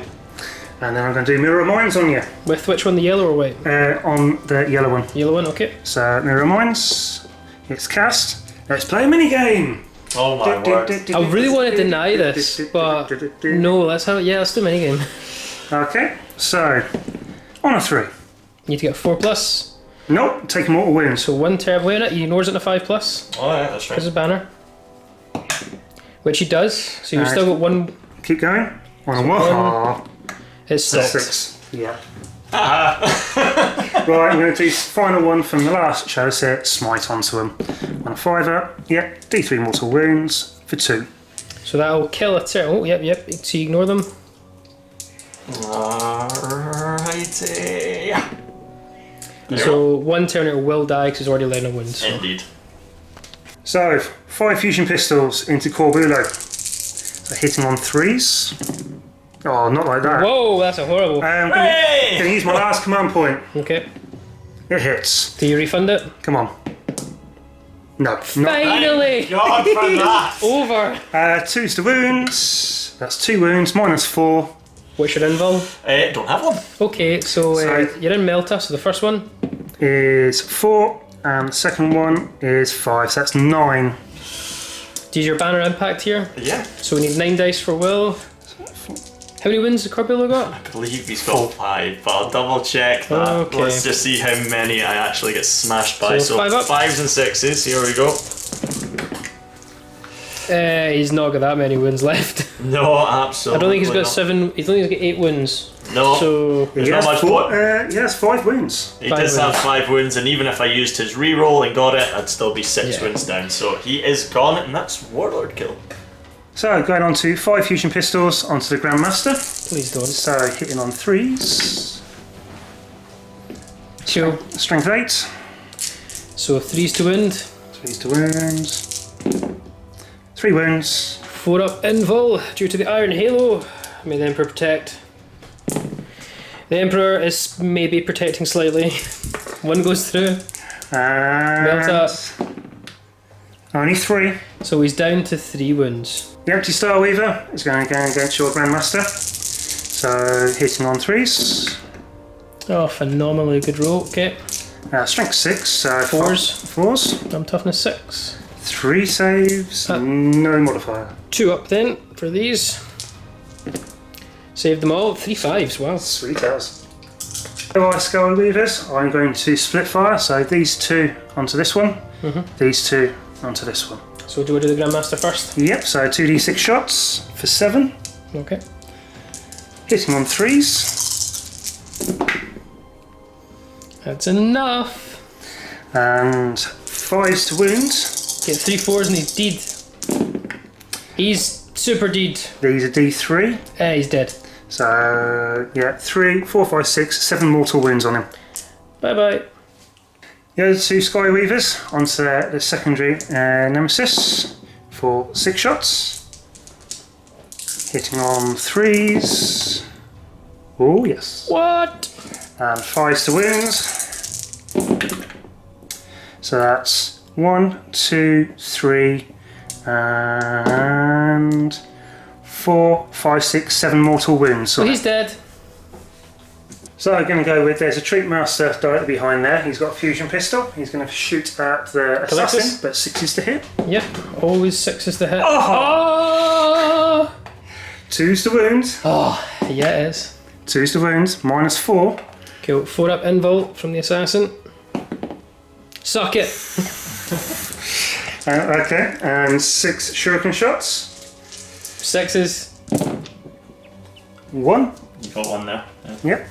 And then I'm going to do Mirror of Minds on you. With which one, the yellow or white? On the yellow one. Yellow one, okay. So Mirror of Minds, it's cast. Let's play a mini game. Oh my word. I really want to deny this, but no, let's have it. Yeah, let's do a minigame. Okay, so on a 3. You need to get 4+. Nope, take mortal wounds. So 1 terrible win it, he ignores it in a 5+. Oh yeah, that's right. Because his banner. Which he does, so you've still got 1. Keep going. On a 1. It's 6. 6. Yeah. Right, I'm going to do final one from the last show set, Smite onto him. On a 5-er, yep, D3 mortal wounds for 2. So that'll kill a terrible. Oh, yep. So you ignore them. Alrighty. So 1 Terminator will die because he's already laying on wounds. So. Indeed. So, 5 fusion pistols into Corbulo. So hitting on 3s. Oh, not like that. Whoa, that's a horrible. I'm Hey! going to use my last command point. Okay. It hits. Do you refund it? Come on. No. Not. Finally! God for that! Over! 2's the wounds. That's 2 wounds, -4. What's your invul? Don't have one. Okay, so Sorry. you're in Melta, so the first one. Is 4, and the second one is 5, so that's 9. Do your banner impact here? Yeah. So we need 9 dice for Will. How many wins has Corbillo got? I believe he's got 5, but I'll double check that. Okay. Let's just see how many I actually get smashed by. So 5 up. 5s and 6s, here we go. He's not got that many wins left. No, absolutely I don't think he's got not. 7. He's only got 8 wins. No. So There's not much point. He has 5 wins. He 5 does wins. have 5 wins, and even if I used his reroll and got it, I'd still be 6 Yeah. wins down. So he is gone, and that's Warlord kill. So going on to 5 fusion pistols onto the Grandmaster. please don't. So hitting on 3s. Chill. Strength 8. So 3s to wind. 3s to wounds. 3 wounds. 4 up invul due to the Iron Halo. May the Emperor protect. The Emperor is maybe protecting slightly. 1 goes through. And Melt up. only 3. So he's down to 3 wounds. The Empty Star Weaver is going to go against your Grandmaster. So hitting on 3s. Oh, phenomenally good roll. Okay. Strength 6. So 4s. 4s. I'm toughness 6. 3 saves. No modifier. 2 up then for these. Saved them all. 3 5s. Wow. Sweet as. Our Skull Weavers, I'm going to split fire. So these 2 onto this one. These 2 onto this one. So do we do the Grandmaster first? Yep, so 2d6 shots for 7. Okay. Hitting on 3s. That's enough. And 5s to wound. Get 3 4s and he's dead. He's super dead. These are d3. He's dead. So, yeah, 3, 4, 5, 6, 7 mortal wounds on him. Bye bye. The other 2 Sky Weavers onto the secondary Nemesis for 6 shots. Hitting on 3s. Oh, yes. What? And 5s to wounds. So that's 1, 2, 3, and 4, 5, 6, 7 mortal wounds. So he's dead. So I'm going to go with, there's a Treat Master directly behind there. He's got a fusion pistol. He's going to shoot at the assassin, Collectus? but 6s to hit. Yep. Always 6s to hit. Oh! 2s to wound. Oh, yeah, it is. 2s to wound, -4. Cool. 4 up invul from the assassin. Suck it. Okay, and 6 shuriken shots. 6s. 1. You got 1 there. Yep.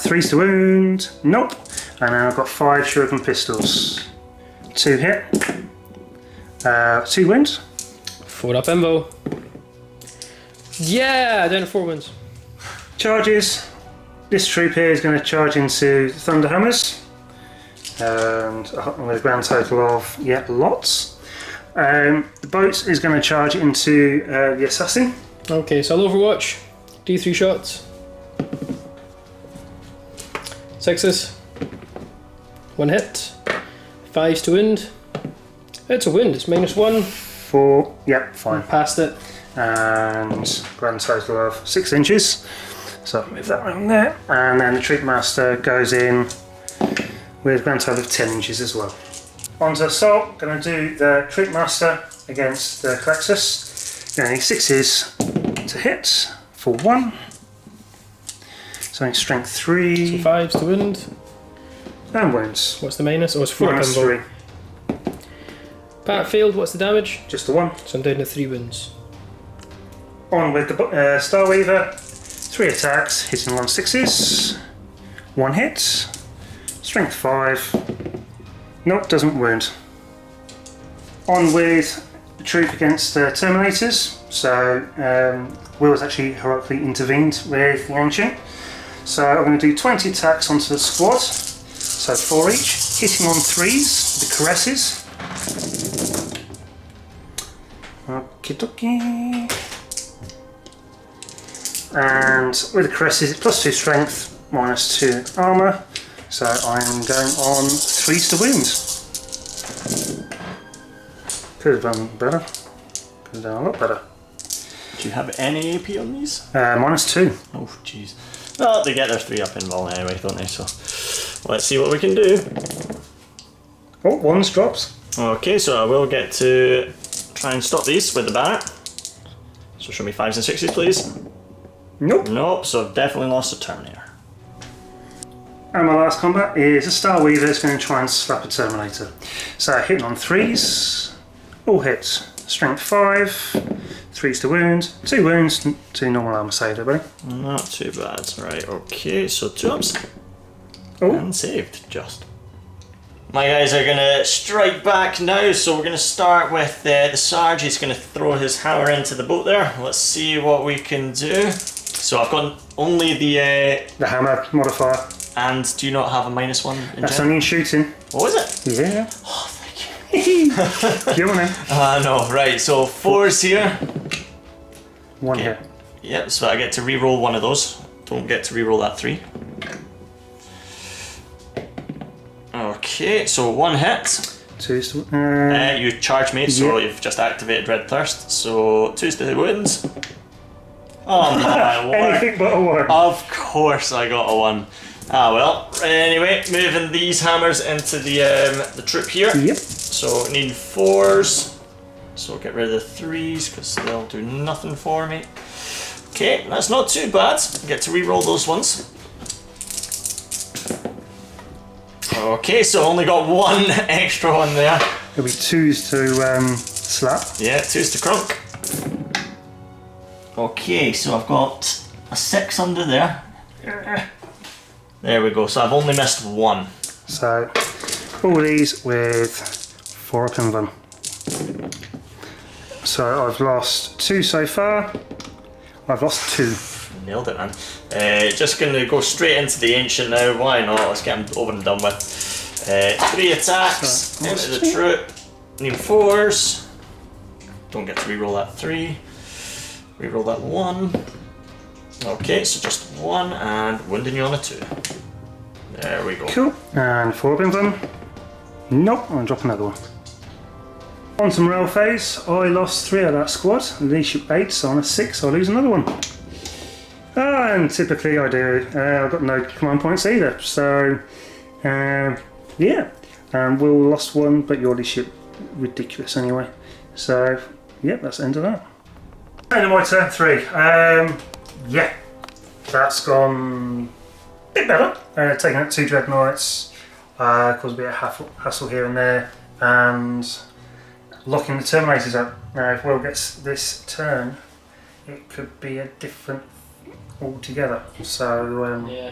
3s to wound. Nope. And then I've got 5 shuriken pistols. 2 hit. 2 wounds. 4 up invul. Yeah, down to 4 wounds. Charges. This troop here is going to charge into Thunderhammers. And with a grand total of, lots. The boat is going to charge into the assassin. Okay, so I'll overwatch. D3 shots. 6s. 1 hit. 5s to wound. It's a wound, it's -1. 4, yep, fine. Passed it. And grand total of 6 inches. So I'll move that around there. And then the Treat Master goes in with a grand total of 10 inches as well. On to assault, going to do the Treat Master against the Colexus. Going to need 6s to hit for 1. So it's strength 3 So 5s to wound. and wounds. What's the minus? Oh, it's 4 up Minus invul. 3, Pat failed, what's the damage? just the 1. So I'm down to 3 wounds. On with the Starweaver, 3 attacks, hitting on 6s, 1 hit, strength 5, nope, doesn't wound. On with the troop against the Terminators, so Will's actually heroically intervened with the Ancient. So I'm going to do 20 attacks onto the squad, so 4 each, hitting on 3s, the Caresses. Okie dokie. And with the Caresses, it's +2 strength, -2 armour. So I'm going on 3s to wound. Could have done better. Could have done a lot better. Do you have any AP on these? -2. Oh, jeez. Well, they get their 3 up invul anyway, don't they? So let's see what we can do. Oh, 1s drops. Okay, so I will get to try and stop these with the bayonet. So show me 5s and 6s, please. Nope. Nope, so I've definitely lost a Terminator. And my last combat is a Star Weaver is going to try and slap a Terminator. So hitting on 3s, all hits. Strength 5, 3s to wound, 2 wounds, 2 normal armor saved, everybody. Not too bad. Right, okay, so 2 ups. Oh. And saved, just. My guys are going to strike back now, so we're going to start with the Sarge. He's going to throw his hammer into the boat there. Let's see what we can do. So I've got only the hammer modifier. And do you not have a -1 in That's gen? only in shooting. What was it? Yeah. Oh, thank you. Go on then. No, right, so 4s here. 1 Okay. hit. Yep, so I get to re-roll one of those. Don't get to re-roll that 3. Okay, so 1 hit. 2s to You charge me, so yeah. you've just activated Red Thirst. So 2s to the wounds. Oh my word. anything but a 1. Of course I got a 1. Ah well. Anyway, moving these hammers into the troop here. Yep. So need 4s. So get rid of the 3s because they'll do nothing for me. Okay, that's not too bad. Get to re-roll those ones. Okay, so only got 1 extra one there. There'll be 2s to slap. Yeah, 2s to crunk. Okay, so I've got a 6 under there. There we go, so I've only missed 1. So all these with 4 up in them. So I've lost 2 so far. I've lost 2. Nailed it, man. Just going to go straight into the Ancient now. Why not? Let's get him over and done with. 3 attacks So, into the troop. Need 4s. Don't get to reroll that 3. Reroll that 1. Okay, so just 1 and wounding you on a 2. There we go. Cool. And 4 up in them. Nope, I'm gonna drop another one. On some rail phase, I lost 3 of that squad. Leadership 8, so on a 6 I lose another one. And typically I do. I've got no command points either. So, yeah. Will lost 1, but your leadership ridiculous anyway. So, yeah, that's the end of that. End of my turn 3. Yeah, that's gone a bit better. Taking out 2 Dreadknights, caused a bit of hassle here and there, and locking the Terminators up. Now, if Will gets this turn, it could be a different altogether. So, Yeah.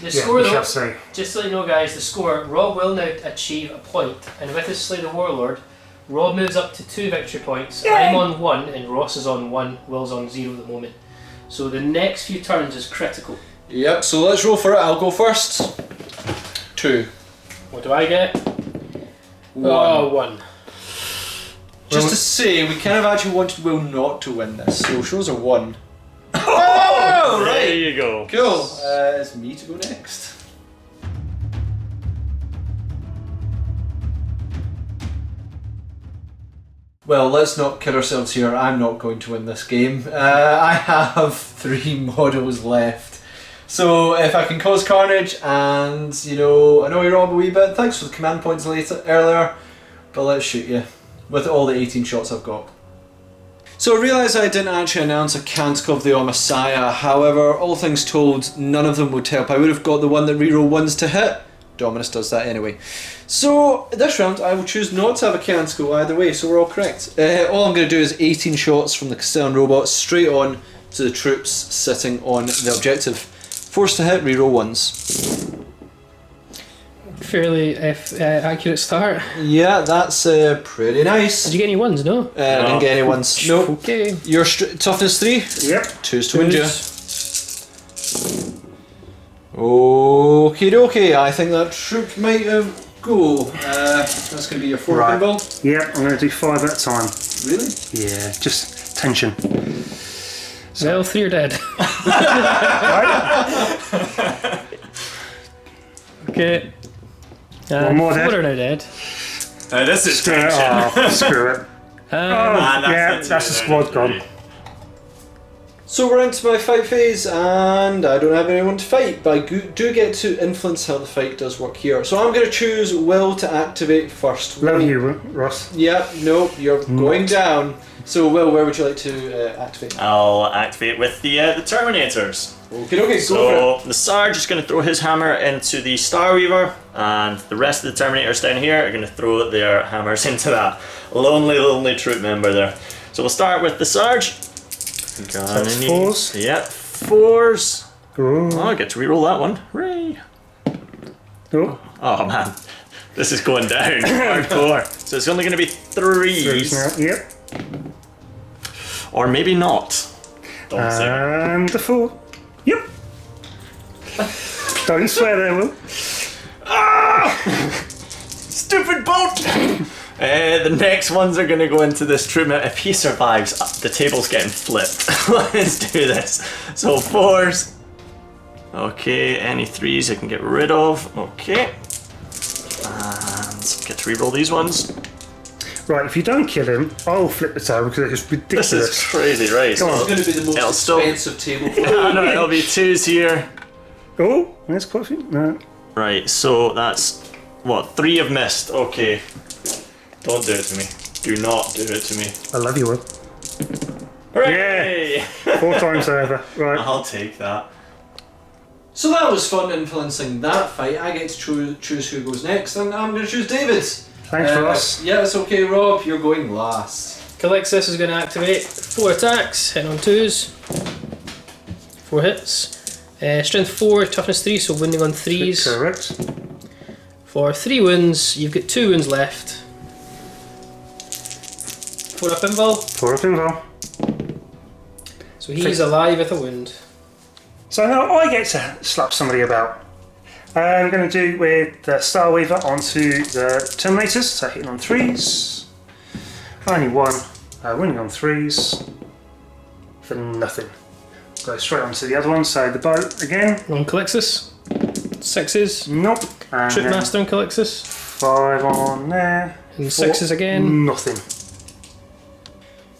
The yeah, score we though, shall see. just to let you know guys, the score, Rob will now achieve a point, and with his Slay the Warlord, Rob moves up to 2 victory points. Yay! I'm on 1 and Ross is on 1, Will's on 0 at the moment. So the next few turns is critical. Yep, so let's roll for it. I'll go first. 2. What do I get? 1. Oh, 1. Just to say, we kind of actually wanted Will not to win this, so shows are 1. Oh, There right. you go. Cool. It's me to go next. Well, let's not kid ourselves here. I'm not going to win this game. I have 3 models left. So if I can cause carnage, and you know, I know you're all a wee bit. Thanks for the command points earlier, but let's shoot you with all the 18 shots I've got. So I realised I didn't actually announce a Canticle of the Messiah. However, all things told, none of them would help. I would have got the one that reroll 1s to hit. Dominus does that anyway. So this round I will choose not to have a Canticle either way, so we're all correct. All I'm going to do is 18 shots from the Castellan robot straight on to the troops sitting on the objective. Forced to hit, reroll 1s. Fairly accurate start. Yeah, that's pretty nice. Did you get any 1s? No? I didn't get any 1s. Nope. Okay. Your toughness 3? Yep. 2s to wound you. Okie dokie, I think that troop might have go. That's going to be your 4 Right. pinball. Yep, I'm going to do 5 at a time. Really? Yeah, just tension. Well, 3 are dead. Okay. One more 4 dead. are now dead. This is Screw it. tension. Oh, screw it. Oh, that's yeah, the 2 that's the there, squad the gone. 3. So we're into my fight phase, and I don't have anyone to fight, but I do get to influence how the fight does work here. So I'm going to choose Will to activate first. Love you, Ross. Yeah, no, you're going down. So Will, where would you like to activate? I'll activate with the Terminators. Okay, go for So it. the Sarge is going to throw his hammer into the Starweaver, and the rest of the Terminators down here are going to throw their hammers into that lonely troop member there. So we'll start with the Sarge. That's 4s. Yeah, 4s. Ooh. Oh, I get to reroll that one. Hooray! Oh. Oh man, this is going down hardcore. So it's only going to be 3s. Now. Yep. Or maybe not. Don't say. And the 4. Yep. Don't swear there, Will. Stupid boat! The next ones are going to go into this troop. If he survives, the table's getting flipped. Let's do this. So 4s. Okay, any 3s I can get rid of. Okay. And get to reroll these ones. Right, if you don't kill him, I'll flip the table because it's ridiculous. This is crazy, right? Come on. It's going to be the It'll most still- expensive table. No, it'll be 2s here. Oh, there's quite a few. No. Right, so that's what, 3 have missed. Okay. Don't do it to me. Do not do it to me. I love you, Will. Hooray! 4 times over. Right. I'll take that. So that was fun influencing that fight. I get to choose who goes next, and I'm going to choose David. Thanks, Ross. Yeah, it's okay, Rob. You're going last. Calixus is going to activate 4 attacks, hitting on 2s. 4 hits. Strength 4, toughness 3, so wounding on 3s. Correct. For 3 wounds, you've got 2 wounds left. 4 up in Vell. 4 up in Vell. So he's alive with a wound. So now I get to slap somebody about. I'm going to do with the Starweaver onto the Terminators, so hitting on 3s. Only 1, winning on 3s. For nothing. Go straight onto the other one, so the bow again. On Calixus. 6s. Nope. And Troop then Master on Calixus. 5 on there. And 4. 6s again. Nothing.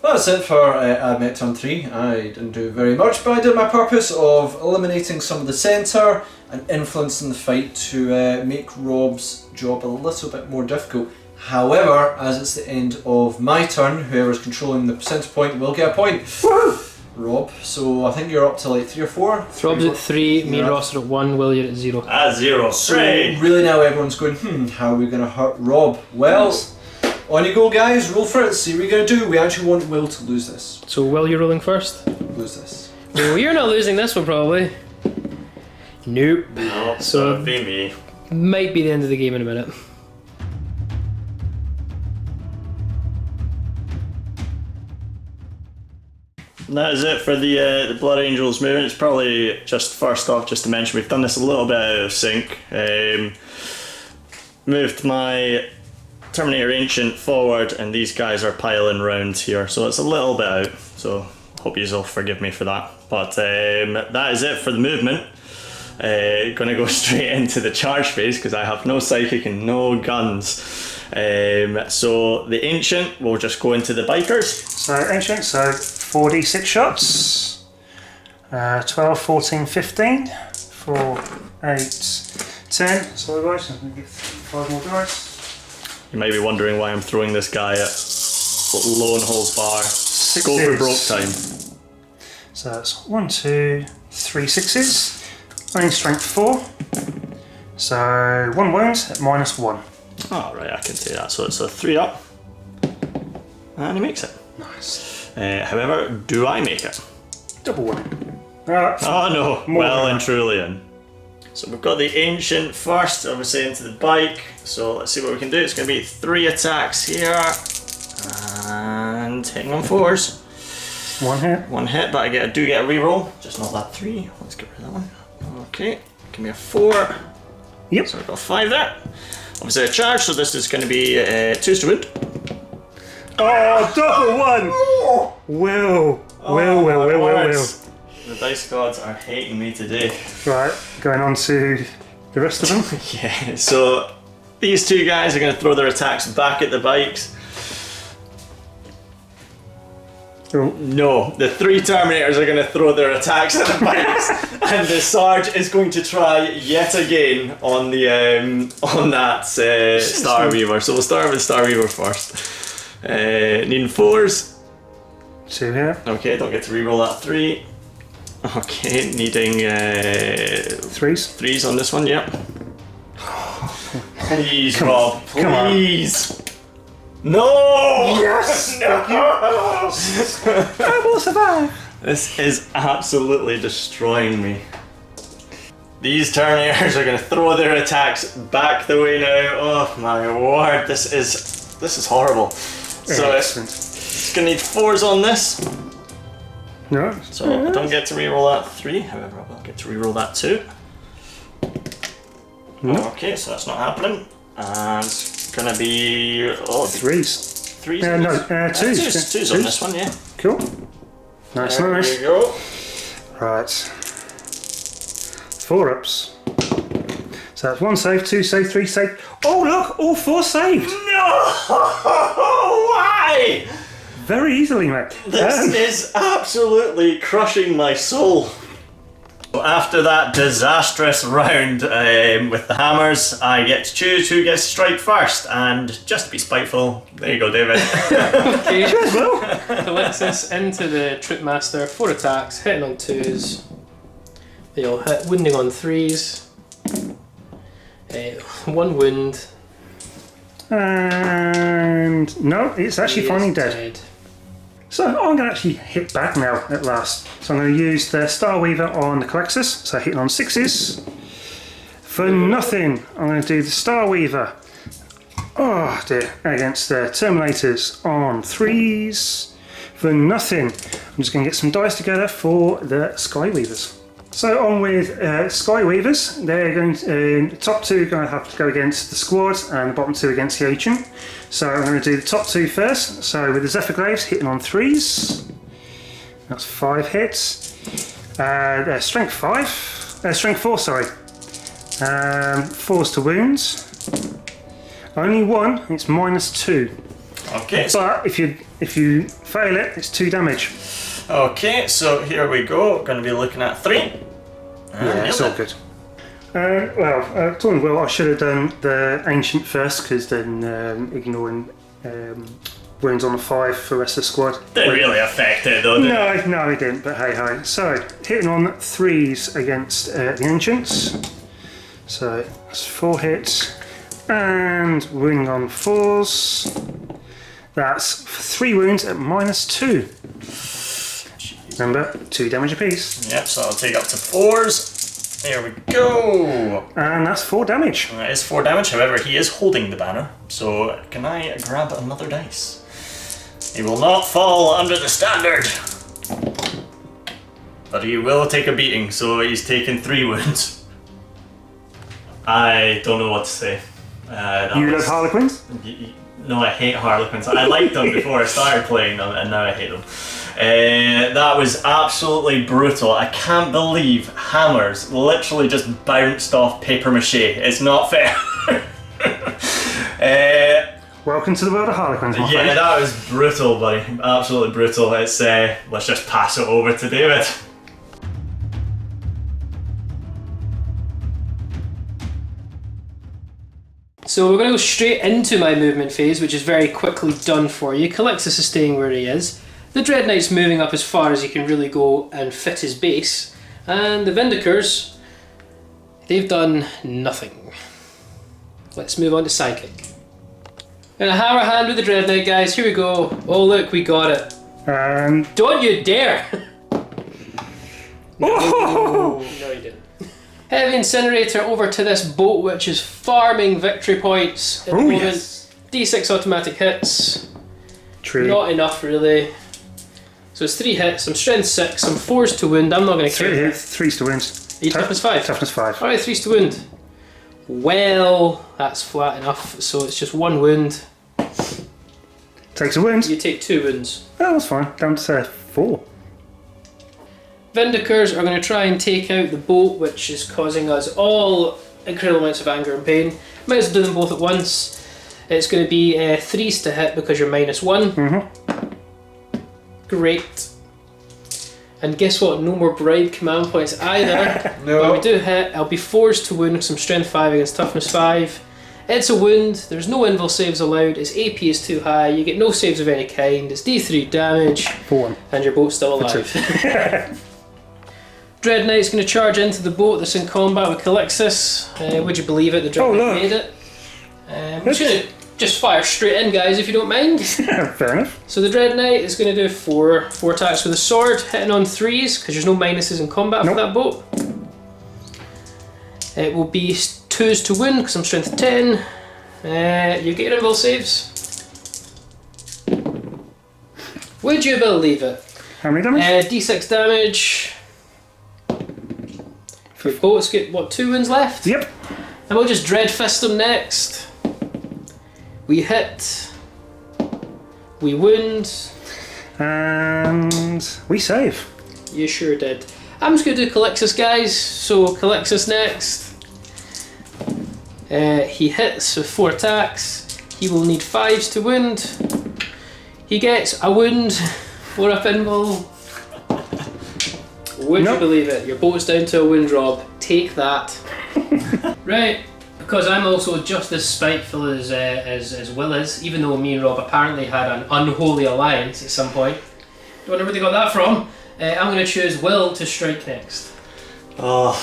That's it for Admit Turn 3. I didn't do very much, but I did my purpose of eliminating some of the centre and influencing the fight to make Rob's job a little bit more difficult. However, as it's the end of my turn, whoever's controlling the centre point will get a point. Woo! Rob, so I think you're up to like 3 or 4. Rob's at 3, me and Yeah. Ross are at 1, Will, you're at 0. At 0. So Hooray! really now everyone's going, how are we going to hurt Rob? Well, on you go guys, roll for it, see what we're going to do. We actually want Will to lose this. So Will, you're rolling first? Lose this. Well, you're not losing this one probably. Nope. No, So- it'd be me. Might be the end of the game in a minute. And that is it for the Blood Angels movement. It's probably just first off, just to mention, we've done this a little bit out of sync. Moved my Terminator Ancient forward, and these guys are piling round here, so it's a little bit out. So hope you all forgive me for that. But that is it for the movement. Gonna go straight into the charge phase because I have no psychic and no guns. So the Ancient will just go into the bikers. So Ancient, so 4d6 shots. 12, 14, 15. 4, 8, 10. So guys, I'm going to get 5 more dice. You may be wondering why I'm throwing this guy at Lone Holes Bar. Go for broke time. So that's 1, 2, 3 6s. Only strength 4. So 1 wound at -1. Oh, right, I can say that. So it's a 3 up. And he makes it. Nice. However, do I make it? Double wound. Ah, Oh no, More well than and that. truly in. So we've got the Ancient first, obviously into the bike. So let's see what we can do. It's going to be 3 attacks here. And hitting on 4s. 1 hit. 1 hit, but I do get a reroll. Just not that 3. Let's get rid of that one. Okay, give me a 4. Yep. So we've got 5 there. Obviously a charge, so this is going to be 2s to wound. Oh, double 1! Will. Will. The dice gods are hating me today. Right, going on to the rest of them. Yeah, so these 2 guys are going to throw their attacks back at the bikes. Oh. No, the 3 Terminators are going to throw their attacks at the bikes, and the Sarge is going to try yet again on the on that Starweaver. So we'll start with Starweaver first. Needing 4s. 2 here. Okay, don't get to reroll that 3. Okay, needing 3s. 3s on this one. Yep. Please, Rob. Please. No! Yes! No! I will survive! This is absolutely destroying me. These Terminators are going to throw their attacks back the way now. Oh my word, this is horrible. So Excellent. it's going to need 4s on this. No. So I don't get to reroll that 3, however I will get to reroll that 2. No. Okay, so that's not happening. And it's going to be... Oh, 3s. 3s? No, 2s. 2s on this one, yeah. Cool. Nice, There nice. you go. Right. 4 ups. So that's 1 save, 2 save, 3 save. Oh look, all 4 saved. No! Why? Very easily, mate. This is absolutely crushing my soul. After that disastrous round with the hammers, I get to choose who gets to strike first, and just to be spiteful, there you go, David. Okay. Alexis into the Troopmaster, 4 attacks, hitting on 2s. They all hit, wounding on 3s. 1 wound. And no, it's actually He finally is dead. So I'm going to actually hit back now at last. So I'm going to use the Starweaver on the Colexus, so hitting on 6s. For nothing, I'm going to do the Starweaver. Oh dear, against the Terminators on 3s. For nothing. I'm just going to get some dice together for the Skyweavers. So on with Skyweavers. They're going to, the top 2 are going to have to go against the squad, and the bottom 2 against the Ancient. So I'm going to do the top 2 first. So with the Zephyrglaives hitting on 3s. That's 5 hits. Strength 5. Strength 4, sorry. 4s to wounds. Only 1, it's -2. Okay. But if you fail it, it's 2 damage. Okay, so here we go. We're going to be looking at 3. Yeah, it's all good. Well, I should have done the Ancient first, because then ignoring wounds on the 5 for the rest of the squad. Didn't really affect it though, did it? No, it didn't, but hey ho. So, hitting on 3s against the Ancients. So, that's 4 hits. And wounding on 4s. That's 3 wounds at -2. Remember, 2 damage apiece. Yep, so I'll take up to 4s. There we go. And that's 4 damage. That is 4 damage, however, he is holding the banner. So, can I grab another dice? He will not fall under the standard. But he will take a beating, so he's taken 3 wounds. I don't know what to say. You love Harlequins? No, I hate Harlequins. I liked them before I started playing them, and now I hate them. That was absolutely brutal. I can't believe hammers literally just bounced off paper mache. It's not fair. Welcome to the world of Harlequins, my Yeah, friend. that was brutal, buddy. Absolutely brutal. It's let's just pass it over to David. So we're going to go straight into my movement phase, which is very quickly done for you. Calixtus is staying where he is. The Dreadknight's moving up as far as he can really go and fit his base. And the Vindicers, they've done nothing. Let's move on to Psychic. And a Hammerhand with the Dreadknight, guys. Here we go. Oh look, we got it. Don't you dare! No, you didn't. Heavy Incinerator over to this boat, which is farming victory points at the moment. Yes. D6 automatic hits. True. Not enough, really. So it's 3 hits, some strength 6, some 4s to wound. I'm not going to 3 count. hits, 3s to wound. Are you toughness 5? Toughness 5. Alright, 3s to wound. Well, that's flat enough, so it's just 1 wound. Takes a wound. You take 2 wounds. Oh, that's fine. Down to 4. Vindicers are going to try and take out the boat, which is causing us all incredible amounts of anger and pain. Might as well do them both at once. It's going to be 3s to hit because you're -1. Mm-hmm. Great. And guess what? No more bribe command points either. No. But we do hit. I'll be forced to wound some strength 5 against toughness 5. It's a wound. There's no invul saves allowed. Its AP is too high. You get no saves of any kind. It's D3 damage. For 1. And your boat's still alive. Dreadknight's going to charge into the boat that's in combat with Calixus. Would you believe it? The Dreadknight made it. I'm just going to just fire straight in, guys, if you don't mind. Fair enough. So the Dreadknight is going to do four attacks with a sword, hitting on 3s, because there's no minuses in combat for that boat. It will be 2s to wound, because I'm strength 10. You get your invul saves. Would you believe it? How many damage? D6 damage. Your boat's got, what, 2 wounds left? Yep. And we'll just Dread Fist them next. We hit. We wound. And we save. You sure did. I'm just going to do Calixus, guys. So Calixus next. He hits with 4 attacks. He will need 5s to wound. He gets a wound for a pinball. Would you believe it? Your boat's down to a wound, Rob. Take that. Right. Because I'm also just as spiteful as Will is, even though me and Rob apparently had an unholy alliance at some point. Don't know where they got that from. I'm going to choose Will to strike next. Oh,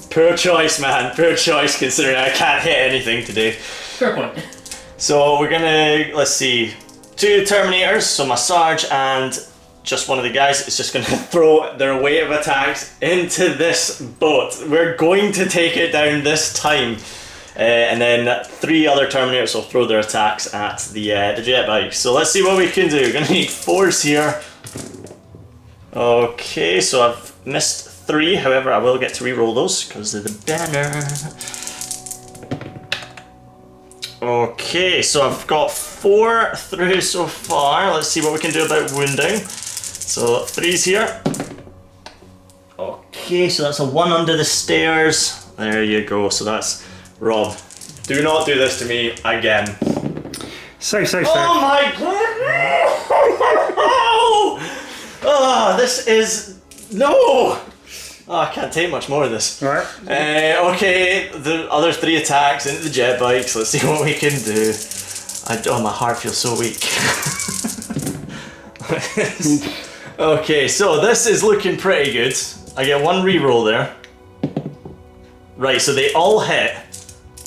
poor choice, man. Poor choice considering I can't hit anything today. Fair point. So we're gonna, let's see, 2 Terminators, so my Sarge and just one of the guys is just going to throw their weight of attacks into this boat. We're going to take it down this time. And then 3 other Terminators will throw their attacks at the jet bike. So let's see what we can do. We're going to need 4s here. Okay, so I've missed 3. However, I will get to re-roll those because of the banner. Okay, so I've got 4 through so far. Let's see what we can do about wounding. So 3s here. Okay, so that's a 1 under the stairs. There you go. So that's Rob. Do not do this to me again. Safe. Oh my god! Oh, this is no. Oh, I can't take much more of this. Right. Okay, the other 3 attacks into the jet bikes. Let's see what we can do. Oh, my heart feels so weak. Okay, so this is looking pretty good. I get 1 reroll there. Right, so they all hit.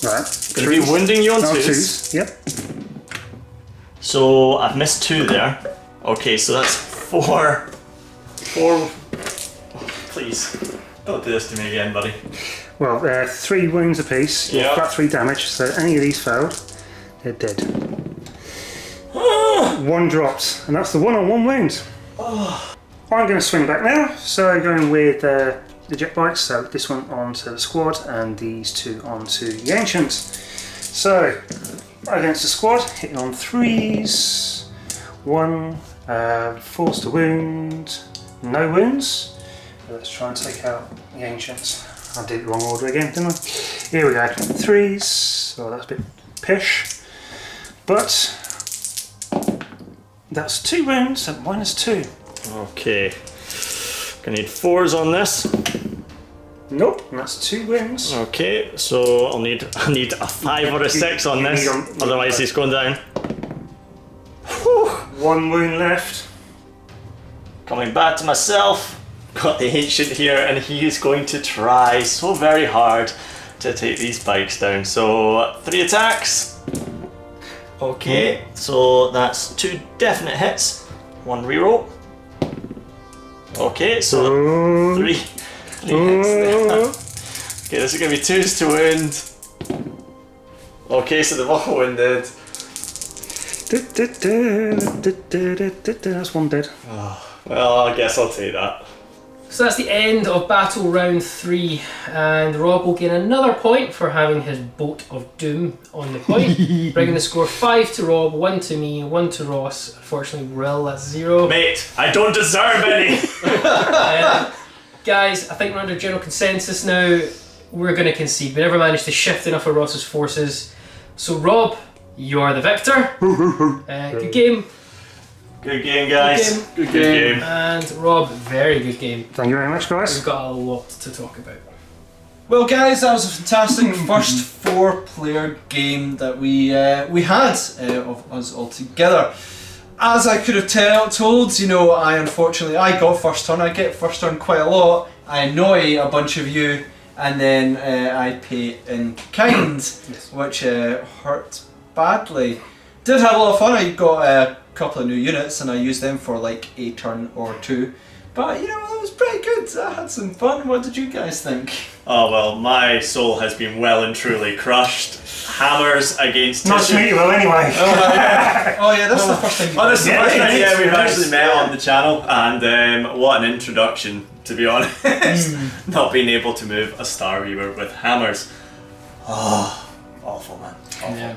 Right. Gonna be wounding you on 2s. 2s. Yep. So I've missed 2 there. Okay, so that's 4. 4. Oh, please, don't do this to me again, buddy. Well, 3 wounds apiece. You've got 3 damage, so any of these failed, they're dead. 1 dropped, and that's the 1-on-1 wound. I'm going to swing back now, so going with the jet bikes, so this one onto the squad and these 2 onto the ancient. So, against the squad, hitting on 3s, 1, 4s to wound, no wounds. Let's try and take out the ancients. I did it wrong order again, didn't I? Here we go, 3s, so that's a bit pish, but that's 2 wounds at -2. Okay, gonna need 4s on this. Nope, and that's 2 wounds. Okay, so I need a 5 or a 6 on this, otherwise he's going down. 1 wound left. Coming back to myself, got the ancient here, and he is going to try so very hard to take these bikes down. So 3 attacks. Okay, so that's 2 definite hits, 1 reroll. Okay, so 3 hits there. Okay, this is going to be 2s to wound. Okay, so they've all wounded. That's 1 dead. Well, I guess I'll take that. So that's the end of battle round 3, and Rob will gain another point for having his boat of doom on the point, bringing the score 5 to Rob, 1 to me, 1 to Ross. Unfortunately, Rill, that's 0. Mate, I don't deserve any! Guys, I think we're under general consensus now. We're going to concede. We never managed to shift enough of Ross's forces. So Rob, you are the victor. Good game. Good game, guys. Good game. And Rob, very good game. Thank you very much, guys. We've got a lot to talk about. Well, guys, that was a fantastic first 4-player game that we had of us all together. As I could have told, you know, I got first turn. I get first turn quite a lot. I annoy a bunch of you, and then I pay in kind, which hurt badly. Did have a lot of fun. I got a couple of new units, and I used them for like a turn or two. But you know, it was pretty good. I had some fun. What did you guys think? Oh well, my soul has been well and truly crushed. Hammers against Nice to meet you, Will, anyway. Oh yeah, that's the first time. Oh, this is the first time it is. we've actually met on the channel, and what an introduction, to be honest. Not being able to move a Star Weaver with hammers. Oh, awful, man. Awful. Yeah.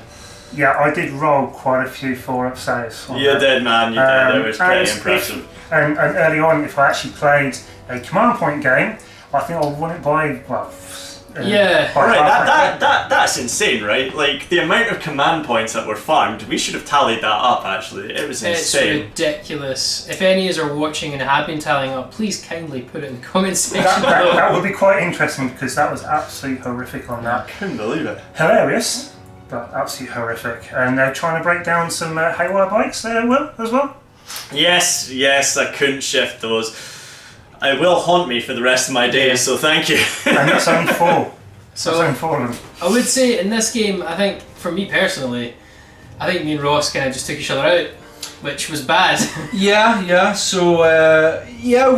Yeah, I did roll quite a few 4-up saves. You did, man. You did. It was pretty impressive. And early on, if I actually played a command point game, I think I won it by, well... Yeah. by Right, half that's insane, right? Like, the amount of command points that were farmed, we should have tallied that up, actually. It was It's insane. ridiculous. If any of you are watching and have been tallying up, please kindly put it in the comments section that below. would be quite interesting because that was absolutely horrific on I that. couldn't believe it. Hilarious, but absolutely horrific. And they're trying to break down some haywire bikes there, Will, as well. Yes, I couldn't shift those. It will haunt me for the rest of my days, so thank you. And that's only 4. So That's only 4 of them. I would say in this game, I think for me personally, I think me and Ross kind of just took each other out, which was bad. Yeah. So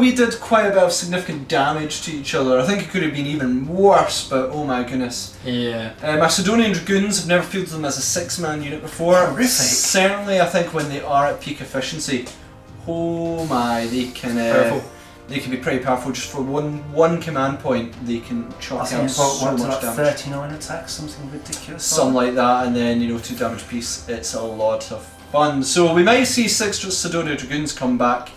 we did quite a bit of significant damage to each other. I think it could have been even worse, but oh my goodness. Yeah. Macedonian Dragoons, I've never fielded them as a 6-man unit before. Horrific. Certainly, I think when they are at peak efficiency, oh my, they can. Powerful. They can be pretty powerful. Just for one command point, they can I chop think out it's got so much like damage. 39 attacks, something ridiculous. Something like that, and then 2 damage piece. It's a lot of fun. So we might see 6 Sidonia Dragoons come back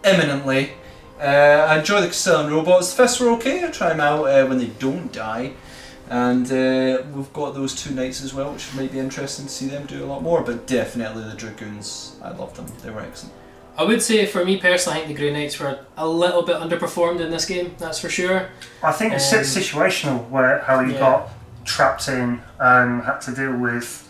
imminently. I enjoy the Castellan robots. The fists were okay. I try them out when they don't die. And we've got those 2 knights as well, which might be interesting to see them do a lot more. But definitely the Dragoons, I loved them. They were excellent. I would say for me personally, I think the Grey Knights were a little bit underperformed in this game, that's for sure. I think it's situational where how he got trapped in and had to deal with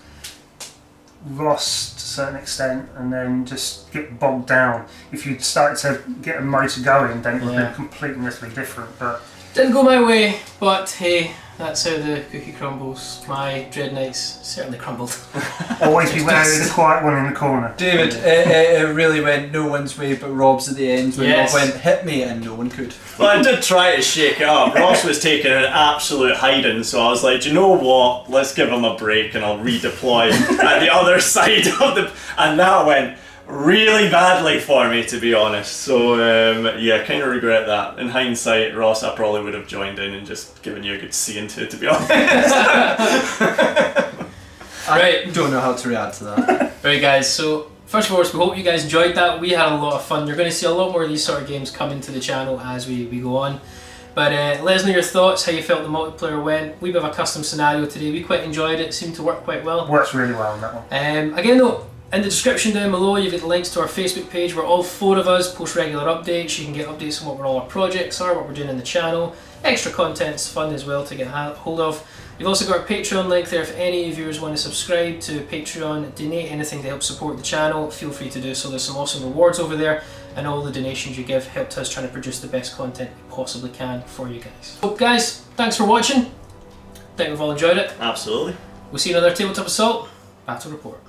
Ross to a certain extent and then just get bogged down. If you'd started to get a motor going, then it would be completely different. But didn't go my way, but hey, that's how the cookie crumbles. My Dreadknights certainly crumbled. always be wary of the quiet one in the corner. David, it really went no one's way but Rob's at the end when Yes. Rob went hit me and no one could. Well, I did try to shake it up. Ross was taking an absolute hiding, so I was like, do you know what? Let's give him a break and I'll redeploy at the other side of the... And that went really badly for me, to be honest. So, kind of regret that. In hindsight, Ross, I probably would have joined in and just given you a good see into it, to be honest. I don't know how to react to that. Right guys, so first of all, we hope you guys enjoyed that. We had a lot of fun. You're going to see a lot more of these sort of games coming to the channel as we go on. But let us know your thoughts, how you felt the multiplayer went. We have a custom scenario today. We quite enjoyed it. It seemed to work quite well. Works really well on that one. Again though, in the description down below you've got the links to our Facebook page where all 4 of us post regular updates. You can get updates on what all our projects are, what we're doing in the channel. Extra content's fun as well to get hold of. We've also got our Patreon link there. If any of you viewers want to subscribe to Patreon, donate anything to help support the channel, feel free to do so. There's some awesome rewards over there, and all the donations you give helped us trying to produce the best content we possibly can for you guys. So guys, thanks for watching. Think we've all enjoyed it. Absolutely. We'll see you in another Tabletop Assault Battle Report.